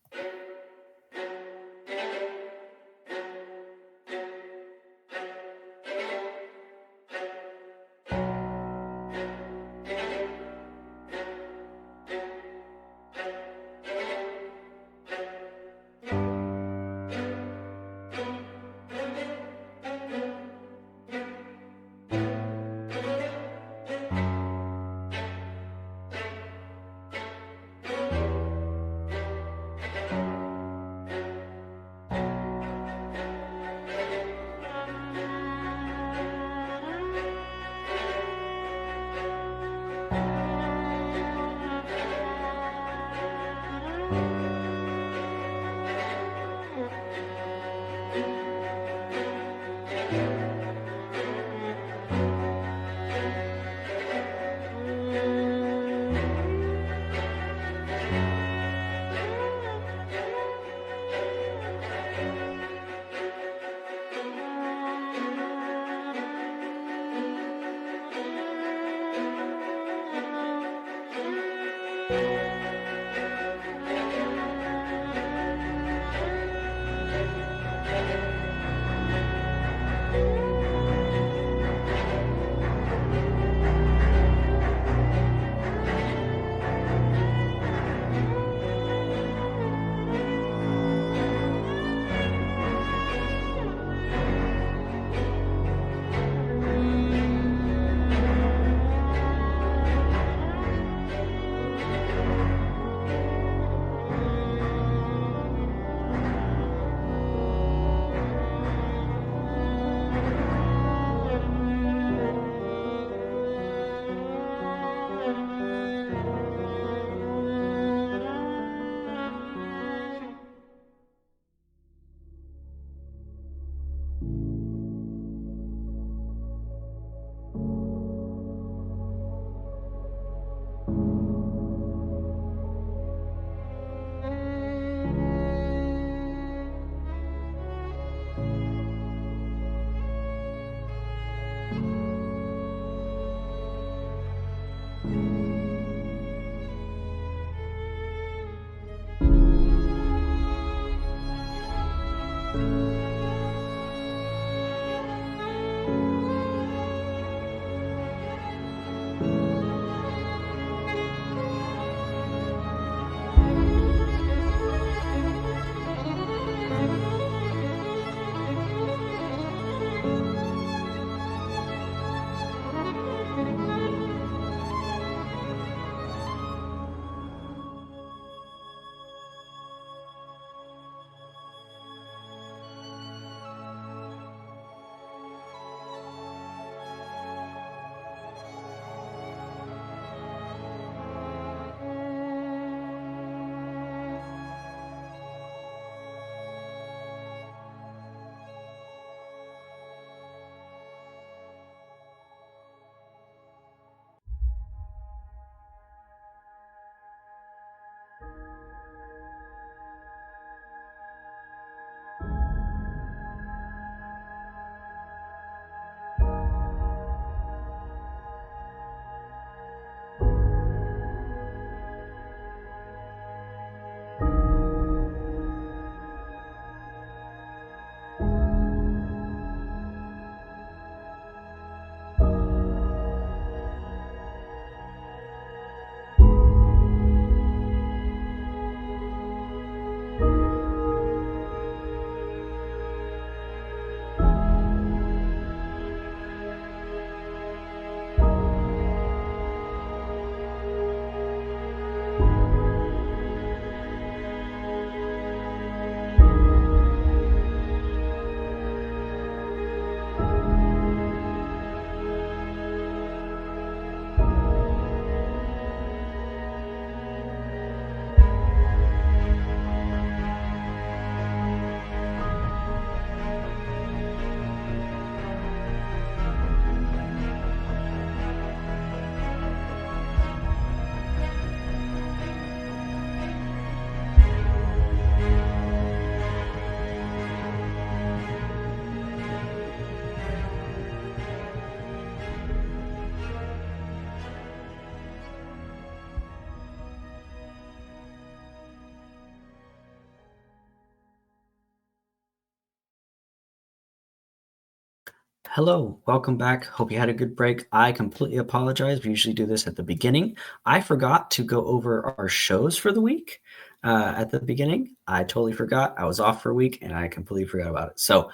Hello, welcome back. Hope you had a good break. I completely apologize. We usually do this at the beginning. I forgot to go over our shows for the week at the beginning. I totally forgot. I was off for a week and I completely forgot about it. So,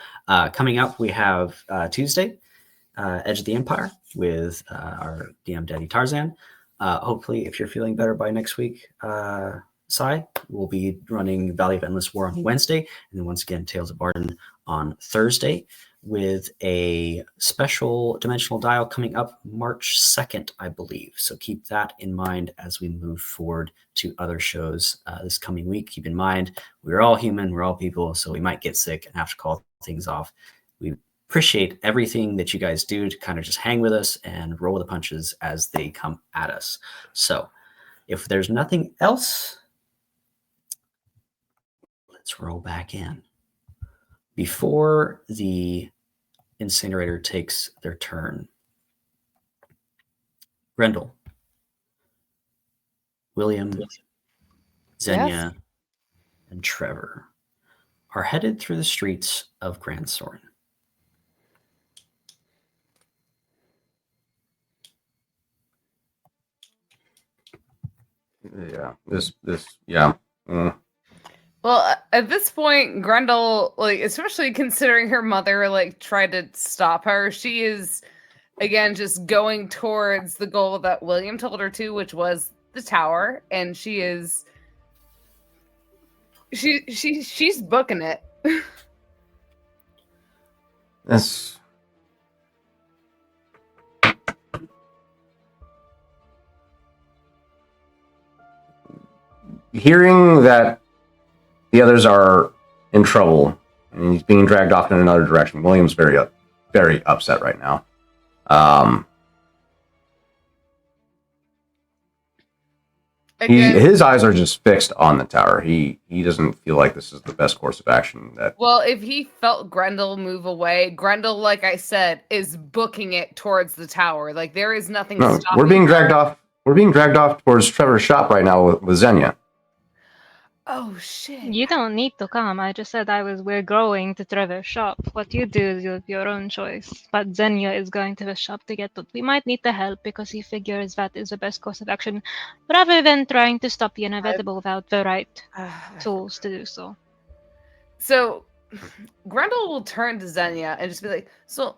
coming up, we have Tuesday, Edge of the Empire with our DM Daddy Tarzan. Hopefully, if you're feeling better by next week, Sai, we'll be running Valley of Endless War on Wednesday. And then once again, Tales of Vardin on Thursday, with a special dimensional dial coming up March 2nd, I believe. So keep that in mind as we move forward to other shows this coming week. Keep in mind, we're all human, we're all people, so we might get sick and have to call things off. We appreciate everything that you guys do to kind of just hang with us and roll the punches as they come at us. So if there's nothing else, let's roll back in. Before the incinerator takes their turn, Grendel, William, Xenia, and Trevor are headed through the streets of Grand Soren. Yeah. Yeah. Well, at this point, Grendel, like, especially considering her mother, like, tried to stop her, she is, again, just going towards the goal that William told her to, which was the tower, and she's booking it. That's hearing that the others are in trouble and he's being dragged off in another direction. William's very upset right now. His eyes are just fixed on the tower. He doesn't feel like this is the best course of action. Well, if he felt Grendel move away, Grendel, like I said, is booking it towards the tower. Like, there is nothing stopping we're being dragged her. off. We're being dragged off towards Trevor's shop right now with Xenia. Oh shit! You don't need to come. I just said we're going to Trevor's shop. What you do is your own choice. But Xenia is going to the shop to get what we might need the help because he figures that is the best course of action, rather than trying to stop the inevitable without the right tools to do so. So, Grendel will turn to Xenia and just be like, "So,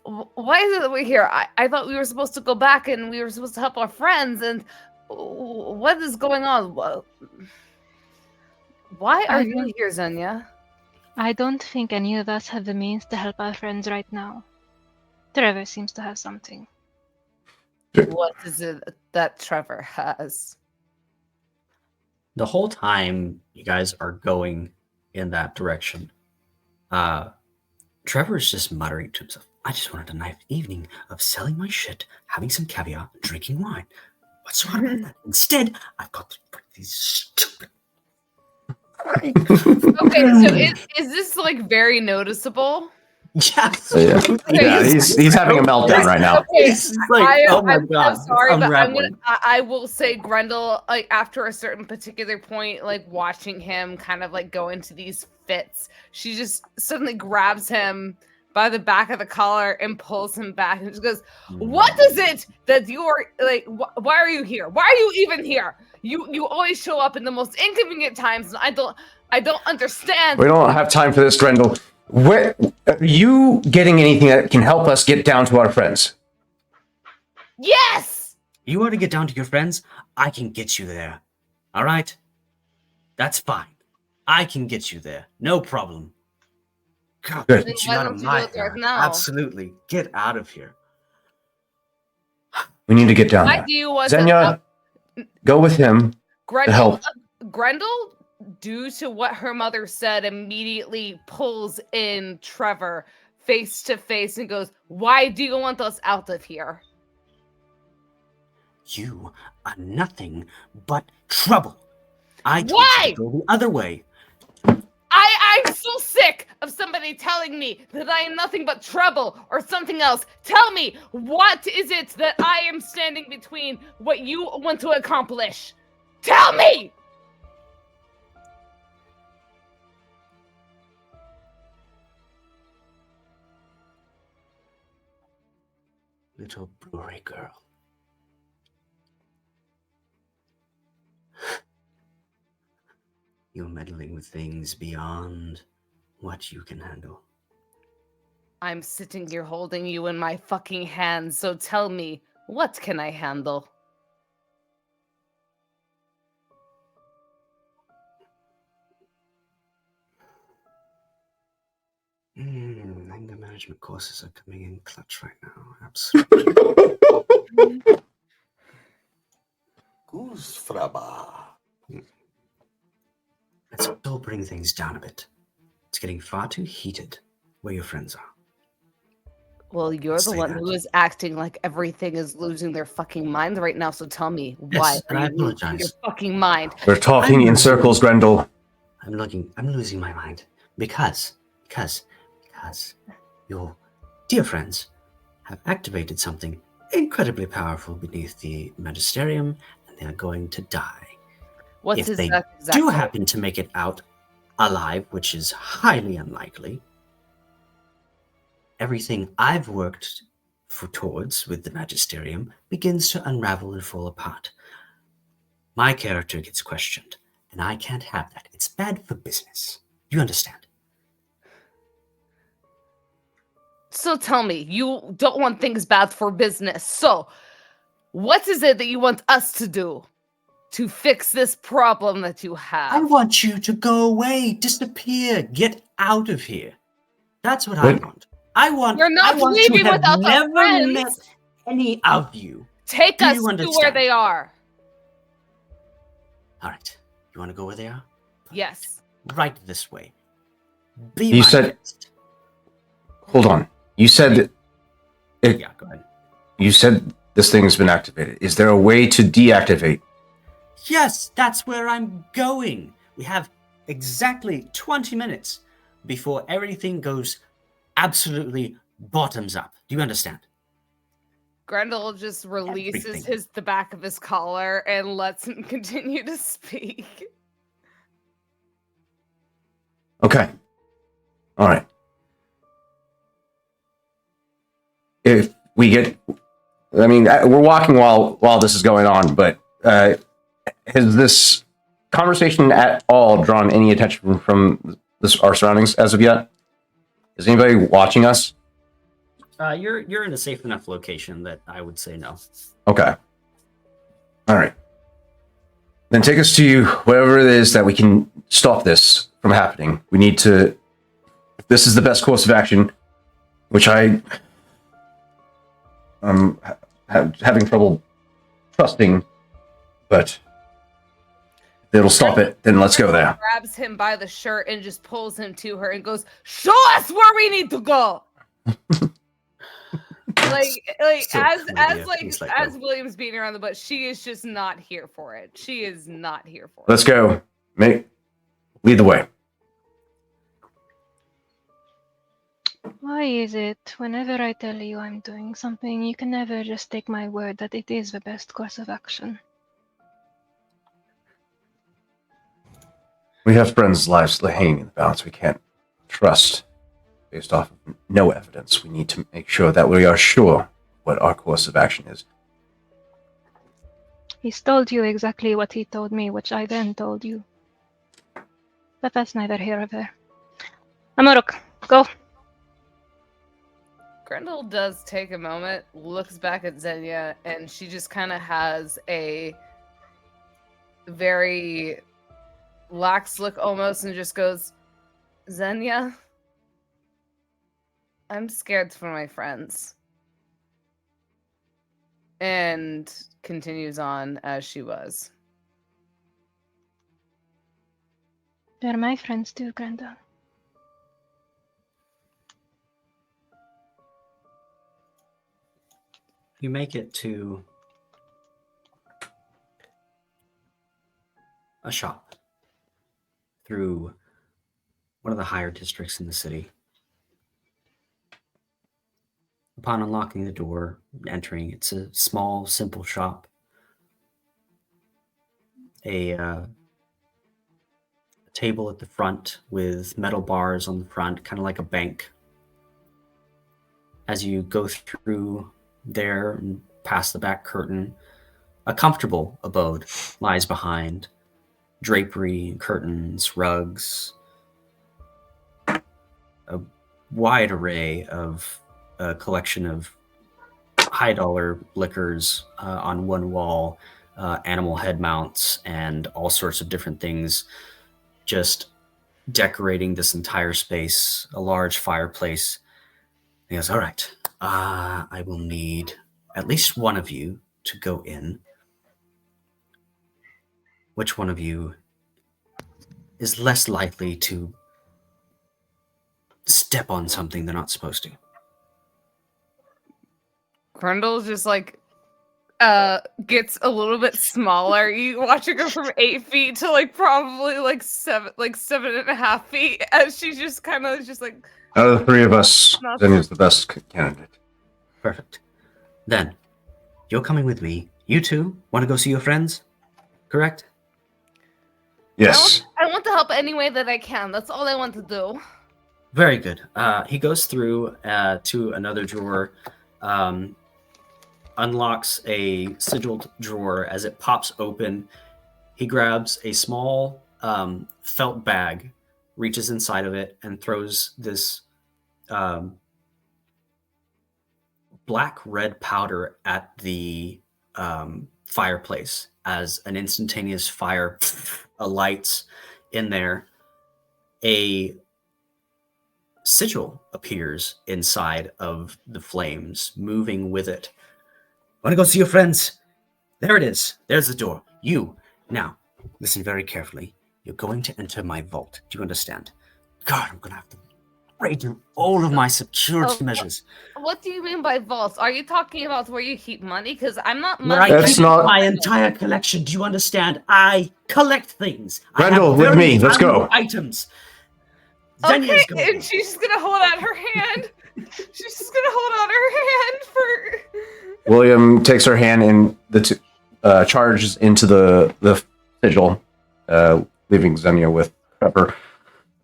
why is it that we're here? I thought we were supposed to go back and we were supposed to help our friends. And what is going on? Why are you here, Xenia?" I don't think any of us have the means to help our friends right now. Trevor seems to have something. What is it that Trevor has? The whole time you guys are going in that direction, Trevor's just muttering to himself, I just wanted a nice evening of selling my shit, having some caviar, and drinking wine. What's wrong with that? Instead, I've got to break these stupid... Okay, so is this, like, very noticeable? Yes. Yeah, he's having a meltdown right now. Okay, like, oh my God, I'm sorry, but unraveling. I will say Grendel, like, after a certain particular point, like, watching him kind of, like, go into these fits, she just suddenly grabs him by the back of the collar and pulls him back and just goes, "What is it that you're, like, why are you here? Why are you even here? You always show up in the most inconvenient times, and I don't understand." We don't have time for this, Grendel. Where are you getting anything that can help us get down to our friends? Yes! You want to get down to your friends? I can get you there. All right? That's fine. I can get you there. No problem. God, Good. get you Why out don't of you my do it right hair. now? Absolutely. Get out of here. We need to get down I there. do want Xenia, go with him to help. Grendel, due to what her mother said, immediately pulls in Trevor face to face and goes, "Why do you want us out of here?" You are nothing but trouble. I told Why? you to go the other way. I'm so sick of somebody telling me that I am nothing but trouble or something else. Tell me, what is it that I am standing between what you want to accomplish? Tell me! Little brewery girl. You're meddling with things beyond what you can handle. I'm sitting here holding you in my fucking hands, so tell me, what can I handle? Anger management courses are coming in clutch right now. Absolutely. Goose fraba. Let's all bring things down a bit. It's getting far too heated where your friends are. Well, you're the Say one that. who is acting like everything is losing their fucking mind right now, so tell me, why Yes, are and I you losing your apologize. fucking mind? We're talking I'm in losing- circles, Grendel. I'm losing my mind because your dear friends have activated something incredibly powerful beneath the magisterium, and they're going to die. What's If his they exact do name? happen to make it out alive, which is highly unlikely, everything I've worked towards with the magisterium begins to unravel and fall apart. My character gets questioned, and I can't have that. It's bad for business. You understand? So tell me, you don't want things bad for business. So, what is it that you want us to do to fix this problem that you have? I want you to go away, disappear, get out of here. That's what I Wait. want. I want. You're not I want leaving to have without the never friends. met any of you. Take Do us you to where understand? they are. All right. You want to go where they are? Yes. Right this way. Be You my said- guest. Hold on. You said it, Yeah, go ahead. you said this thing has been activated. Is there a way to deactivate? Yes, that's where I'm going. We have exactly 20 minutes before everything goes absolutely bottoms up. Do you understand? Grendel just releases Everything. the back of his collar and lets him continue to speak. Okay. All right. If we get, I mean, we're walking while this is going on, but has this conversation at all drawn any attention from our surroundings as of yet? Is anybody watching us? You're in a safe enough location that I would say no. Okay. All right. Then take us to wherever it is that we can stop this from happening. We need to. If this is the best course of action, which I'm having trouble trusting, but if it'll stop it, then let's go there. Grabs him by the shirt and just pulls him to her and goes, "Show us where we need to go." like still as an as idea. like Please let as go. William's beating around the bush, she is just not here for it. She is not here for Let's it. go. Lead the way. Why is it whenever I tell you I'm doing something, you can never just take my word that it is the best course of action? We have friends' lives hanging in the balance. We can't trust based off of no evidence. We need to make sure that we are sure what our course of action is. He's told you exactly what he told me, which I then told you. But that's neither here nor there. Amarok, go. Grendel does take a moment, looks back at Xenia, and she just kind of has a very lax look almost and just goes, "Xenia, I'm scared for my friends." And continues on as she was. They're my friends too, Grendel. You make it to a shop through one of the higher districts in the city. Upon unlocking the door, entering, it's a small, simple shop. A table at the front with metal bars on the front, kind of like a bank. As you go through there, past the back curtain, a comfortable abode lies behind. Drapery, curtains, rugs, a wide array of a collection of high-dollar liquors on one wall, animal head mounts, and all sorts of different things just decorating this entire space, a large fireplace. He goes, all right, I will need at least one of you to go in. Which one of you is less likely to step on something they're not supposed to? Grundle's just like gets a little bit smaller. You watch her go from 8 feet to like probably like 7.5 feet as she's just kind of just like. Out of the three of us, Not Zenya's the best candidate. Perfect. Then, you're coming with me. You two want to go see your friends? Correct? Yes. I want to help any way that I can. That's all I want to do. Very good. He goes through to another drawer, unlocks a sigilled drawer. As it pops open, he grabs a small felt bag, reaches inside of it, and throws this black red powder at the fireplace as an instantaneous fire alights in there. A sigil appears inside of the flames, moving with it. Want to go see your friends? There it is. There's the door. You. Now, listen very carefully. You're going to enter my vault. Do you understand? God, I'm going to have to break through all of my security measures. What do you mean by vaults? Are you talking about where you keep money? Because I'm not Where money. I keep my entire collection. Do you understand? I collect things. Randall, with me. Let's go. Items. Okay, and she's just gonna hold out her hand. She's just gonna hold out her hand for. William takes her hand and charges into the sigil, leaving Xenia with Pepper.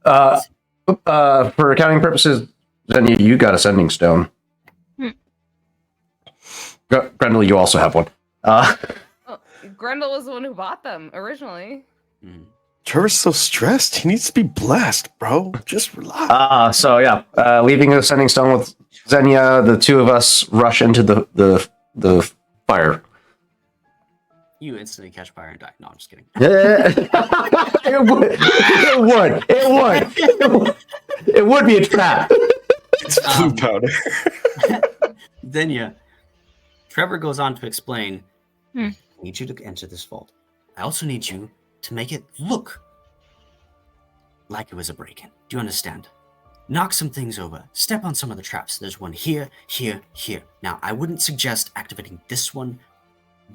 For accounting purposes, Xenia, you got a sending stone. Grendel, you also have one. Grendel was the one who bought them originally. Trevor's so stressed. He needs to be blessed, bro. Just relax. Leaving a sending stone with Xenia, the two of us rush into the fire. You instantly catch fire and die. No, I'm just kidding. It would be a trap. It's blue powder. Then Trevor goes on to explain, I need you to enter this vault. I also need you to make it look like it was a break-in. Do you understand? Knock some things over. Step on some of the traps. There's one here, here, here. Now, I wouldn't suggest activating this one,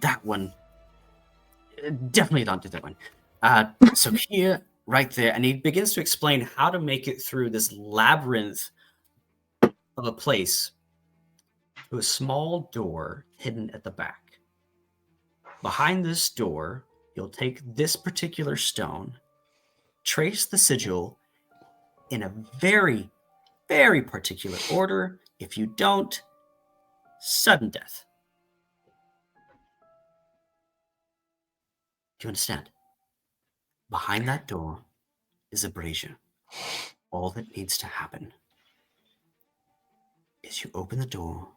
that one. Definitely don't do that one. So here, right there, and he begins to explain how to make it through this labyrinth of a place to a small door hidden at the back. Behind this door, you'll take this particular stone, trace the sigil in a very, very particular order. If you don't, sudden death. Do you understand? Behind that door is a brazier. All that needs to happen is you open the door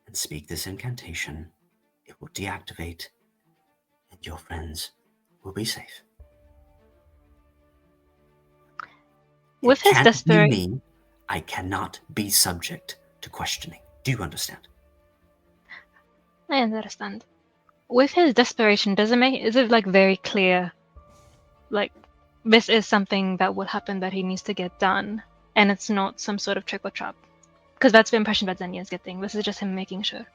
and speak this incantation. It will deactivate, and your friends will be safe. With his desperation, I cannot be subject to questioning. Do you understand? I understand. With his desperation, is it like very clear, like this is something that will happen that he needs to get done, and it's not some sort of trick or trap? Because that's the impression that Xenia is getting. This is just him making sure.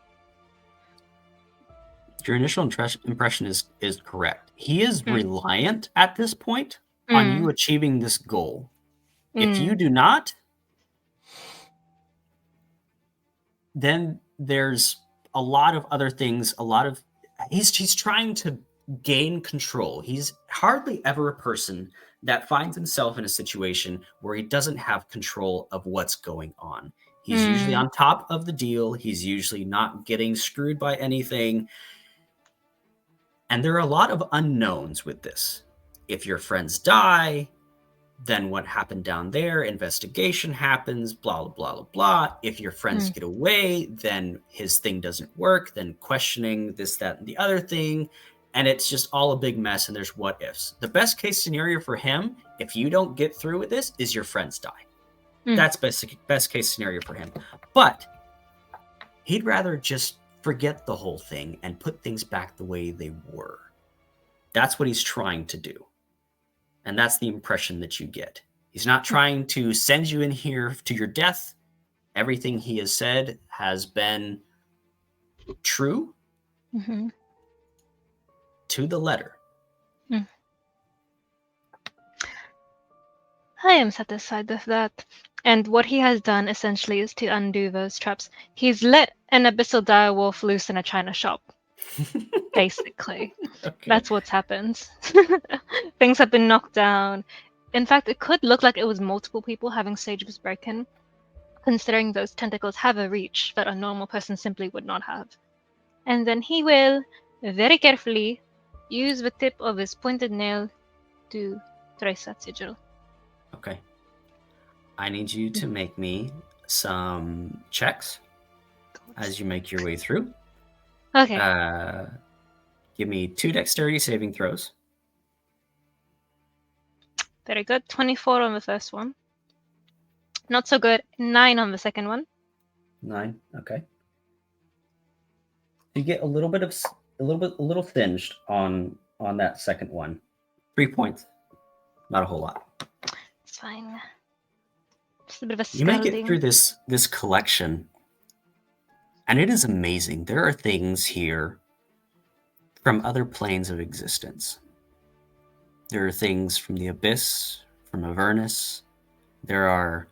Your initial impression is correct. He is reliant at this point on you achieving this goal. If you do not, then there's a lot of other things, he's trying to gain control. He's hardly ever a person that finds himself in a situation where he doesn't have control of what's going on. He's usually on top of the deal. He's usually not getting screwed by anything. And there are a lot of unknowns with this. If your friends die, then what happened down there? Investigation happens, blah, blah, blah, blah, blah. If your friends get away, then his thing doesn't work, then questioning this, that, and the other thing. And it's just all a big mess, and there's what ifs. The best case scenario for him, if you don't get through with this, is your friends die. That's best case scenario for him. But he'd rather just forget the whole thing and put things back the way they were. That's what he's trying to do. And that's the impression that you get. He's not trying to send you in here to your death. Everything he has said has been true to the letter. I am satisfied with that. And what he has done essentially is to undo those traps. He's let an abyssal direwolf loose in a china shop. Basically. Okay. That's what's happened. Things have been knocked down. In fact, it could look like it was multiple people having stages broken, considering those tentacles have a reach that a normal person simply would not have. And then he will, very carefully, use the tip of his pointed nail to trace that sigil. Okay. I need you to make me some checks as you make your way through. Okay. Give me 2 dexterity saving throws. Very good. 24 on the first one. Not so good. 9 on the second one. 9. Okay. You get a little singed on that second one. 3 points. Not a whole lot. It's fine. Just a bit of a You make scalding. it through this collection, and it is amazing. There are things here from other planes of existence. There are things from the Abyss, from Avernus. There are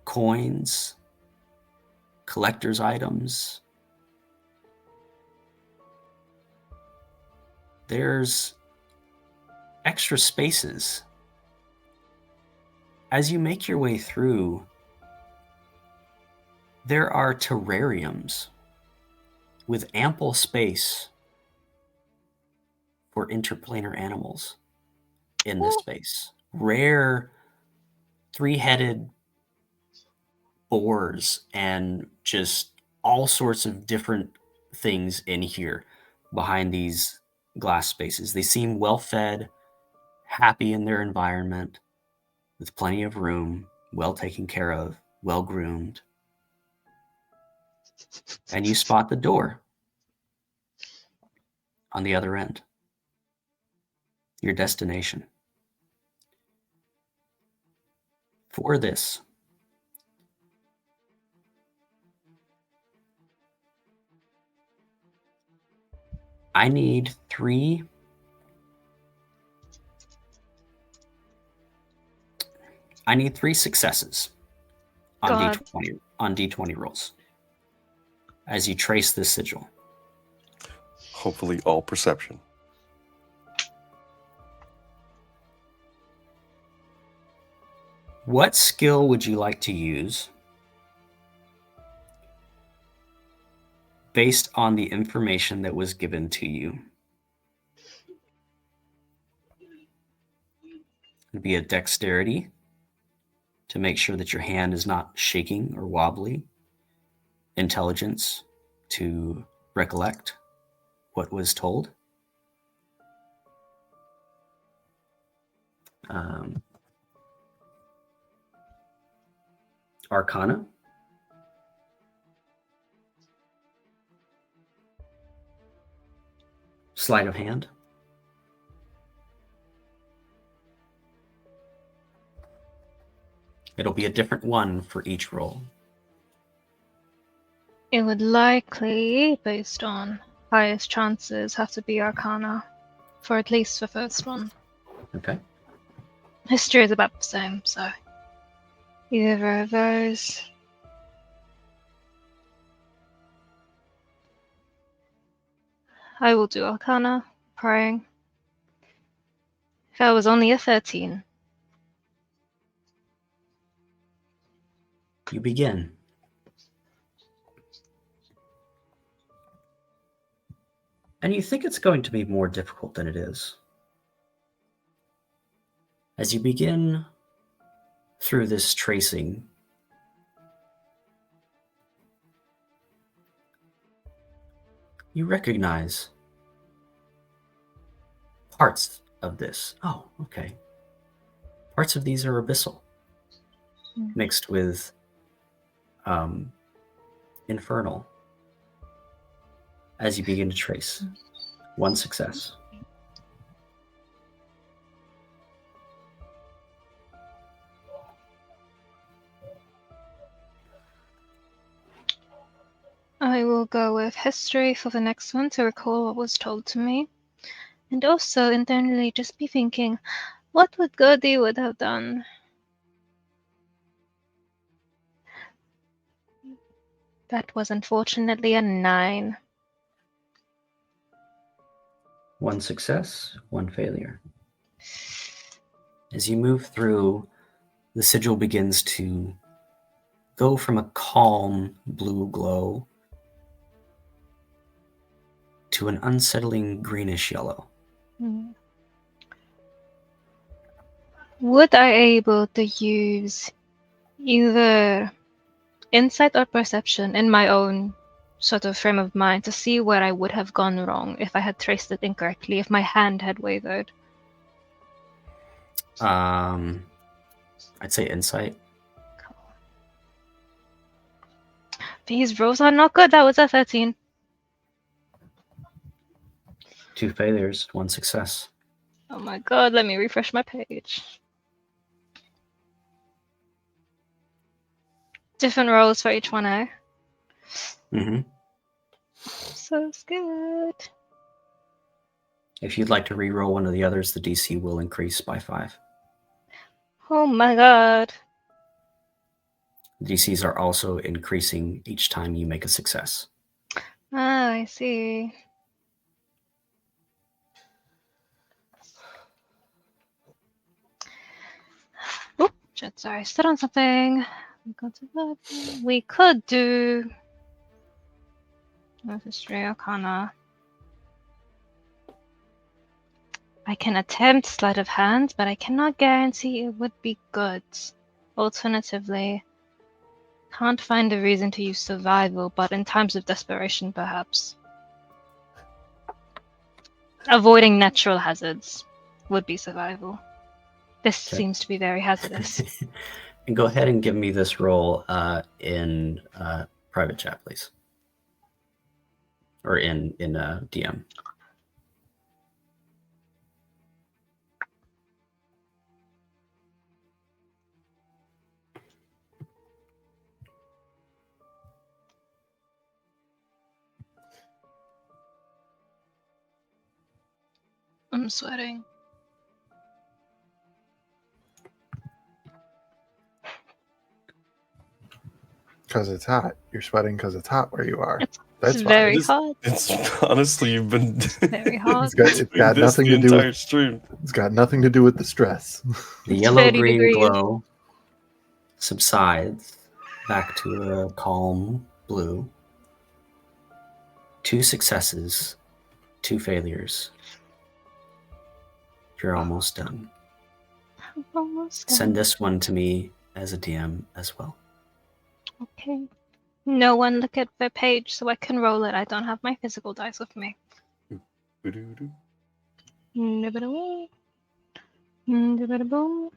coins, collector's items. There's extra spaces. As you make your way through, there are terrariums with ample space for interplanar animals in this space. Rare 3-headed boars and just all sorts of different things in here behind these glass spaces. They seem well fed, happy in their environment, with plenty of room, well taken care of, well groomed. And you spot the door on the other end. Your destination. For this, I need 3 successes on God. D20 rolls as you trace this sigil. Hopefully all perception. What skill would you like to use based on the information that was given to you? It'd be a dexterity to make sure that your hand is not shaking or wobbly. Intelligence to recollect what was told. Arcana. Sleight of hand. It'll be a different one for each roll. It would likely, based on highest chances, have to be Arcana. For at least the first one. Okay. History is about the same, so either of those. I will do Arcana, praying. That was only a 13. You begin And you think it's going to be more difficult than it is. As you begin through this tracing, you recognize parts of this. Oh, okay. Parts of these are abyssal, mixed with infernal. As you begin to trace, 1 success. I will go with history for the next one to recall what was told to me. And also internally just be thinking, what would Godi would have done? That was unfortunately a 9. 1 success, 1 failure. As you move through, the sigil begins to go from a calm blue glow to an unsettling greenish yellow. Would I able to use either insight or perception in my own sort of frame of mind to see where I would have gone wrong if I had traced it incorrectly, if my hand had wavered? I'd say insight. These rolls are not good. That was a 13. 2 failures, 1 success. Oh my god, let me refresh my page. Different rolls for each one, eh? Mm-hmm. So scared. If you'd like to re-roll one of the others, the DC will increase by 5. Oh my god. The DCs are also increasing each time you make a success. Ah, I see. Oop, shit, sorry, I stood on something. We could do History Arcana. I can attempt Sleight of Hand, but I cannot guarantee it would be good. Alternatively, can't find a reason to use Survival, but in times of desperation, perhaps. Avoiding natural hazards would be Survival. This seems to be very hazardous. And go ahead and give me this roll in private chat, please. Or in DM. I'm sweating. Because it's hot. You're sweating because it's hot where you are. It's very hot. It's honestly, you've been very hot. It's got this nothing the to do entire with stream. It's got nothing to do with the stress. The It's yellow 30 green degrees. glow subsides back to a calm blue. 2 successes, 2 failures. You're almost done. I'm almost done. Send this one to me as a DM as well. Okay. No one look at the page so I can roll it. I don't have my physical dice with me. Nibbida-woo. Nibbida-boom.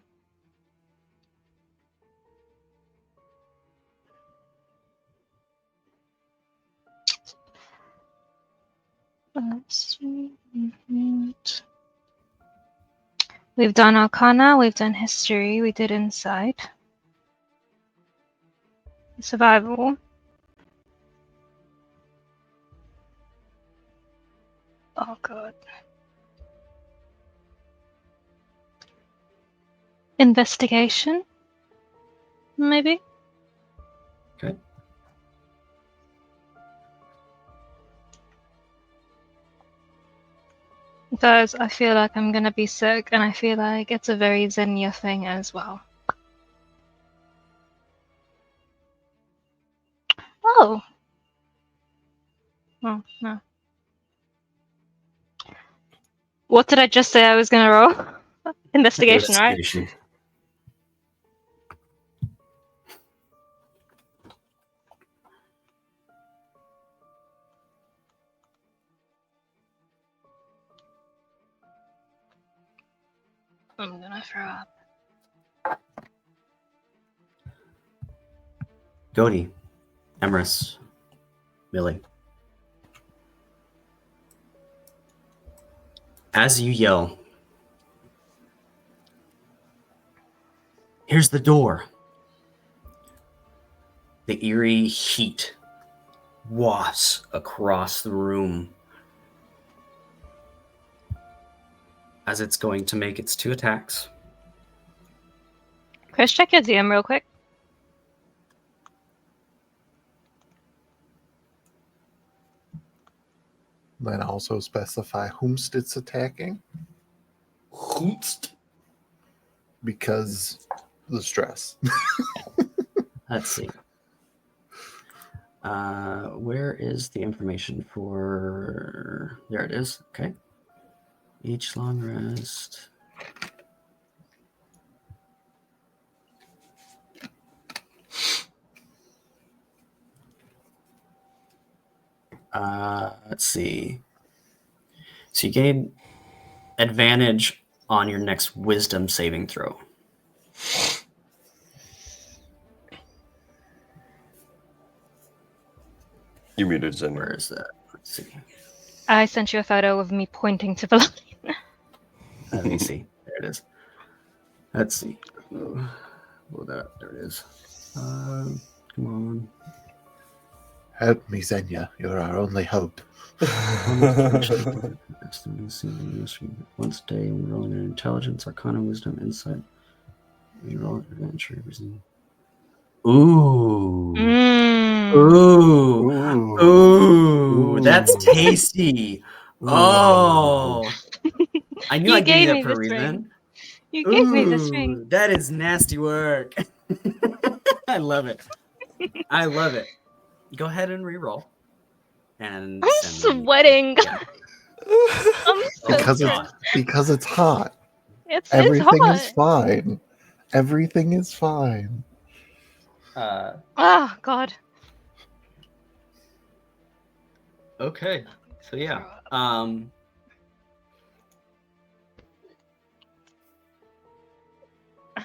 Let's see. We've done Arcana, we've done History, we did Insight. Survival. Oh god. Investigation? Maybe? Okay. Guys, I feel like I'm gonna be sick, and I feel like it's a very Xenia thing as well. Oh! Oh, no. What did I just say I was gonna roll? Investigation, right? Investigation. I'm gonna throw up. Dodie, Emerus, Millie. As you yell, "Here's the door," the eerie heat wafts across the room as it's going to make its 2 attacks. Chris, check your DM real quick. Then also specify whomst it's attacking. Hoomst. Because the stress. Let's see. Where is the information for... There it is. Okay. Each long rest. Let's see. So you gain advantage on your next wisdom saving throw. You muted, Zen. Where is that? Let's see. I sent you a photo of me pointing to the line. Let me see. There it is. Let's see. Oh, there it is. Come on. Help me, Xenia. You're our only hope. Once a day, we roll an intelligence, arcana, wisdom, insight. We roll adventure. Ooh. Mm. Ooh. Ooh. That's tasty. Oh. I knew You I'd give you gave that me for a this ring. reason. You gave me this Ooh, ring. that is nasty work. I love it. I love it. Go ahead and re-roll. And I'm send me- sweating. Yeah. I'm so Because stressed. it's hot. It's Everything hot. is fine. Everything is fine. Oh God. Okay. So yeah. I'm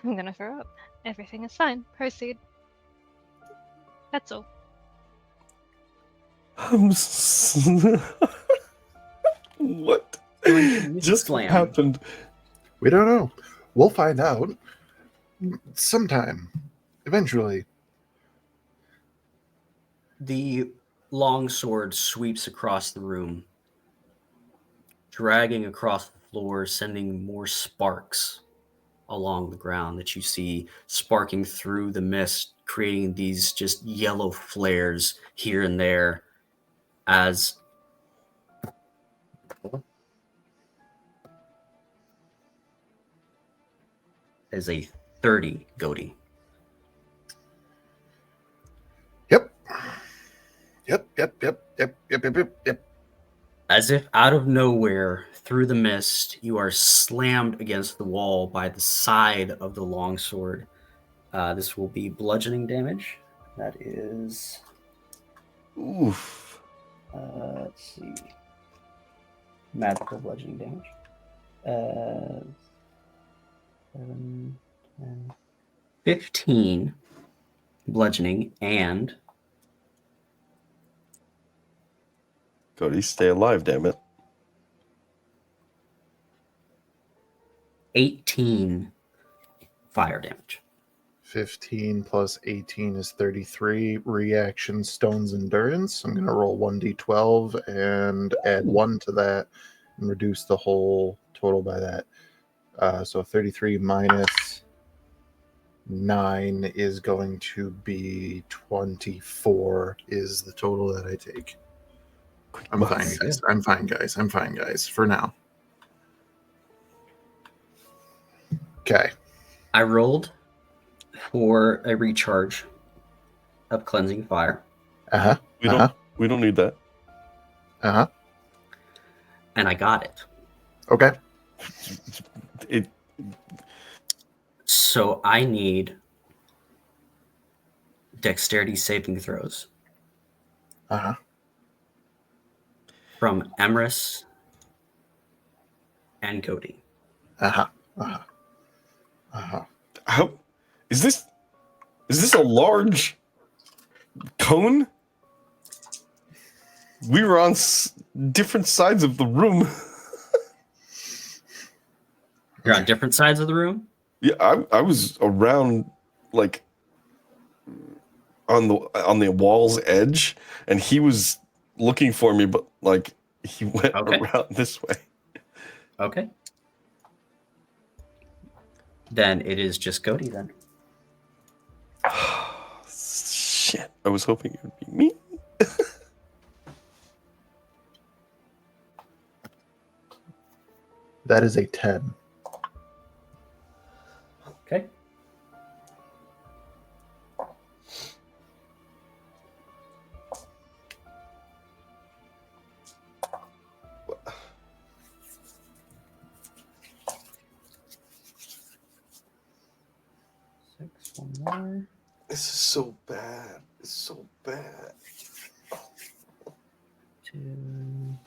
gonna throw up. Everything is fine. Proceed. That's all. What Just just slam. happened? We don't know. We'll find out sometime. Eventually. The long sword sweeps across the room, dragging across the floor, sending more sparks along the ground that you see sparking through the mist, creating these just yellow flares here and there as a 30 Goaty. Yep. As if out of nowhere, through the mist, you are slammed against the wall by the side of the longsword. This will be bludgeoning damage. That is... Oof. let's see. Magical bludgeoning damage. 7, 10, 15 bludgeoning and... Cody, stay alive, damn it. 18 fire damage. 15 plus 18 is 33. Reaction Stone's Endurance. I'm going to roll 1d12 and add 1 to that and reduce the whole total by that. So 33 minus 9 is going to be 24 is the total that I take. I'm fine, guys. I'm fine, guys. For now. Okay. I rolled for a recharge of cleansing fire. We don't need that. And I got it. Okay. It So I need dexterity saving throws Uh-huh. from Emrys and Cody. Uh-huh. Uh-huh. Uh-huh. how is this a large cone? We were on different sides of the room. You're on different sides of the room? Yeah, I was around like on the wall's edge, and he was looking for me, but like he went Okay. around this way. Okay. Then it is just Cody then. Shit, I was hoping it would be me. That is a 10. Okay. Six, one more. This is so bad. It's so bad. 2.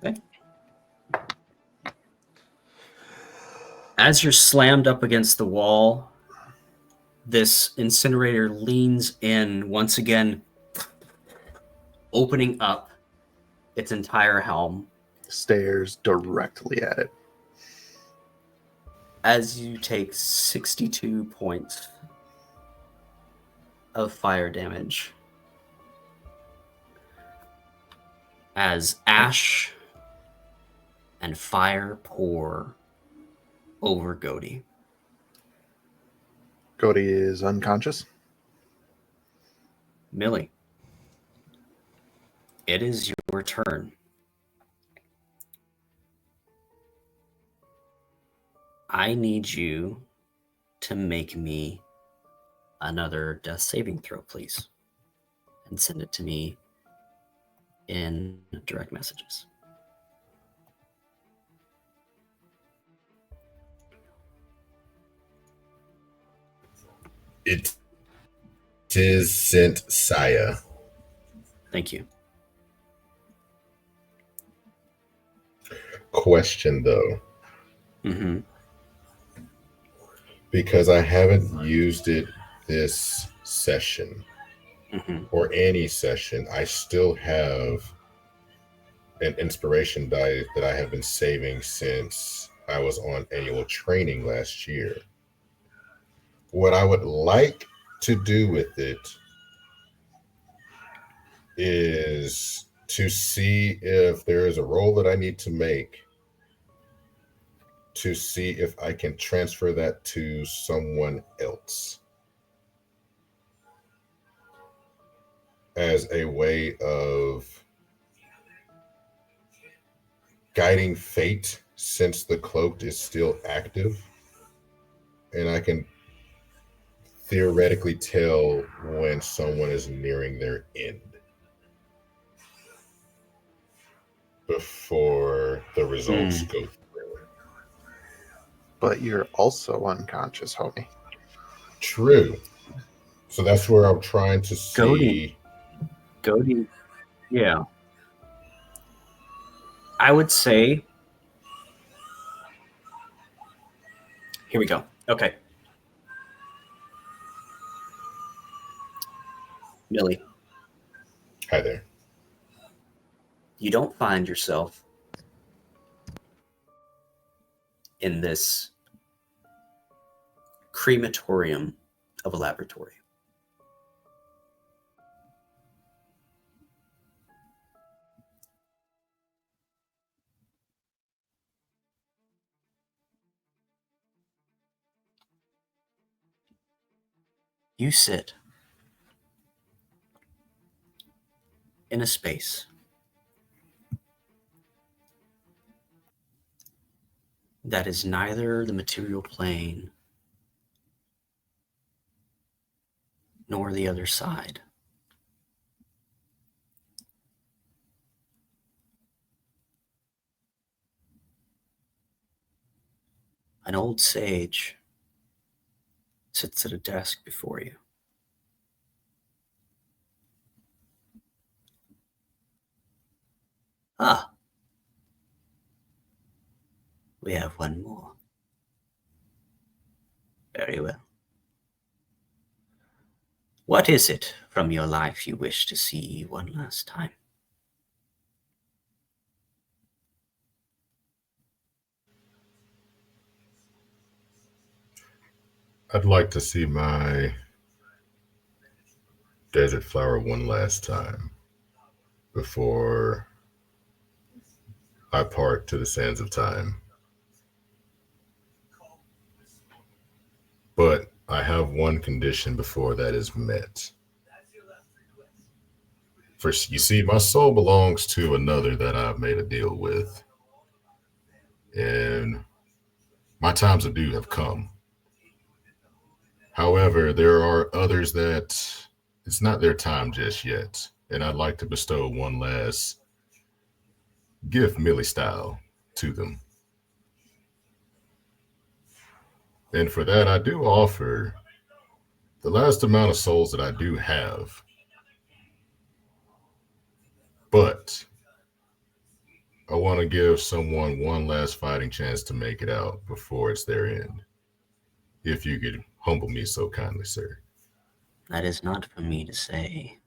Okay. As you're slammed up against the wall, this incinerator leans in once again, opening up its entire helm. Stares directly at it. As you take 62 points of fire damage, as ash and fire pour over Cody. Cody is unconscious. Millie, it is your turn. I need you to make me another death saving throw, please, and send it to me in direct messages. It is sent Saya. Thank you. Question though, Mm-hmm. because I haven't used it this session Mm-hmm. or any session, I still have an inspiration die that I have been saving since I was on annual training last year. What I would like to do with it is to see if there is a roll that I need to make to see if I can transfer that to someone else as a way of guiding fate, since the cloaked is still active, and I can theoretically tell when someone is nearing their end before the results go through. But you're also unconscious, homie. True. So that's where I'm trying to see. Cody, yeah. I would say, here we go. Okay. Millie, Hi there. you don't find yourself in this crematorium of a laboratory. You sit in a space that is neither the material plane nor the other side. An old sage sits at a desk before you. Ah, we have one more. Very well. What is it from your life you wish to see one last time? I'd like to see my desert flower one last time before I part to the sands of time. But I have one condition before that is met. First, you see, my soul belongs to another that I've made a deal with, and my times of due have come. However, there are others that it's not their time just yet, and I'd like to bestow one last gift, Millie style, to them. And for that, I do offer the last amount of souls that I do have. But I want to give someone one last fighting chance to make it out before it's their end. If you could humble me so kindly, sir. That is not for me to say.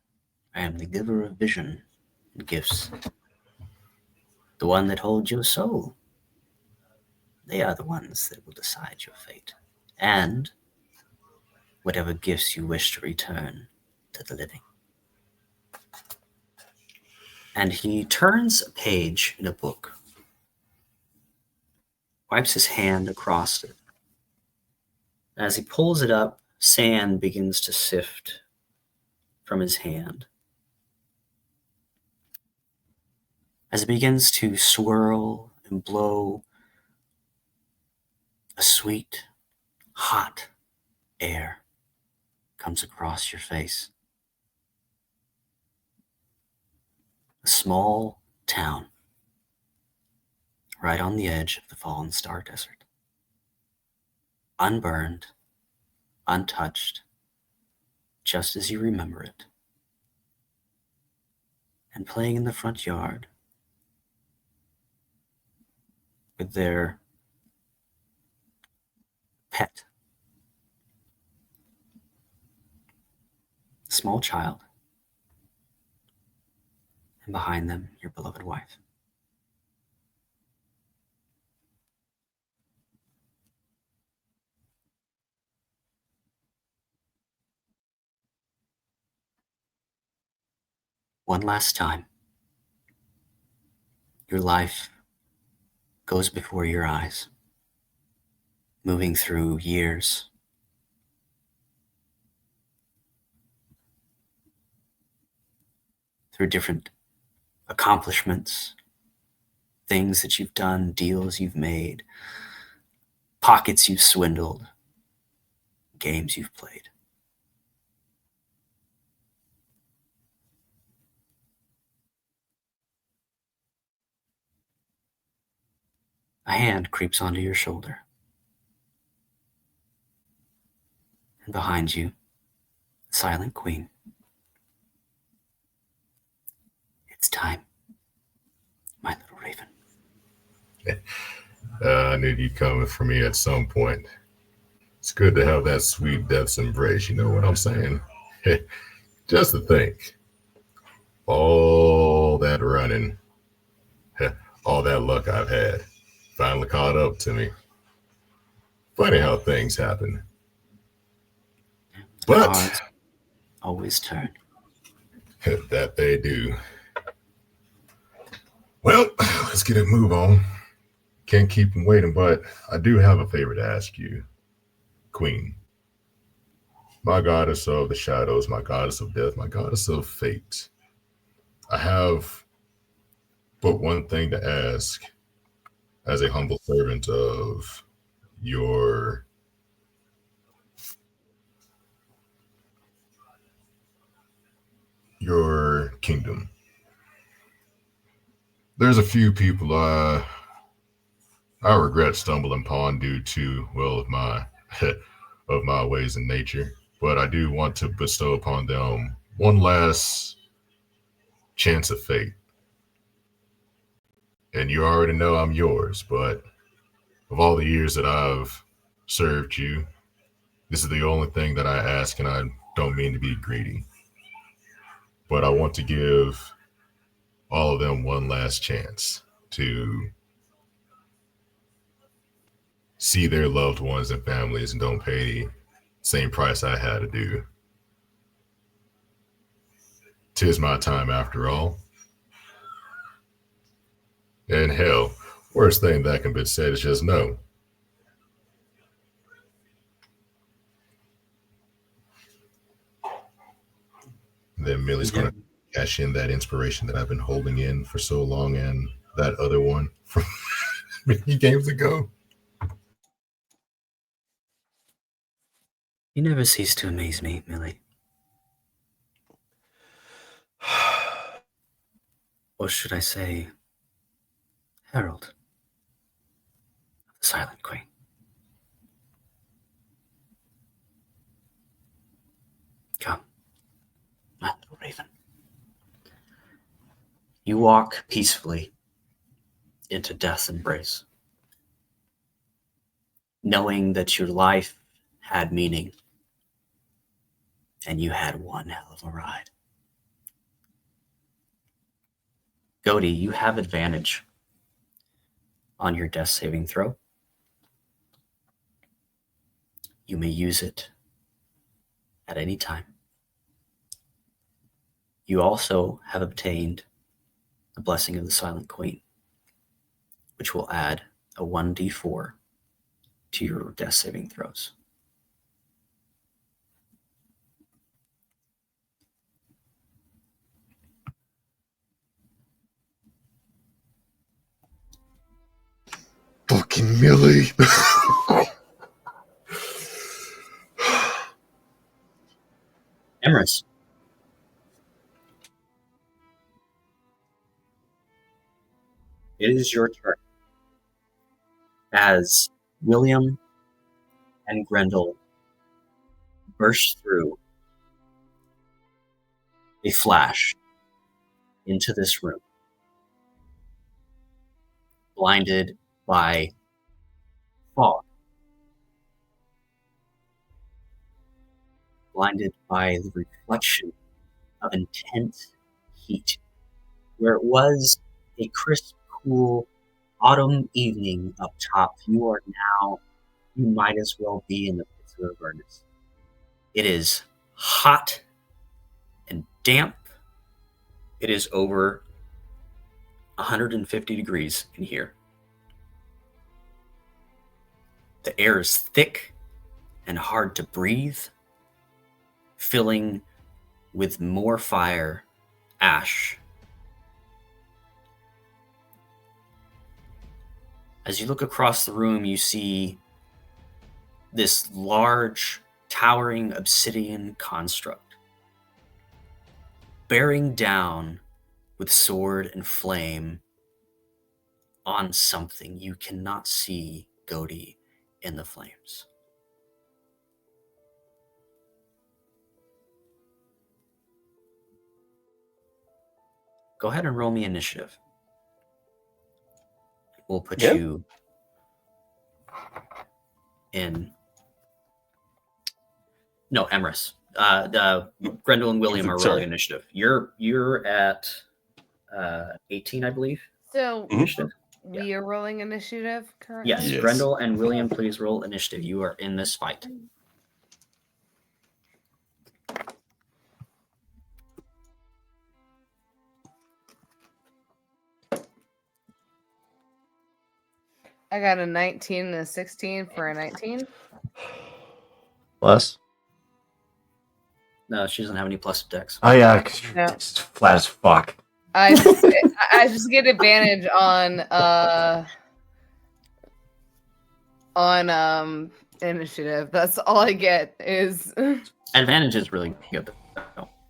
I am the giver of vision and gifts. The one that holds your soul. They are the ones that will decide your fate. And whatever gifts you wish to return to the living. And he turns a page in a book, wipes his hand across it. As he pulls it up, sand begins to sift from his hand. As it begins to swirl and blow, a sweet, hot air comes across your face. A small town right on the edge of the fallen star desert. Unburned, untouched, just as you remember it. And playing in the front yard with their pet, small child, and behind them, your beloved wife. One last time, your life goes before your eyes, moving through years, through different accomplishments, things that you've done, deals you've made, pockets you've swindled, games you've played. A hand creeps onto your shoulder. And behind you, the silent queen. It's time, my little raven. I knew you'd come for me at some point. It's good to have that sweet death's embrace. You know what I'm saying? Just to think, all that running, all that luck I've had, finally caught up to me. Funny how things happen. But Cards always turn. that they do. Well, let's get a move on. Can't keep them waiting, but I do have a favor to ask you, Queen. My goddess of the shadows, my goddess of death, my goddess of fate. I have but one thing to ask. as a humble servant of your kingdom. There's a few people I regret stumbling upon due to, well, of my of my ways in nature, but I do want to bestow upon them one last chance of fate. And you already know I'm yours, but of all the years that I've served you, this is the only thing that I ask, and I don't mean to be greedy. But I want to give all of them one last chance to see their loved ones and families and don't pay the same price I had to do. 'Tis my time after all. And hell, worst thing that can be said is just no. Then Millie's going to cash in that inspiration that I've been holding in for so long and that other one from many games ago. You never cease to amaze me, Millie. Or should I say, Herald, the Silent Queen. Come, my little raven. You walk peacefully into death's embrace, knowing that your life had meaning and you had one hell of a ride. Goaty, you have advantage on your death saving throw. You may use it at any time. You also have obtained the blessing of the Silent Queen, which will add a 1d4 to your death saving throws. Fucking Millie. Emrys. It is your turn. As William and Grendel burst through, they flash into this room, blinded by fog, blinded by the reflection of intense heat. Where it was a crisp, cool autumn evening up top, you might as well be in the pits of Avernus. It is hot and damp. It is over 150 degrees in here. The air is thick and hard to breathe, filling with more fire, ash. As you look across the room, you see this large, towering obsidian construct bearing down with sword and flame on something. You cannot see Goaty in the flames. Go ahead and roll me initiative. We'll put you in. No, Emrys. Grendel and William are rolling initiative. You're at 18, I believe. So initiative. We are rolling initiative currently. Yes, Grendel and William, please roll initiative. You are in this fight. I got a 19 and a 16 for a 19. Plus? No, she doesn't have any plus dex. Oh, yeah. No. It's flat as fuck. I just get advantage on on initiative. That's all I get is Advantage is really good.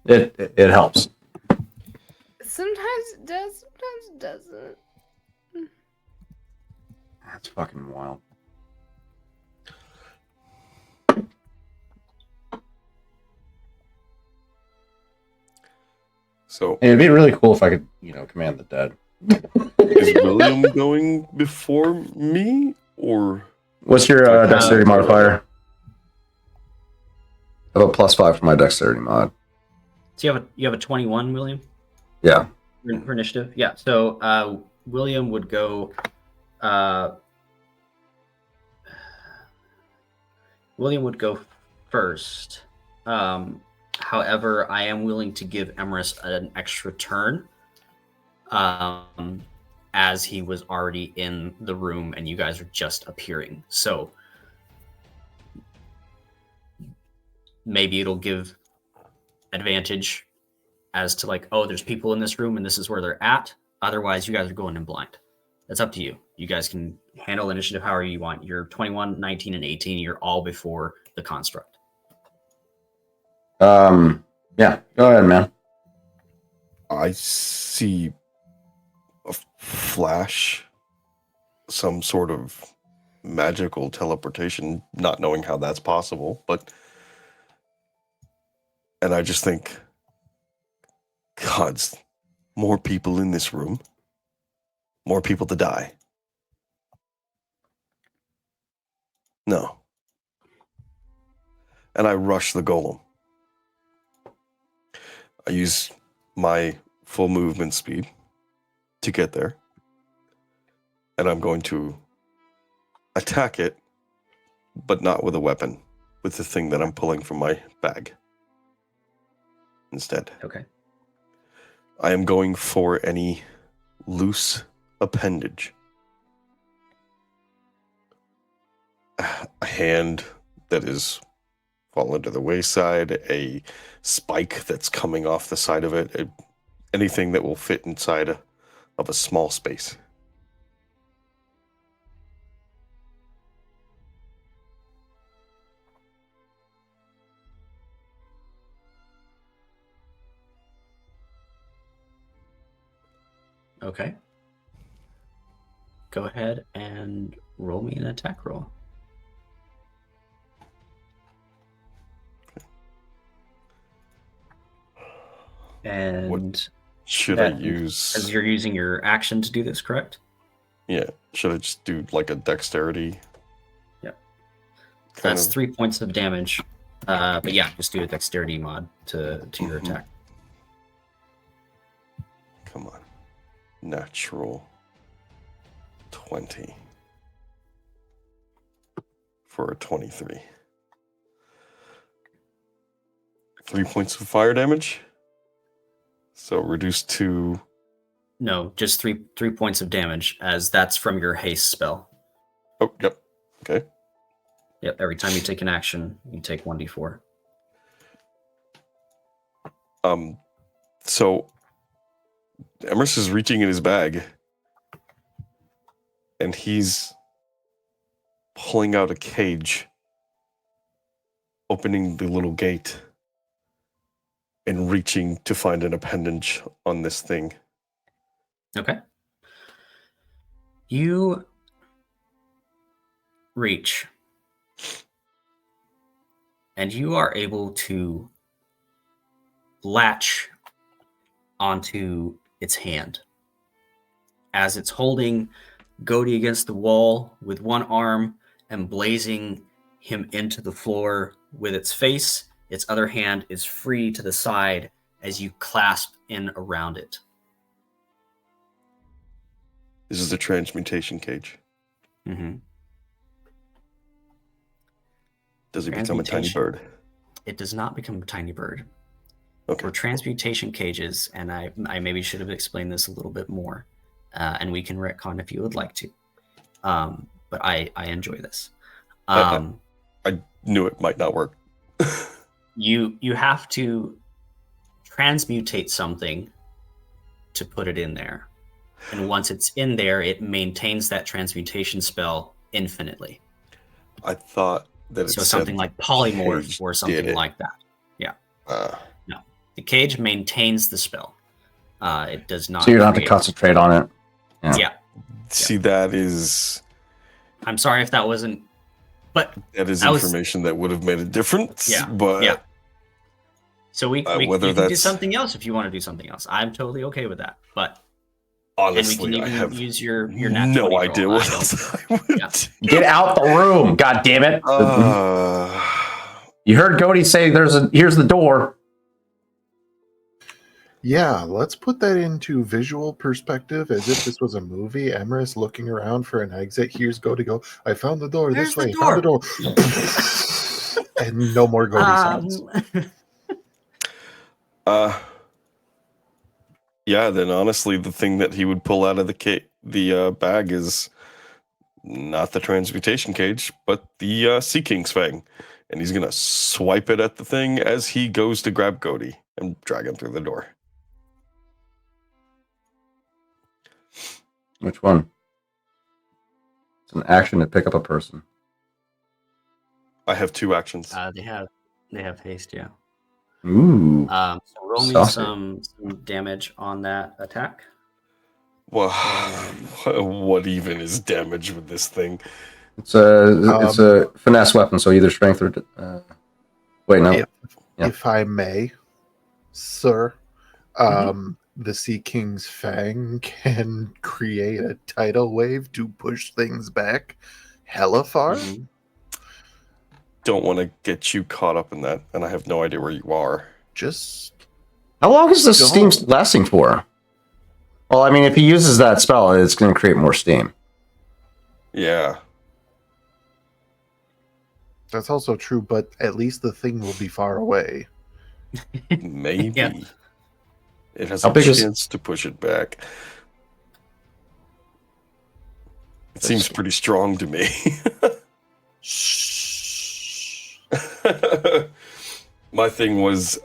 It helps. sometimes it does, sometimes it doesn't. That's fucking wild. So And it'd be really cool if I could, command the dead. is William going before me, or What's your dexterity modifier? I have a +5 for my dexterity mod. So you have a 21, William, Yeah. for initiative. Yeah. So William would go. William would go first. However, I am willing to give Emerus an extra turn, as he was already in the room and you guys are just appearing. So maybe it'll give advantage as to like, oh, there's people in this room and this is where they're at. Otherwise, you guys are going in blind. That's up to you. You guys can handle initiative however you want. You're 21, 19, and 18. You're all before the construct. Yeah, go ahead, man. I see a flash, some sort of magical teleportation, not knowing how that's possible, and I just think, God's more people in this room, more people to die. No. And I rush the golem. I use my full movement speed to get there. And I'm going to attack it, but not with a weapon, with the thing that I'm pulling from my bag instead. Okay. I am going for any loose appendage. A hand that is fallen to the wayside, a spike that's coming off the side of it, anything that will fit inside of a small space. Okay. Go ahead and roll me an attack roll. And should I use? Because you're using your action to do this, correct? Yeah. Should I just do like a dexterity? Yeah. That's 3 points of damage. But yeah, just do a dexterity mod to your attack. Come on. Natural 20 for a 23. 3 points of fire damage. So reduced to... No, just three points of damage, as that's from your haste spell. Oh, yep. Okay. Yep, every time you take an action, you take 1d4. So Emerson is reaching in his bag, and he's pulling out a cage, opening the little gate, and reaching to find an appendage on this thing. Okay. You reach, and you are able to latch onto its hand as it's holding Gody against the wall with one arm and blazing him into the floor with its face. Its other hand is free to the side as you clasp in around it. This is the transmutation cage. Mm-hmm. Does it become a tiny bird? It does not become a tiny bird. Okay. For transmutation cages, and I maybe should have explained this a little bit more, and we can retcon if you would like to. But I enjoy this. I knew it might not work. You have to transmutate something to put it in there. And once it's in there, it maintains that transmutation spell infinitely. I thought that it So said something like polymorph cage or did something it. like that. Yeah. Uh, No. The cage maintains the spell. It does not. So you don't have to create- concentrate on it. Yeah. see, that is I'm sorry if that wasn't, but that is I was- information that would have made a difference. Yeah, But yeah. So we whether you can do that's- something else if you want to do something else. I'm totally okay with that. But and honestly, we I can even have use your nat 20 no idea roll. what I don't- else I would Yeah. do. Get out the room! God damn it! You heard Cody say here's the door. Yeah, let's put that into visual perspective as if this was a movie. Emerus looking around for an exit. Here's go. I found the door There's this the way. Found the door. And no more Goaty sounds. Yeah, then honestly, the thing that he would pull out of the bag is not the transmutation cage, but the Sea King's Fang. And he's going to swipe it at the thing as he goes to grab Goaty and drag him through the door. Which one? It's an action to pick up a person. I have 2 actions. They have haste, yeah. Ooh. So roll me Saucy. some damage on that attack. Well, what even is damage with this thing? It's a finesse weapon, so either strength or. Wait, no. If I may, sir, the Sea King's Fang can create a tidal wave to push things back hella far. Don't want to get you caught up in that, and I have no idea where you are. Just How long is this Don't. steam lasting for? Well, I mean, if he uses that spell, it's going to create more steam. Yeah. that's also true, but at least the thing will be far away. Maybe. Yeah. It has How a big is- chance to push it back. It seems pretty strong to me. My thing was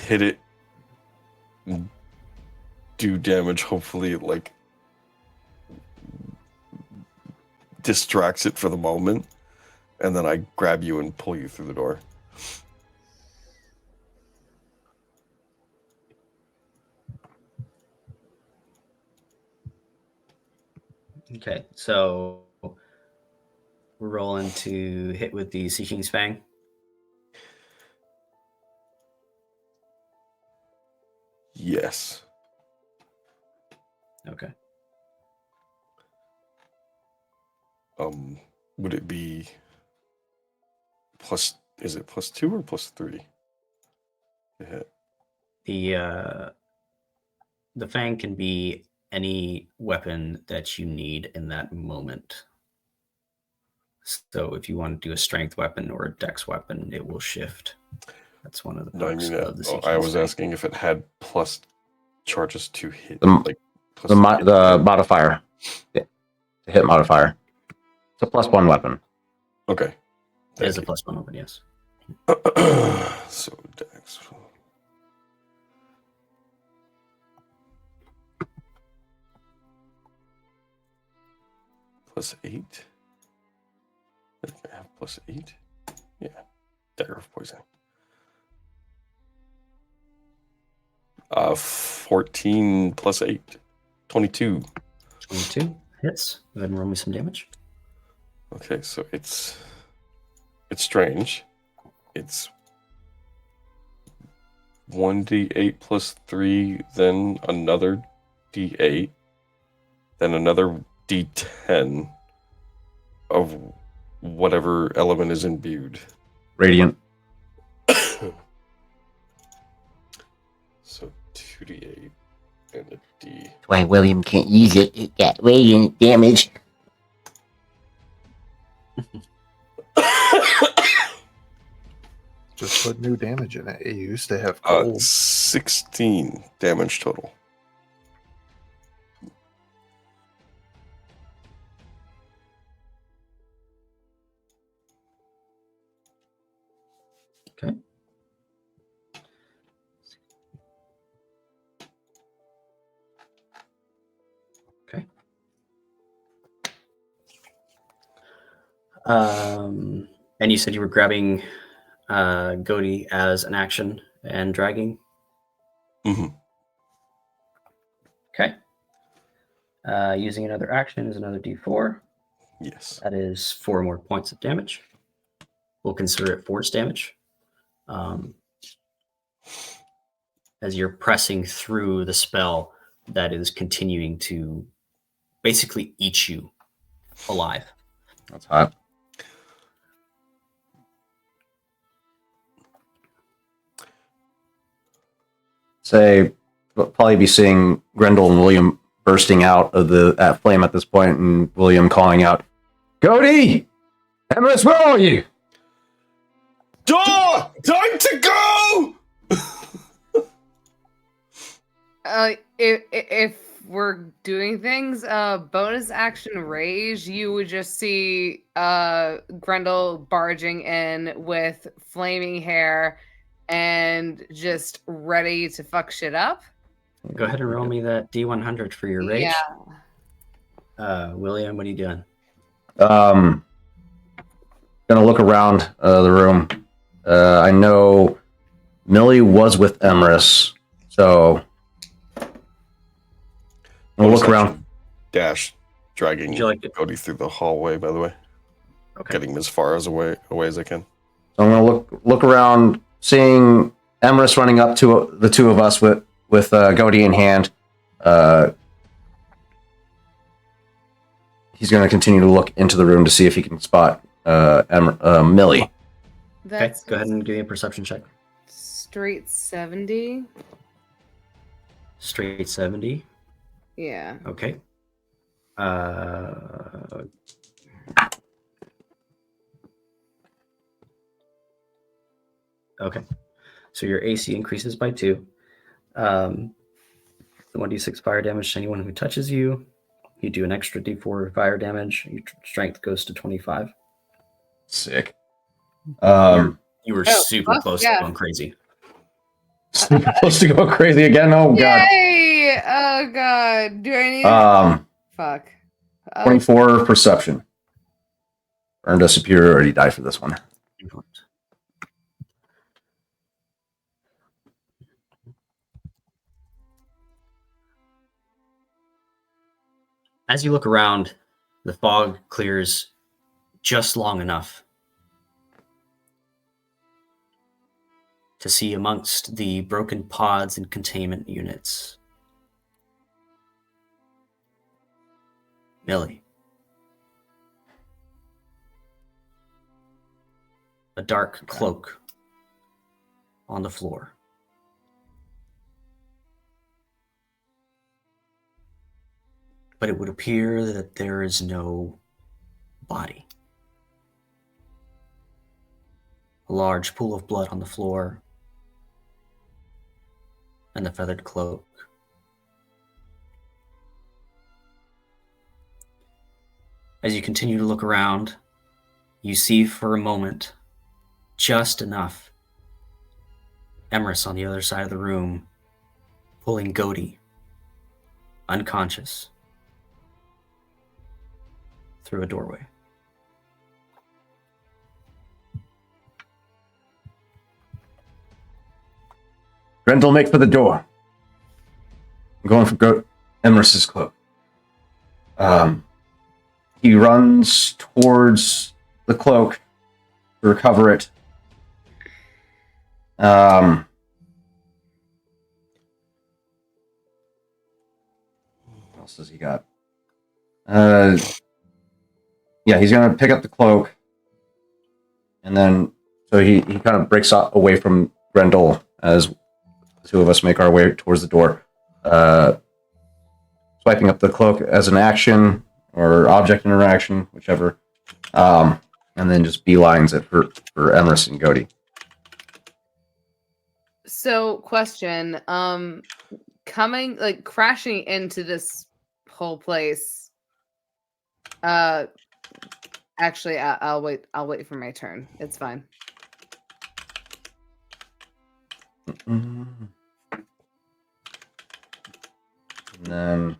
hit it, do damage, hopefully it like distracts it for the moment, and then I grab you and pull you through the door. Okay, so we're rolling to hit with the Sea King's Fang. Yes. Okay. Would it be plus? Is it +2 or +3? To hit? The Fang can be any weapon that you need in that moment. So if you want to do a strength weapon or a dex weapon, it will shift. That's one of the No, I perks mean, of the Sea I King's was Fang. asking if it had plus charges to hit, The- like plus The hit. modifier. The hit modifier. It's a +1 weapon. Okay. It is a Thank +1 weapon, yes. you. So dex. +8. I think I have +8. Yeah. Dagger of poison. 14 plus 8. 22. 22 hits. Go ahead and roll me some damage. Okay, so it's strange. It's 1d8 plus 3, then another d8, then another d10 of whatever element is imbued. Radiant. So 2d8 and a d. Why William can't use it. It got radiant damage. Just put new damage in it. It used to have cold. 16 damage total. Okay. Okay. And you said you were grabbing Goaty as an action and dragging? Mm-hmm. Okay. Using another action is another d4. Yes. That is 4 more points of damage. We'll consider it force damage. As you're pressing through the spell that is continuing to basically eat you alive. That's hot. Say, we'll probably be seeing Grendel and William bursting out of that flame at this point, and William calling out, "Goaty! Emrys, where are you?" Door! Time to go! If we're doing things, bonus action rage, you would just see Grendel barging in with flaming hair and just ready to fuck shit up. Go ahead and roll me that D100 for your rage. Yeah. William, what are you doing? Gonna look around the room. I know Millie was with Emrys, so we'll look around. Dash, dragging Would you like it? Cody through the hallway, by the way. Okay. Getting him as far as away as I can. So I'm gonna look around, seeing Emrys running up to the two of us with Goaty in hand. He's gonna continue to look into the room to see if he can spot Millie. That's Okay, go ahead and give me a perception check. straight 70. Straight 70. Yeah. Okay. Okay. So your AC increases by 2. The 1d6 fire damage to anyone who touches you. You do an extra d4 fire damage. Your strength goes to 25. Sick. You were Oh, super fuck close yeah. to going crazy. Supposed to go crazy again? Oh god. Yay! Oh god. Do I need fuck. 24 perception. Earned a superiority die for this one. As you look around, the fog clears just long enough to see amongst the broken pods and containment units Millie. A dark cloak on the floor. But it would appear that there is no body. A large pool of blood on the floor, and the feathered cloak. As you continue to look around, you see for a moment, just enough, Emrys on the other side of the room, pulling Goaty, unconscious, through a doorway. Grendel, make for the door. I'm going for Emrys's cloak. He runs towards the cloak to recover it. What else has he got? Yeah, he's gonna pick up the cloak, and then so he kind of breaks away from Grendel as the two of us make our way towards the door. Swiping up the cloak as an action or object interaction, whichever, and then just beelines it for Emrys and Goaty. So, question, crashing into this whole place. Actually, I'll wait. I'll wait for my turn. It's fine. And then,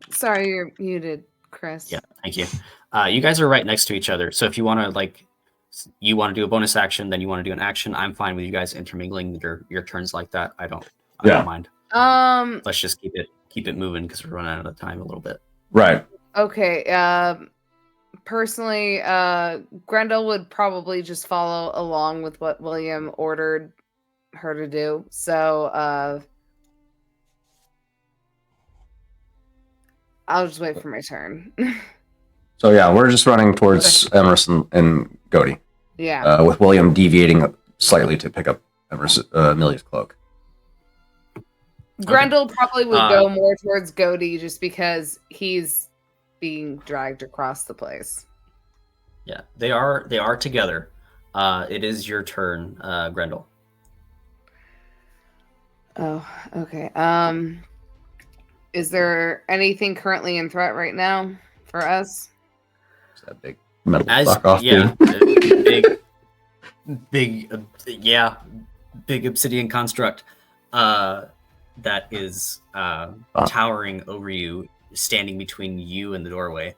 Sorry, you're muted, Chris. Yeah, thank you. You guys are right next to each other, so if you want to you want to do a bonus action, then you want to do an action. I'm fine with you guys intermingling your turns like that. I don't mind. Let's just keep it moving because we're running out of time a little bit. Right. Okay. Personally, Grendel would probably just follow along with what William ordered her to do. So I'll just wait for my turn. So yeah, we're just running towards Emerson and Godey. Yeah. With William deviating slightly to pick up Millie's cloak. Grendel probably would go more towards Godey just because he's being dragged across the place. Yeah, they are together. It is your turn, Grendel. Oh, okay. Is there anything currently in threat right now for us? Is that big metal fuck off? Yeah, big obsidian construct that is towering over you, standing between you and the doorway.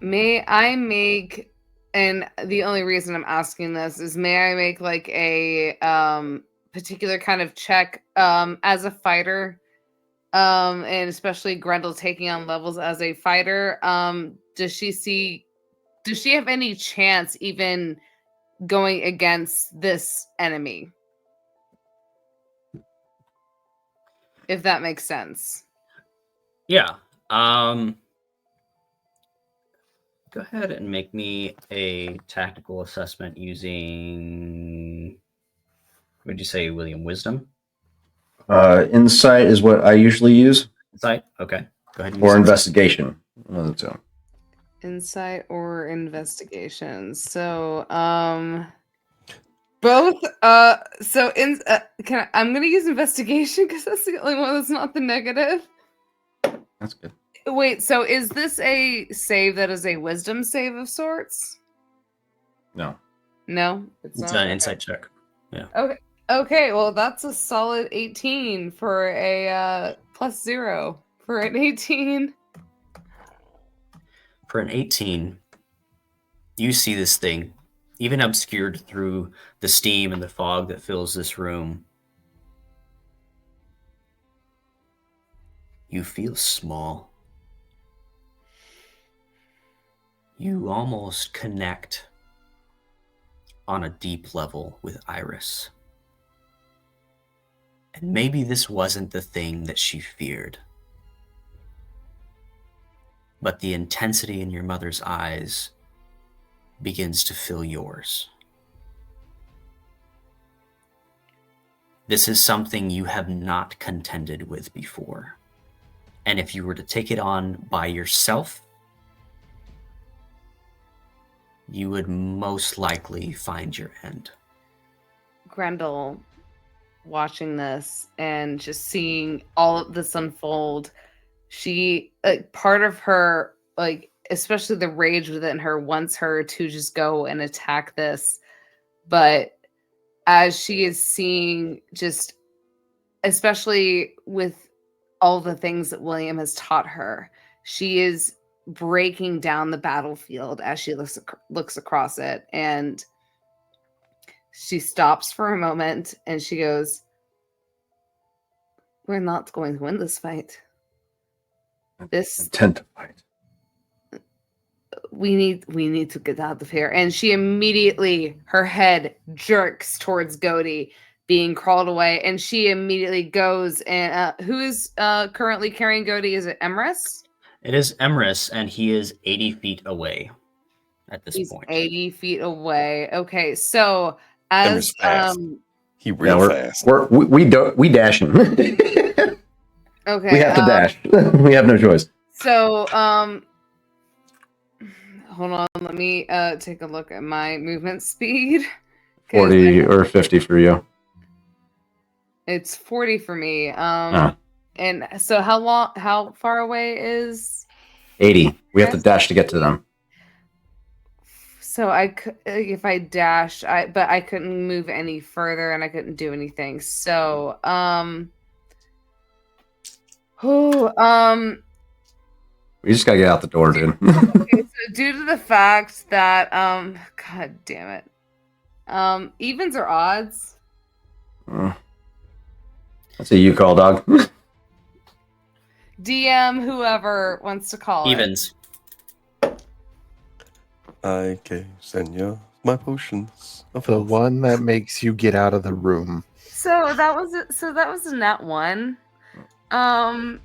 May I make, and the only reason I'm asking this is, may I make like a particular kind of check as a fighter, and especially Grendel taking on levels as a fighter? Does she have any chance even going against this enemy? If that makes sense. Yeah. Go ahead and make me a tactical assessment using, what did you say, William? Wisdom? Insight is what I usually use. Insight? Okay. Go ahead. Or investigation. One of the two. Insight or investigation. So, both. So I'm gonna use investigation because that's the only one that's not the negative. That's good. Wait, so is this a save that is a wisdom save of sorts? No. No, it's not an insight check. Yeah. Okay. Well, that's a solid 18 for a +0 for an 18. For an 18, you see this thing, even obscured through the steam and the fog that fills this room. You feel small. You almost connect on a deep level with Iris. And maybe this wasn't the thing that she feared. But the intensity in your mother's eyes begins to fill yours. This is something you have not contended with before. And if you were to take it on by yourself, you would most likely find your end. Grendel, watching this and just seeing all of this unfold, she, part of her, especially the rage within her, wants her to just go and attack this. But as she is seeing, just especially with all the things that William has taught her, she is breaking down the battlefield as she looks across it, and she stops for a moment and she goes, "We're not going to win this fight. This Intent to fight. We need to get out of here." And she immediately, her head jerks towards Godey being crawled away, and she immediately goes and who is currently carrying Godey? Is it Emrys? It is Emrys, and he is 80 feet away at this point. 80 feet away. Okay, so as he real fast. We dashing. Okay. We have to dash. We have no choice. So hold on, let me take a look at my movement speed. 40 or 50 for you. It's 40 for me. And so how far away is 80. We have to dash to get to them. So I could, if I dashed, but I couldn't move any further and I couldn't do anything. So we just gotta get out the door, dude. Okay, due to the fact that god damn it. Evens or odds? That's a you call, dog. DM, whoever wants to call Evens. I gave Senya my potions. Of The health. one that makes you get out of the room. So that was a nat 1. And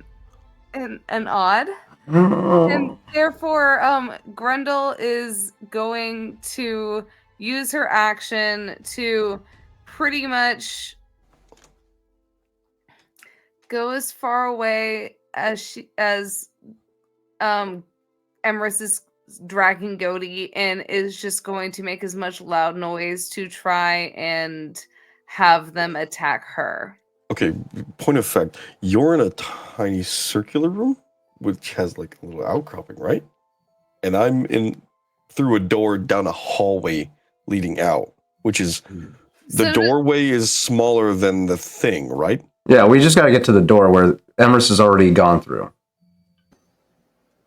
odd. And therefore, Grendel is going to use her action to pretty much go as far away as Emrys is dragging Goaty and is just going to make as much loud noise to try and have them attack her. Okay, point of fact, you're in a tiny circular room, which has like a little outcropping, right? And I'm in through a door down a hallway leading out, which is the doorway is smaller than the thing, right? Yeah, we just got to get to the door where Emrys has already gone through.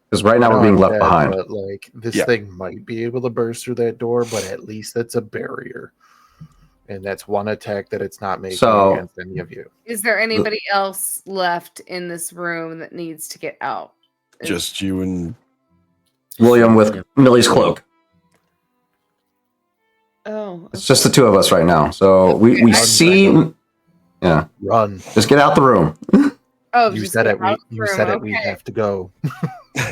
Because right now we're being left behind. But like this thing might be able to burst through that door, but at least it's a barrier. And that's one attack that it's not making against any of you. Is there anybody else left in this room that needs to get out? Just you and William with Millie's cloak. Oh. It's just the two of us right now. So we see. Yeah. Run. Just get out the room. Oh, you said it. You said it. We have to go.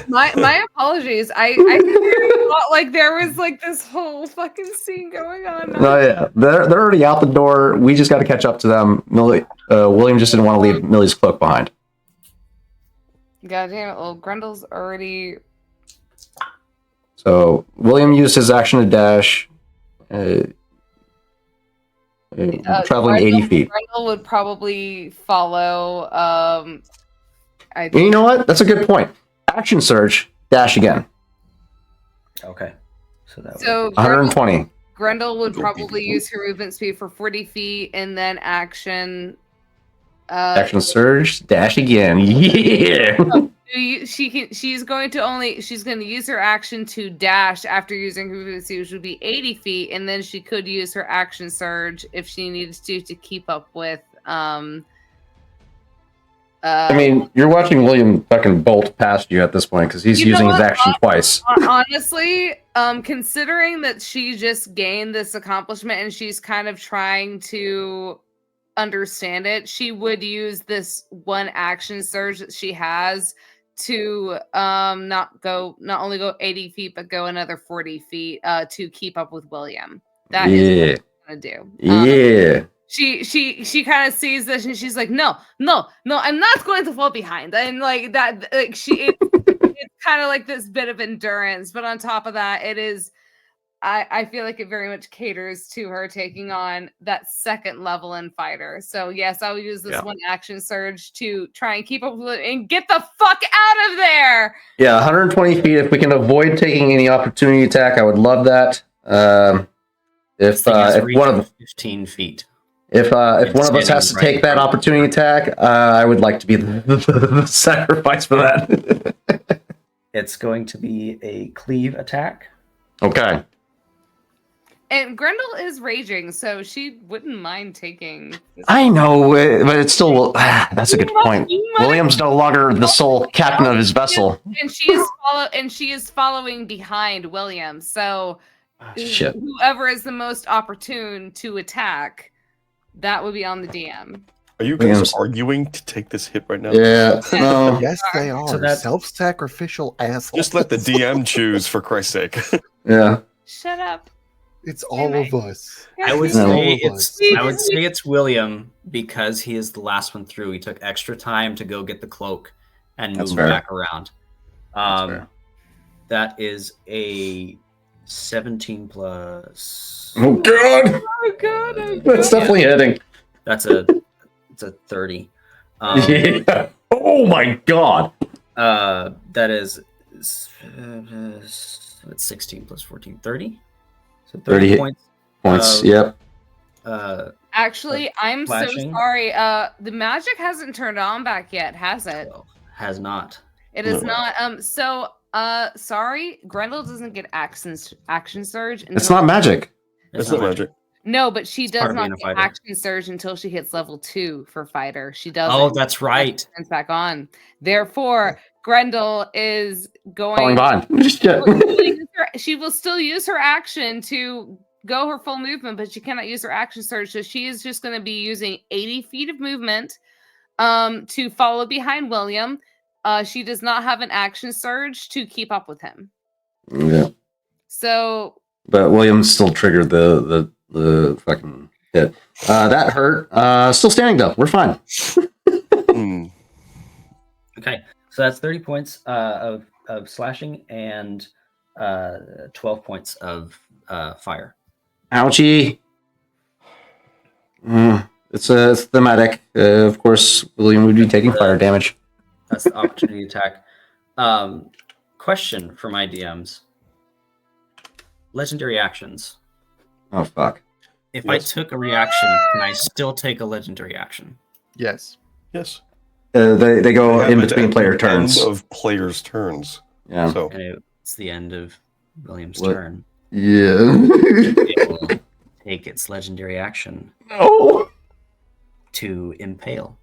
My apologies. I thought like there was like this whole fucking scene going on. No, yeah, they're already out the door. We just got to catch up to them. Millie, William just didn't want to leave Millie's cloak behind. God damn it! Well, Grendel's already. So William used his action to dash, traveling 80 feet. Grendel would probably follow. I think. You know what? That's a good point. Action surge, dash again. Okay. So that So 120. Grendel would probably use her movement speed for 40 feet and then action. Action surge, dash again. Yeah. She's going to use her action to dash after using her movement speed, which would be 80 feet, and then she could use her action surge if she needed to keep up with. I mean, you're watching William fucking bolt past you at this point because he's using his action twice. Honestly, considering that she just gained this accomplishment and she's kind of trying to understand it, she would use this one action surge that she has to not only go 80 feet but go another 40 feet to keep up with William. That is what I'm gonna do. Yeah. She kind of sees this and she's like, no, I'm not going to fall behind. And like that, like it's kind of like this bit of endurance, but on top of that, it is. I feel like it very much caters to her taking on that second level in fighter. So yes, I will use this one action surge to try and keep up with it and get the fuck out of there. Yeah, 120 feet. If we can avoid taking any opportunity attack, I would love that. If one of the 15 feet. If one of us has to take that opportunity attack, I would like to be the sacrifice for that. It's going to be a cleave attack. Okay. And Grendel is raging, so she wouldn't mind taking. I know, but it's still. That's a good point. William's no longer the sole captain of his vessel. And she is following behind William. So shit. Whoever is the most opportune to attack, that would be on the DM. Are you guys arguing to take this hit right now? Yeah. No. Yes, they are. So that's self-sacrificial assholes. Just let the DM choose, for Christ's sake. Yeah. Shut up. It's all of us. I would say it's William because he is the last one through. He took extra time to go get the cloak and move back around. That is a 17 plus. Oh god! Oh god! That's definitely hitting. It's a 30. Yeah. Oh my god! That is it's 16 plus 14, 30. So 30 points. Yep. Actually, I'm so sorry. The magic hasn't turned on back yet, has it? Has not. It is not. So Sorry, Grendel doesn't get action surge. It's not magic. It's not magic. No, but she It's does part of not being a get fighter. action surge until she hits level 2 for fighter. She doesn't. Oh, that's right. Turns back on. Therefore, Grendel is Falling going. behind. She will still use her action to go her full movement, but she cannot use her action surge. So she is just going to be using 80 feet of movement to follow behind William. She does not have an action surge to keep up with him. Yeah. So, But Williams still triggered the fucking hit. That hurt. Still standing though. We're fine. Okay, so that's 30 points of slashing and 12 points of fire. Ouchie. It's thematic. Of course, William would be taking fire damage. That's the opportunity attack. Question for my DMs. Legendary actions. Oh, fuck. If I took a reaction, can I still take a legendary action? Yes. Yes. They go They have in it between at player the turns. end of players' turns. Yeah. So And it's the end of William's What? turn. Yeah. It will take its legendary action No. to impale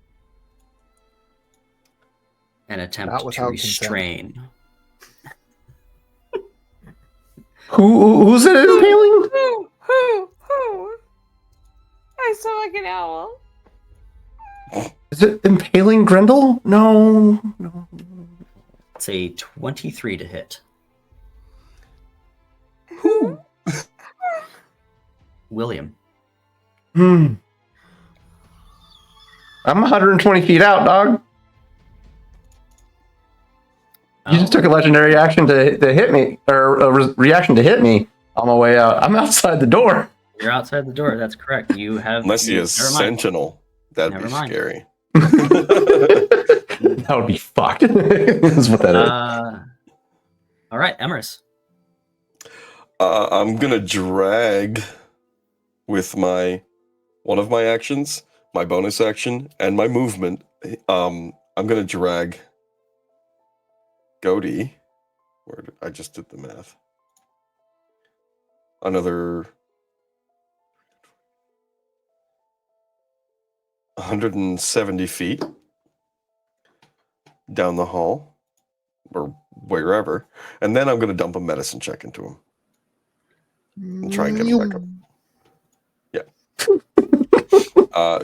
and Not attempt to without consent. restrain. Who's it impaling? Who? I sound like an owl. Is it impaling Grendel? No. It's a 23 to hit. Who? William. I'm 120 feet out, dog. You just took a legendary action to hit me, or a reaction to hit me on my way out. I'm outside the door. You're outside the door. That's correct. You have. unless he is Never mind. sentinel, that'd Never be mind. scary. That would be fucked. That's what that is. All right, Emerus. I'm gonna drag with one of my actions, my bonus action, and my movement. I'm gonna drag Goaty. I just did the math. Another 170 feet down the hall or wherever, and then I'm gonna dump a medicine check into him. And try and get him back up. Yeah.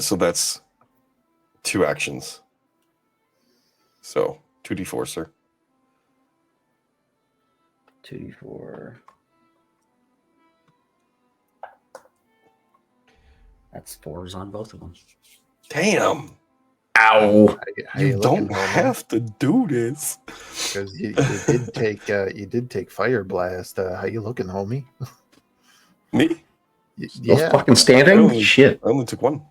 So that's 2 actions. So 2d4, sir. 2d4. That's 4s on both of them. Damn. Ow. How You looking, don't homie? have to do this. Because you did take fire blast. How you looking, homie? Me? Still Yeah, fucking standing? only- Shit. I only took 1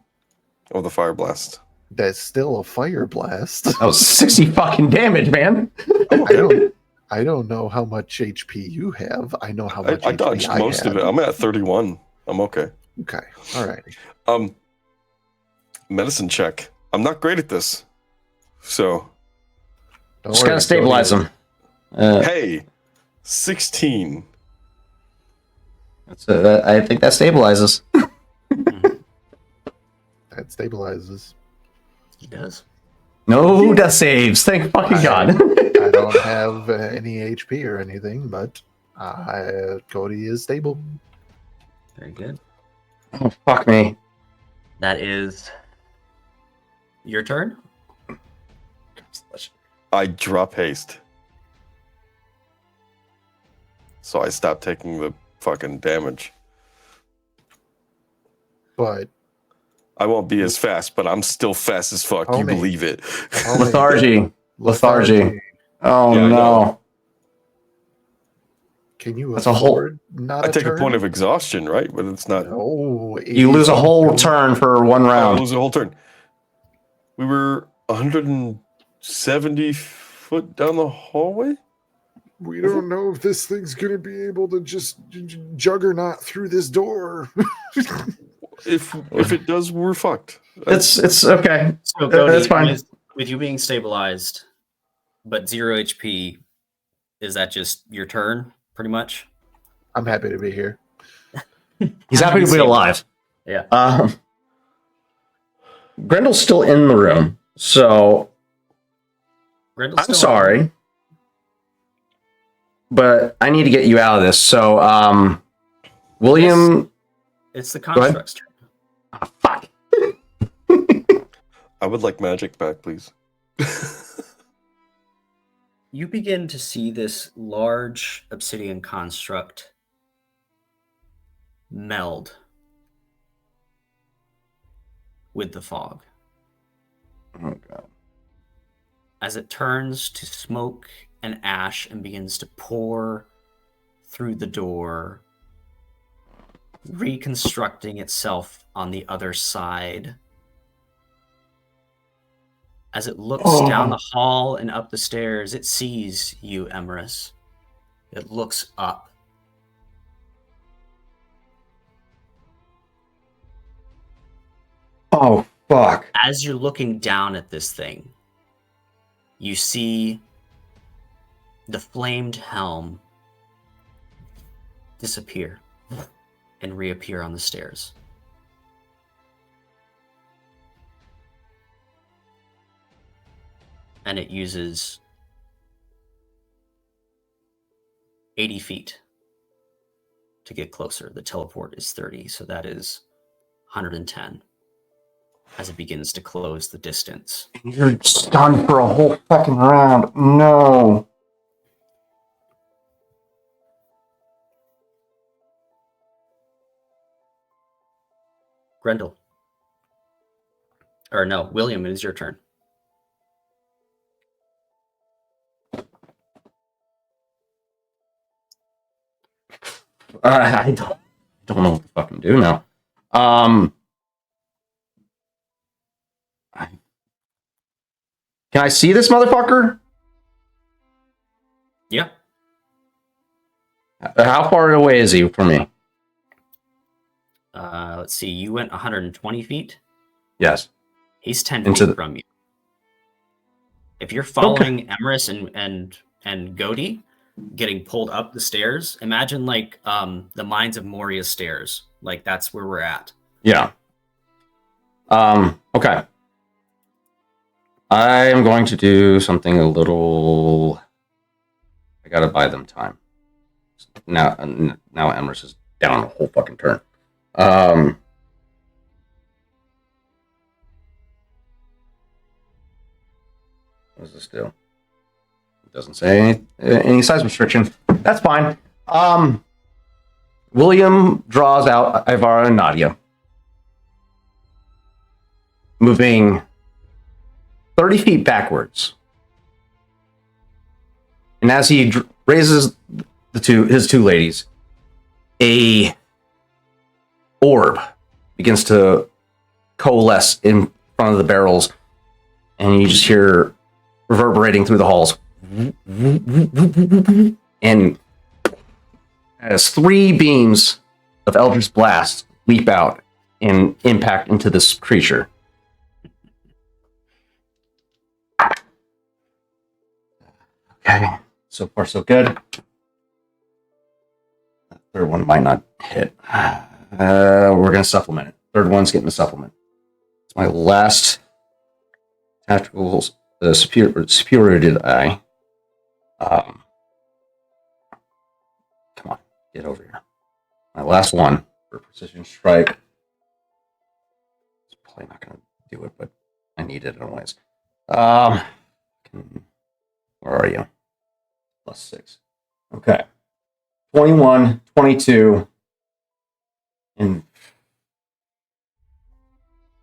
of the fire blast. that's still a fire blast. That was 60 fucking damage, man. I don't know how much HP you have. I know how I, much I HP dodged I most of had. it. I'm at 31. I'm okay. Okay, all right. Medicine check. I'm not great at this. So, Don't Just worry, gotta stabilize Cody. him. hey, 16. I think that stabilizes. That stabilizes. He does. No death saves. Thank fucking God. I don't have any HP or anything, but Cody is stable. Very good. Oh, fuck me. That is your turn. I drop haste. So I stop taking the fucking damage. But I won't be as fast, but I'm still fast as fuck. You Homie. believe it. Lethargy. Lethargy. Oh, Yeah, I no. know. Can you That's a whole- afford not I take a turn? point of exhaustion, right? But it's not. No, You lose a whole turn for one I round. lose a whole turn. We were 170 foot down the hallway. We don't know if this thing's gonna be able to just juggernaut through this door. If it does, we're fucked. It's okay. So That's Cody, fine. with you being stabilized, but 0 HP, is that just your turn, pretty much? I'm happy to be here. He's happy to be alive. Yeah. Grendel's still in the room, so Grendel's I'm still sorry, but I need to get you out of this. So, William, It's the Go ahead. construct's turn. oh, fuck. I would like magic back, please. You begin to see this large obsidian construct meld with the fog. Oh god. As it turns to smoke and ash and begins to pour through the door, reconstructing itself on the other side. As it looks down the hall and up the stairs, it sees you, Emerus. It looks up. Oh fuck. As you're looking down at this thing, you see the flamed helm disappear and reappear on the stairs. And it uses 80 feet to get closer. The teleport is 30, so that is 110 as it begins to close the distance. You're stunned for a whole fucking round. No. Grendel. Or no, William, it is your turn. I don't know what to fucking do now. Can I see this motherfucker? Yeah. How far away is he from me? Let's see. You went 120 feet. Yes. He's 10 Into feet from you. If you're following Emerus and Godi getting pulled up the stairs, imagine like the Mines of Moria stairs. Like that's where we're at. Yeah. Okay. I'm going to do something a little. I gotta buy them time. Now Emerus is down a whole fucking turn. What does this do? It doesn't say any size restriction. That's fine. William draws out Ivara and Nadia, moving 30 feet backwards. And as he raises his two ladies, a orb begins to coalesce in front of the barrels, and you just hear reverberating through the halls. And as three beams of Eldritch Blast leap out and impact into this creature. Okay, so far so good. That third one might not hit. We're going to supplement it. Third one's getting a supplement. It's my last tactical superiority die. Come on, get over here. My last one for precision strike. It's probably not going to do it, but I need it anyways. Where are you? +6. Okay. 21, 22, and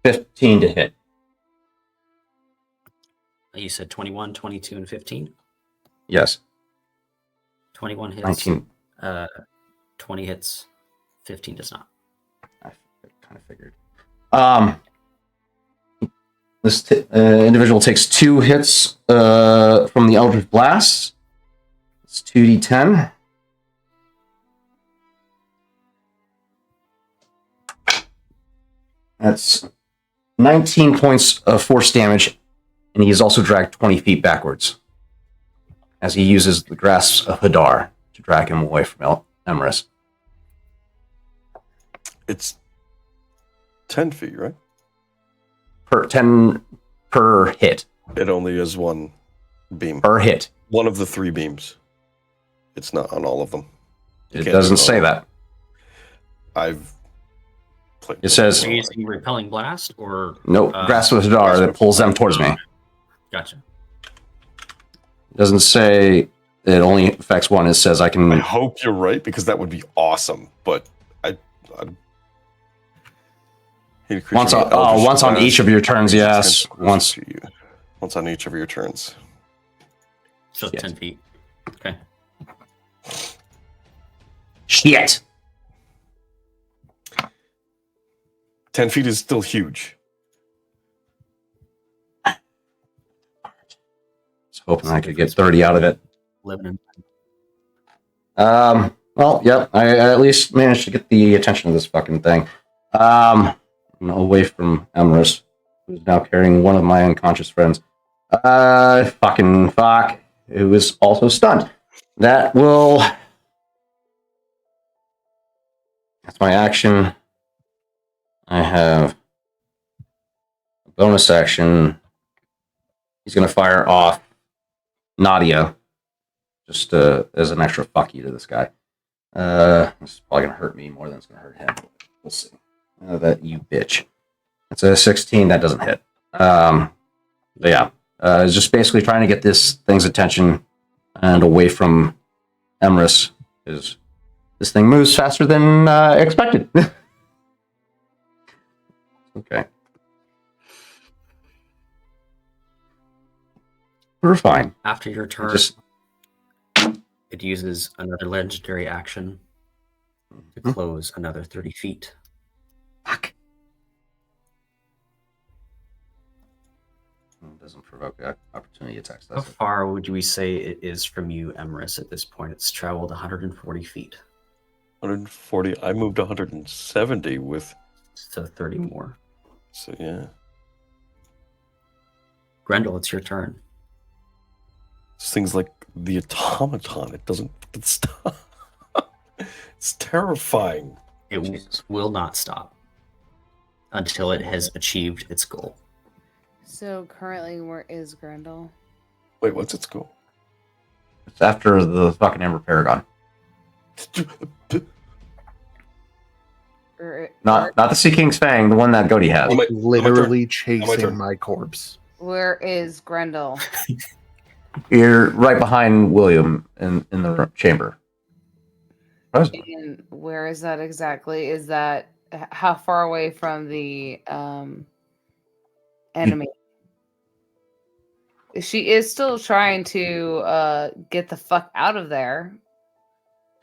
15 to hit. You said 21, 22, and 15? Yes. 21 hits. 19. 20 hits. 15 does not. I kind of figured. This individual takes 2 hits from the Eldritch Blast. It's 2d10. That's 19 points of force damage, and he is also dragged 20 feet backwards. as he uses the grasp of Hadar to drag him away from Emrys. It's 10 feet, right? 10 per hit. It only is one beam. Per hit. One of the 3 beams. It's not on all of them. It doesn't say that. I've played. It says, Are you using repelling blast or nope, grasp of Hadar that pulls them towards me. Gotcha. It doesn't say it only affects one. It says I can. I hope you're right, because that would be awesome. But I once on each of your turns, yes. Once on each of your turns. So 10 feet. Okay. Shit. 10 feet is still huge. I was hoping I could get 30 out of it. Well, yep. I at least managed to get the attention of this fucking thing. Away from Emrys, who's now carrying one of my unconscious friends. Fucking fuck. Who is also stunned. That will. That's my action. I have a bonus action. He's going to fire off Nadia, just as an extra fuck you to this guy. This is probably going to hurt me more than it's going to hurt him. We'll see. That you bitch. It's a 16. That doesn't hit. But yeah, it's just basically trying to get this thing's attention and away from Emrys, because this thing moves faster than expected. Okay. We're fine. After your turn, it uses another legendary action to close another 30 feet. Fuck. It doesn't provoke opportunity attacks. How far would we say it is from you, Emrys, at this point? It's traveled 140 feet. 140. I moved 170 with. So 30 more. So yeah. Grendel, it's your turn. This thing's like the automaton. It doesn't stop. It's terrifying. It will not stop until it has achieved its goal. So currently, where is Grendel? Wait, what's its goal? It's after the fucking Ember Paragon. Not the Sea King's Fang, the one that Goaty has. Literally chasing my corpse. Where is Grendel? You're right behind William in the chamber. And where is that exactly? Is that how far away from the enemy? She is still trying to get the fuck out of there,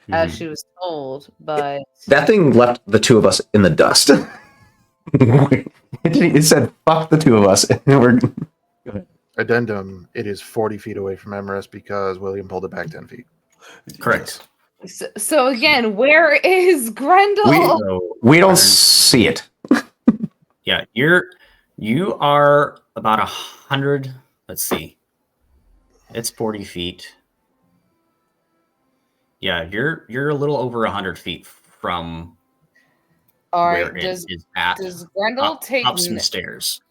as she was told, but that thing left the two of us in the dust. It said, fuck the two of us. And we're... Go ahead. Addendum, it is 40 feet away from Emrys because William pulled it back 10 feet. Correct. So again, where is Grendel? We don't see it. Yeah, you are about 100. Let's see. It's 40 feet. Yeah, you're a little over 100 feet from where it is at. Does Grendel take up some stairs?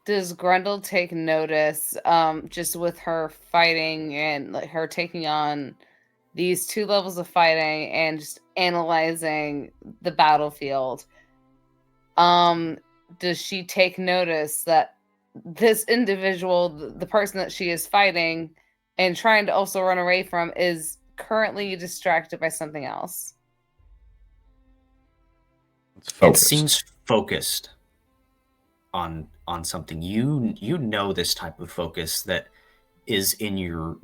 Does Grendel take notice, just with her fighting and like her taking on these 2 levels of fighting and just analyzing the battlefield? Does she take notice that this individual, the person that she is fighting and trying to also run away from, is currently distracted by something else? It seems focused on something. You know this type of focus that is in your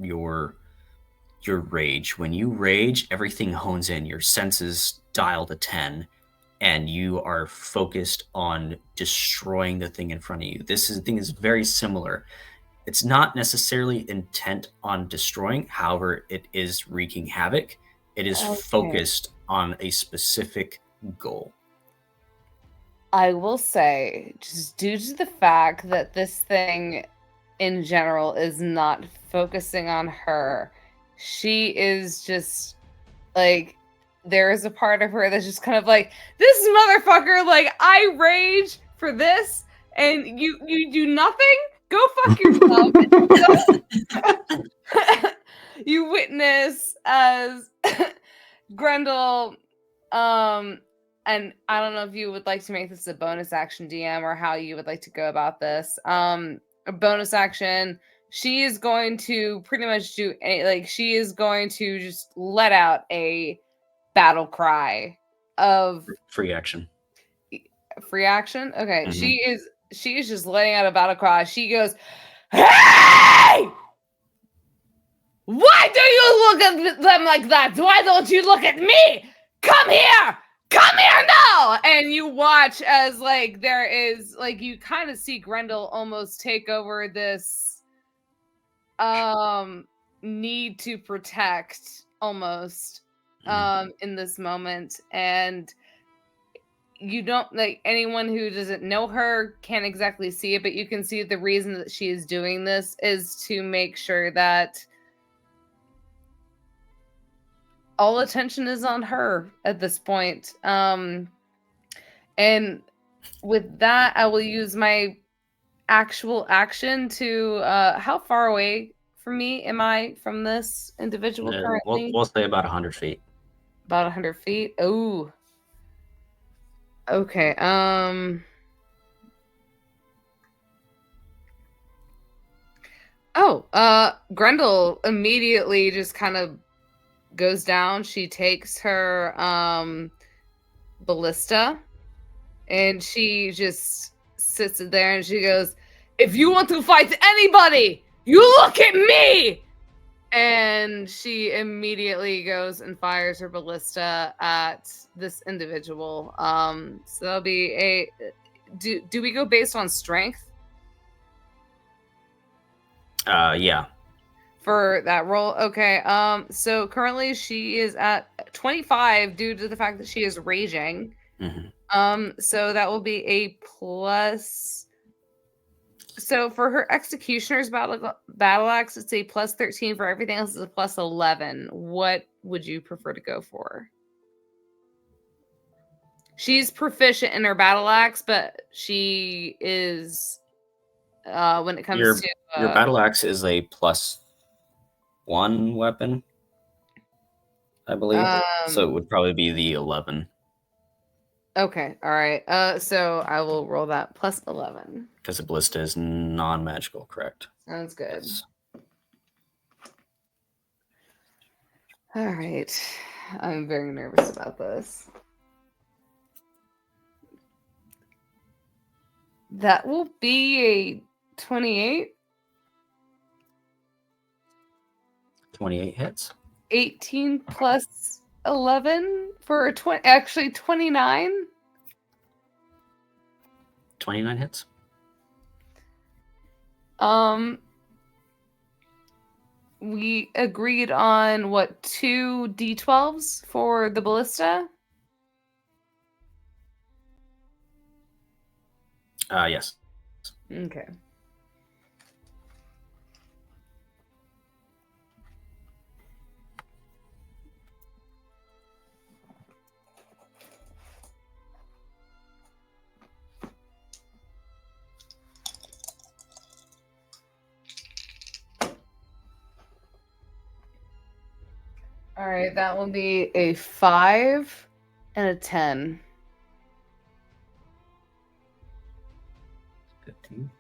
rage. When you rage, everything hones in. Your senses dial to 10, and you are focused on destroying the thing in front of you. Thing is very similar. It's not necessarily intent on destroying. However, it is wreaking havoc. It is focused on a specific goal. I will say, just due to the fact that this thing in general is not focusing on her. She is just like, there is a part of her that's just kind of like, this motherfucker, like, I rage for this and you do nothing? Go fuck yourself. You witness as Grendel, and I don't know if you would like to make this a bonus action, DM, or how you would like to go about this. A bonus action, she is going to pretty much do she is going to just let out a battle cry of Free action. free action. Okay, Mhm. she is just letting out a battle cry. She goes, "Hey! Why do you look at them like that? Why don't you look at me? Come here! Come here now!" And you watch as like there is like you kind of see Grendel almost take over this need to protect almost in this moment, and you don't like anyone who doesn't know her can't exactly see it, but you can see the reason that she is doing this is to make sure that all attention is on her at this point. And with that, I will use my actual action to how far away from me am I from this individual currently? We'll say about 100 feet. About 100 feet. Oh. Okay. Grendel immediately just kind of goes down. She takes her ballista and she just sits there and she goes, "If you want to fight anybody, you look at me!" And she immediately goes and fires her ballista at this individual. So that'll be a do we go based on strength Yeah. for that roll? Okay. So currently she is at 25 due to the fact that she is raging. Mhm. So that will be a plus. So for her executioner's battle axe, it's a plus 13. For everything else, it's a plus 11. What would you prefer to go for? She's proficient in her battle axe, but she is when it comes Your to your battle axe is a +1 weapon, I believe. So it would probably be the 11 okay, all right. So I will roll that plus 11. because the ballista is non-magical, correct? Sounds good. Yes. All right. I'm very nervous about this. That will be a 28. 28 hits. 18 plus 11 for a 20, actually 29. 29 hits. We agreed on what, 2 d12s for the ballista? Yes. Okay. All right, that will be a 5 and a 10. 15.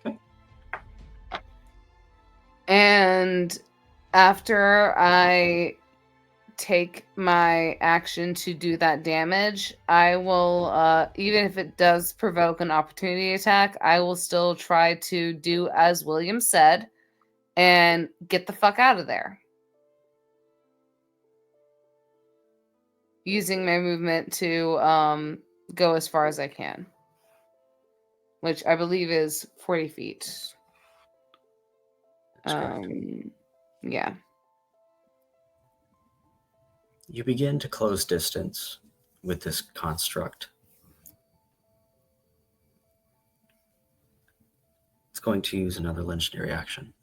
Okay. And after I take my action to do that damage, I will, even if it does provoke an opportunity attack, I will still try to do as William said and get the fuck out of there. Using my movement to go as far as I can, which I believe is 40 feet. That's correct. Yeah. You begin to close distance with this construct. It's going to use another legendary action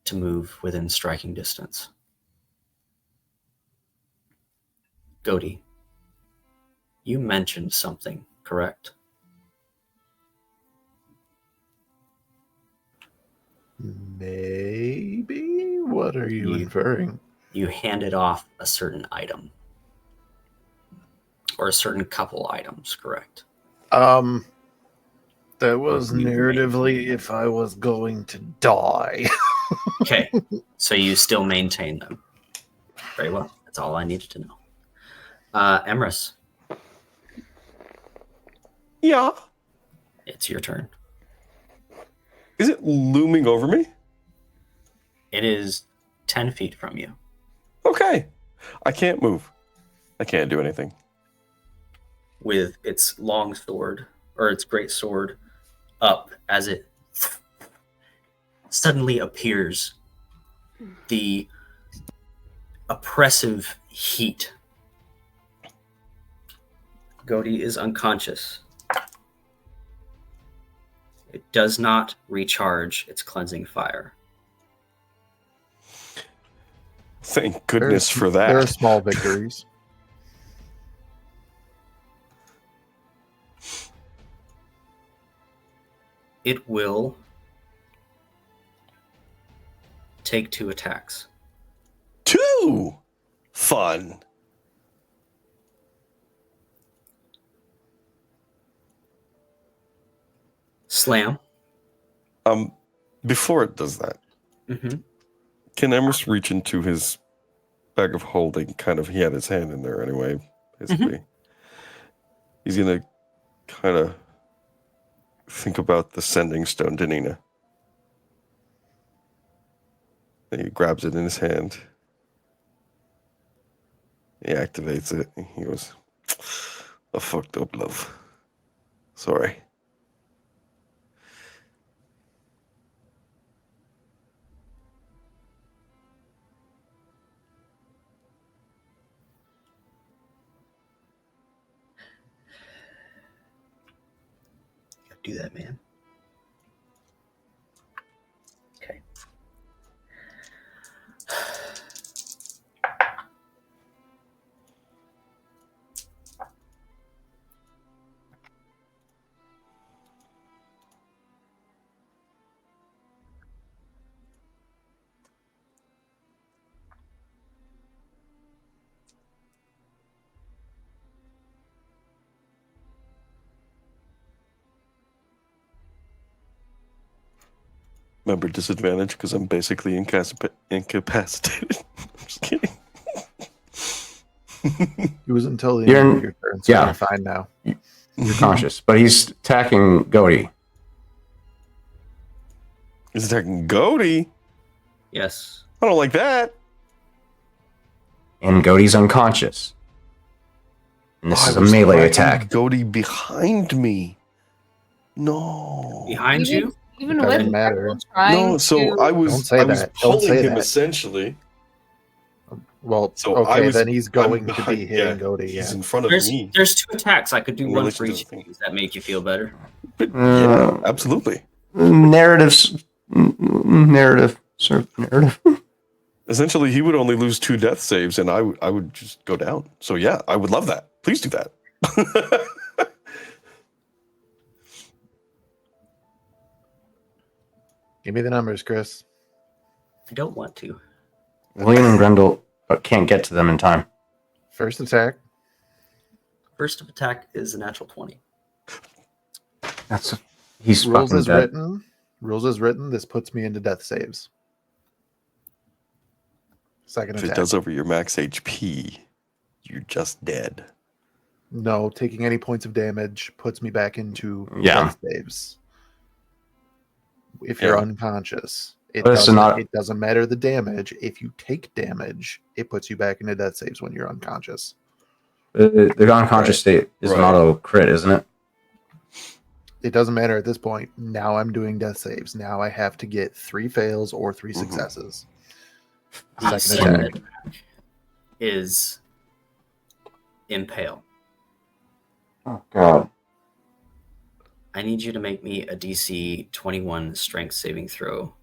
to move within striking distance. Godi, you mentioned something, correct? Maybe? What are you inferring? You handed off a certain item. Or a certain couple items, correct? That was narratively if I was going to die. Okay, so you still maintain them. Very well. That's all I needed to know. Emrys, Yeah. it's your turn. Is it looming over me? It is 10 feet from you. Okay. I can't move. I can't do anything. With its long sword, or its great sword, up as it suddenly appears. The oppressive heat. Godi is unconscious. It does not recharge its cleansing fire. Thank goodness for that. There are small victories. It will take 2 attacks. 2! Fun. Slam. Before it does that, can Emrys reach into his bag of holding? Kind of, he had his hand in there anyway, basically. He's going to kind of think about the sending stone to Nina. And he grabs it in his hand. He activates it. And he goes, I fucked up, love. Sorry. Do that, man. Okay. Remember, disadvantage because I'm basically incapacitated. I'm just kidding. It was until the You're end in- of your turn, so yeah. you're fine now. You're conscious, but he's attacking Godi. He's attacking Godi. Yes. I don't like that. And Godi's unconscious. And this is a was melee dragging attack. Godi behind me. No. Behind Even- you? Even Doesn't with matter. Grendel trying No, so to... I Don't was say I was that. Don't pulling say him that. essentially. Well, So okay, I was, then he's going I'm to be behind- hitting Godi. He's Yeah. in front of There's me. 2 attacks. I could do In one relation for to each the of thing. you. Does that make you feel better? But yeah, absolutely. Narrative. Sort of narrative. Essentially, he would only lose 2 death saves, and I would just go down. So yeah, I would love that. Please do that. Give me the numbers, Chris. I don't want to. William and Grendel can't get to them in time. First attack. First of attack is a natural 20. He's Rules fucking as dead. written. Rules as written. This puts me into death saves. Second If attack. it does over your max HP, you're just dead. No, taking any points of damage puts me back into Yeah. death saves. If you're Yeah. unconscious, it But it's doesn't, not- it doesn't matter the damage. If you take damage, it puts you back into death saves when you're unconscious. The unconscious state is an Right. auto crit, isn't it? It doesn't matter at this point. Now I'm doing death saves. Now I have to get 3 fails or 3 successes. The Second attack. is impale. Oh God. I need you to make me a DC 21 strength saving throw.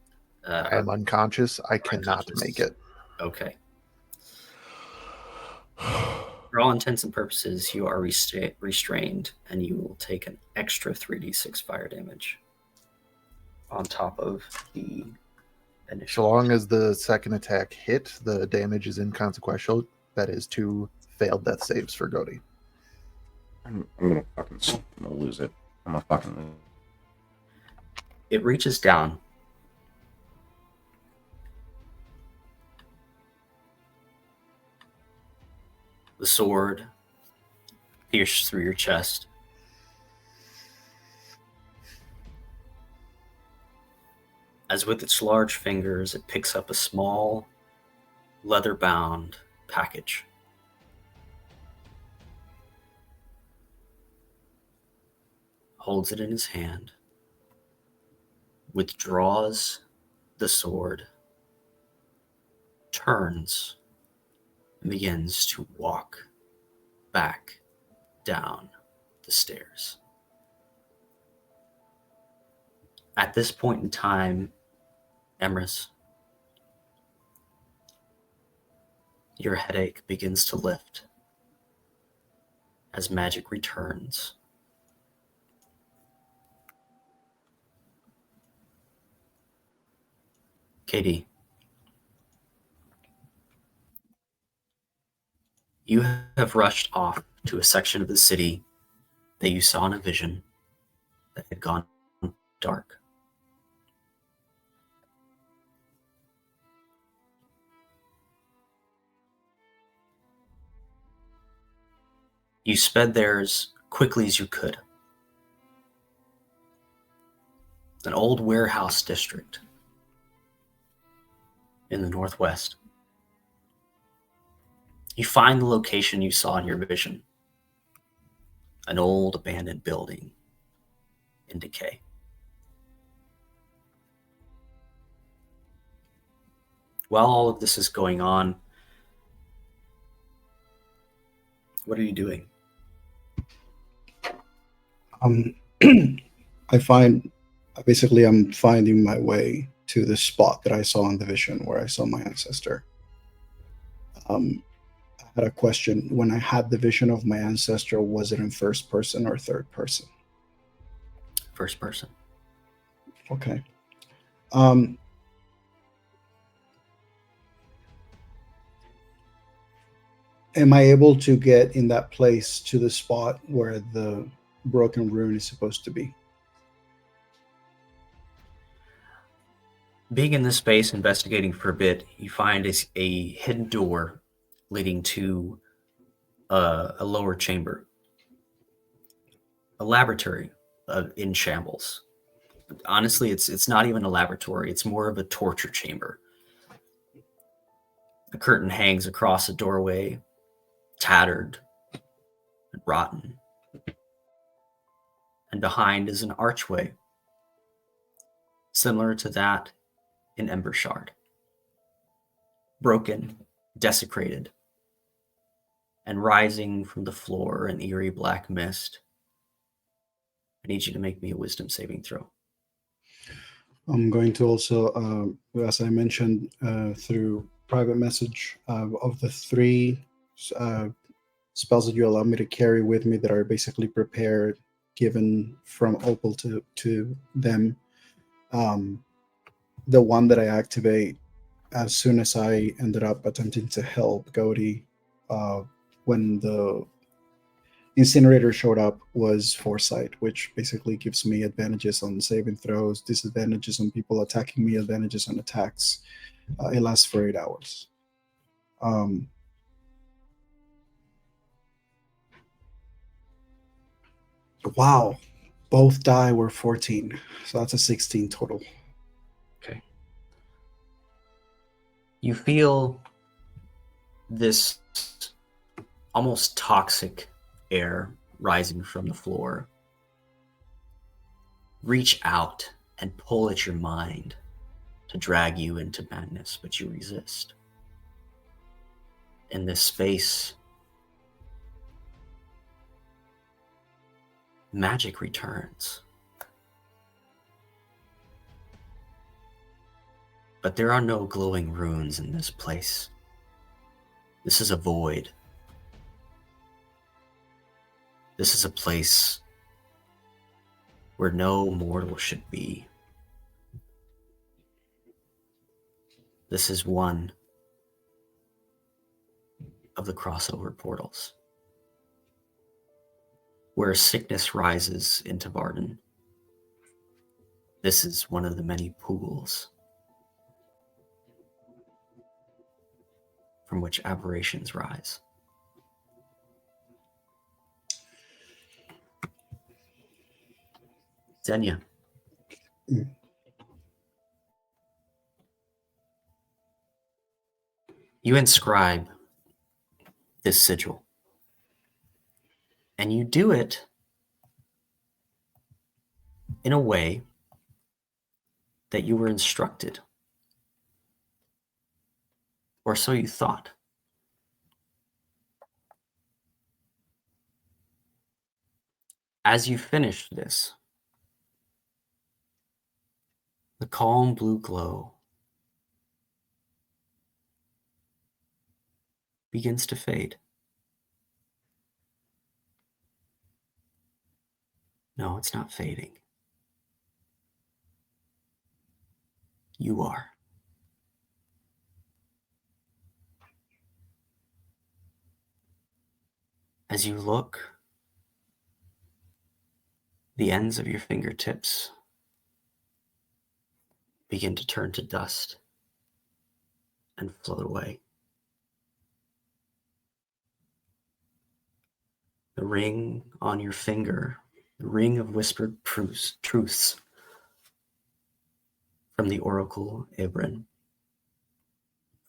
I am unconscious. I cannot unconscious. make it. Okay. For all intents and purposes, you are restrained, and you will take an extra 3d6 fire damage on top of the So initial. long as the second attack hit, the damage is inconsequential. That is 2 failed death saves for Godi. I'm gonna lose it. I'm gonna fucking lose it. It reaches down. The sword pierces through your chest. As with its large fingers, it picks up a small, leather-bound package. Holds it in his hand, withdraws the sword, turns, and begins to walk back down the stairs. At this point in time, Emrys, your headache begins to lift as magic returns. Katie, you have rushed off to a section of the city that you saw in a vision that had gone dark. You sped there as quickly as you could. An old warehouse district in the northwest. You find the location you saw in your vision. An old abandoned building in decay. While all of this is going on, what are you doing? I'm finding my way to the spot that I saw in the vision where I saw my ancestor. I had a question. When I had the vision of my ancestor, was it in first person or third person? First person. Okay. Am I able to get in that place to the spot where the broken rune is supposed to be? Being in this space, investigating for a bit, you find a hidden door leading to a lower chamber. A laboratory in shambles. Honestly, it's not even a laboratory. It's more of a torture chamber. A curtain hangs across a doorway, tattered and rotten. And behind is an archway, similar to that in Embershard. Broken, desecrated, and rising from the floor an eerie black mist. I need you to make me a wisdom saving throw. I'm going to also, as I mentioned through private message, of the 3 spells that you allow me to carry with me that are basically prepared, given from Opal to them, the one that I activate as soon as I ended up attempting to help Godi when the incinerator showed up was Foresight, which basically gives me advantages on saving throws, disadvantages on people attacking me, advantages on attacks. It lasts for 8 hours. Wow, both die were 14, so that's a 16 total. Okay. You feel this almost toxic air rising from the floor. Reach out and pull at your mind to drag you into madness, but you resist. in this space, magic returns. But there are no glowing runes in this place. This is a void. This is a place where no mortal should be. This is one of the crossover portals, where sickness rises into Vardin. This is one of the many pools from which aberrations rise. Zenya. You inscribe this sigil, and you do it in a way that you were instructed, or so you thought. As you finish this, the calm blue glow begins to fade. No, it's not fading. You are. As you look, the ends of your fingertips begin to turn to dust and float away. The ring on your finger, the ring of whispered truths from the Oracle Ibrin,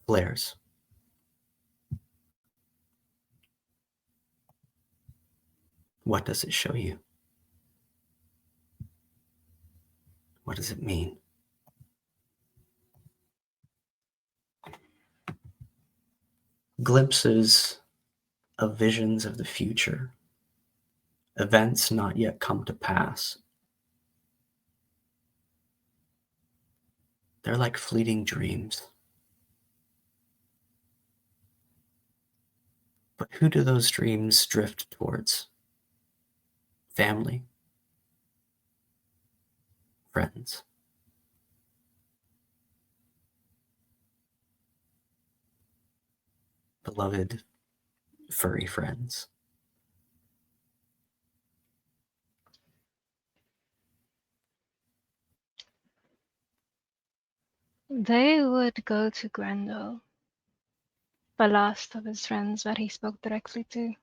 flares. What does it show you? What does it mean? Glimpses of visions of the future, events not yet come to pass. They're like fleeting dreams. But who do those dreams drift towards? Family? Friends? Beloved furry friends? They would go to Grendel, the last of his friends that he spoke directly to.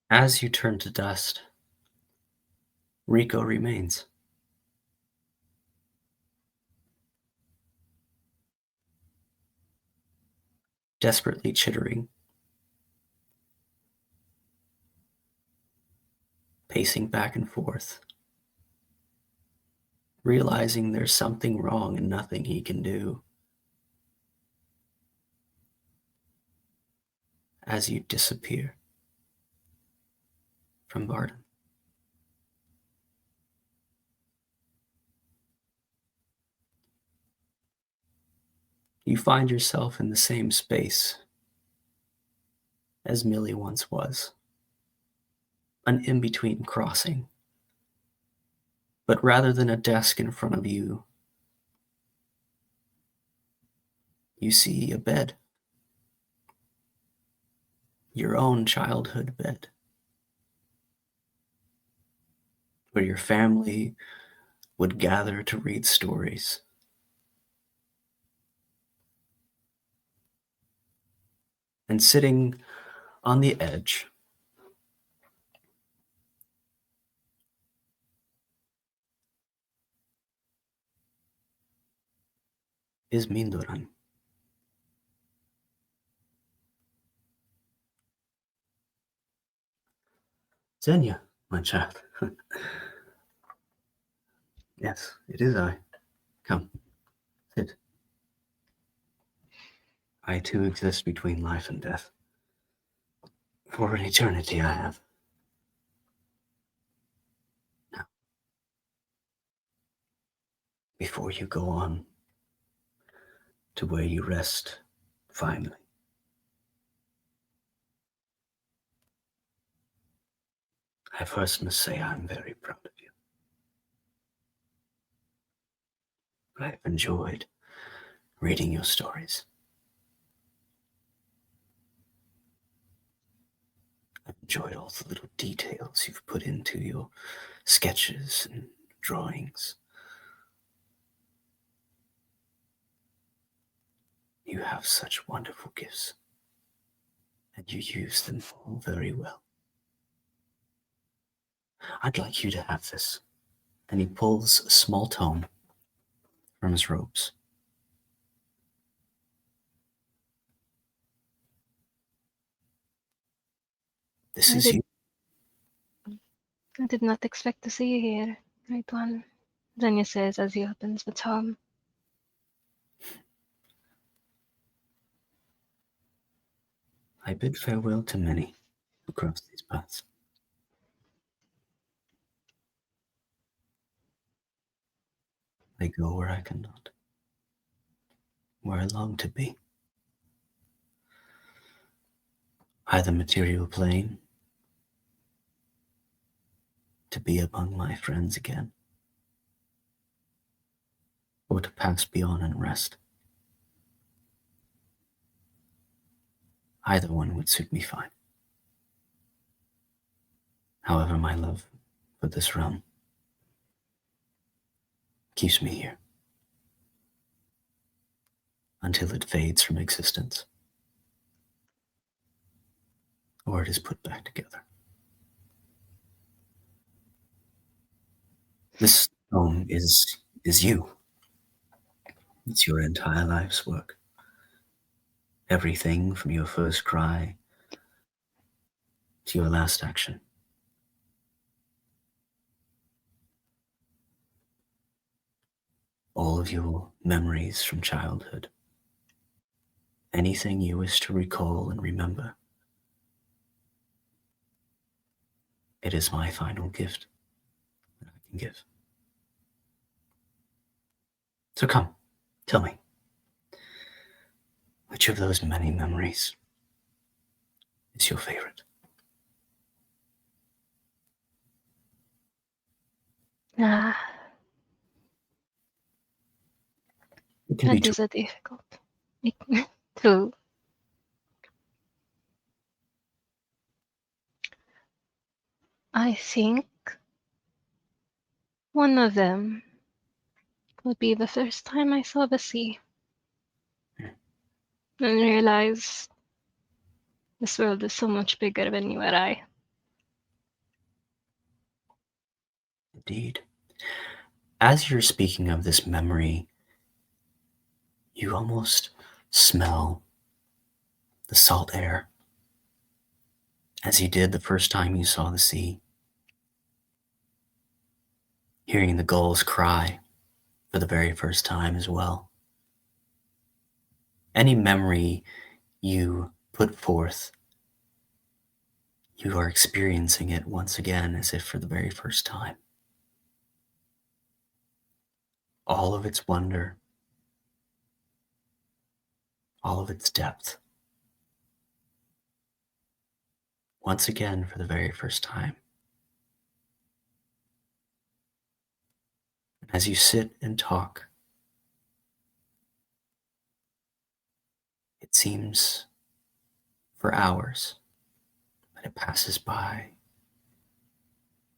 As you turn to dust, Rico remains. Desperately chittering, pacing back and forth, realizing there's something wrong and nothing he can do. As you disappear from Vardin. You find yourself in the same space as Millie once was, an in-between crossing. But rather than a desk in front of you, you see a bed, your own childhood bed, where your family would gather to read stories. And sitting on the edge, is Mindoran? Xenia, my child. Yes, it is I. Come, sit. I too exist between life and death. For an eternity I have. Now, before you go on to where you rest finally, I first must say I'm very proud of you. I've enjoyed reading your stories. I've enjoyed all the little details you've put into your sketches and drawings. You have such wonderful gifts, and you use them all very well. I'd like you to have this. And he pulls a small tome from his robes. This is you. I did not expect to see you here, Great One, Zenya says as he opens the tome. I bid farewell to many who cross these paths. I go where I cannot, where I long to be. Either material plane, to be among my friends again, or to pass beyond and rest. Either one would suit me fine. However, my love for this realm keeps me here until it fades from existence, or it is put back together. This tome is you. It's your entire life's work. Everything from your first cry to your last action. All of your memories from childhood. Anything you wish to recall and remember. It is my final gift that I can give. So come, tell me, which of those many memories is your favorite? Ah, It can be that is a difficult to. I think one of them would be the first time I saw the sea and realized this world is so much bigger than you and I. Indeed. As you're speaking of this memory, you almost smell the salt air as you did the first time you saw the sea. Hearing the gulls cry for the very first time as well. Any memory you put forth, you are experiencing it once again as if for the very first time. All of its wonder, all of its depth. Once again for the very first time. As you sit and talk, it seems for hours, but it passes by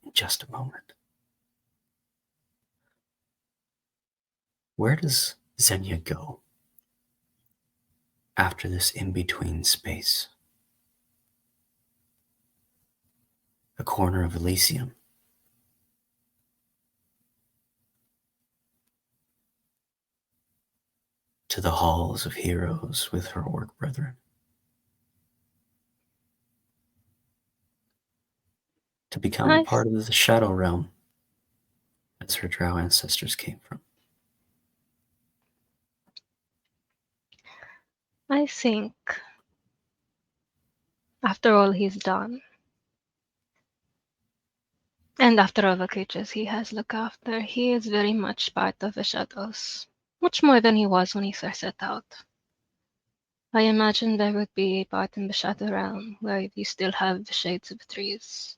in just a moment. Where does Xenia go after this in-between space? A corner of Elysium. To to the halls of heroes with her orc brethren, to become Nice. part of the Shadow Realm, as her drow ancestors came from. I think after all he's done, and after all the creatures he has looked after, he is very much part of the shadows. Much more than he was when he first set out. I imagine there would be a part in the Shadow Realm where you still have the shades of the trees.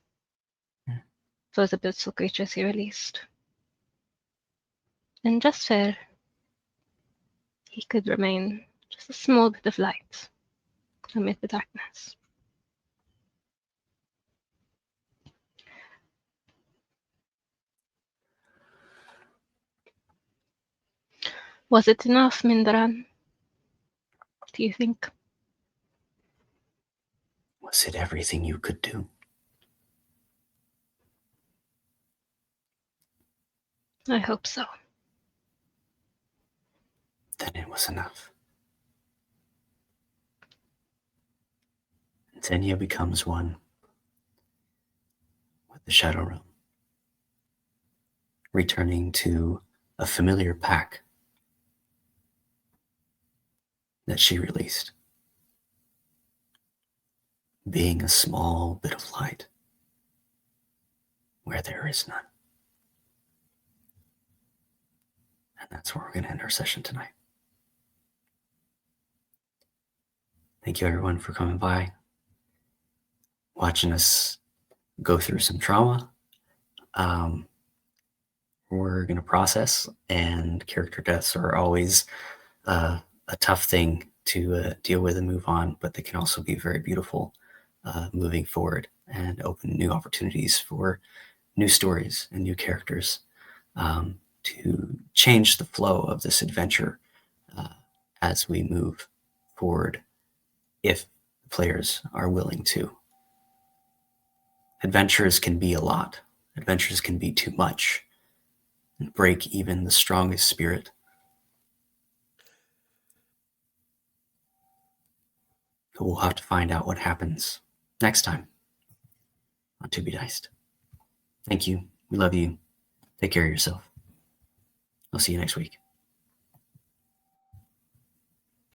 For the beautiful creatures he released. And just fair, he could remain just a small bit of light amid the darkness. Was it enough, Mindran? Do you think? Was it everything you could do? I hope so. Then it was enough. And Tenya becomes one with the Shadow Realm, returning to a familiar pack that she released, being a small bit of light where there is none. And that's where we're going to end our session tonight. Thank you, everyone, for coming by, watching us go through some trauma. We're going to process, and character deaths are always a tough thing to deal with and move on, but they can also be very beautiful moving forward and open new opportunities for new stories and new characters to change the flow of this adventure as we move forward, if players are willing to. Adventures can be a lot. Adventures can be too much and break even the strongest spirit. But we'll have to find out what happens next time on To Be Diced. Thank you. We love you. Take care of yourself. I'll see you next week.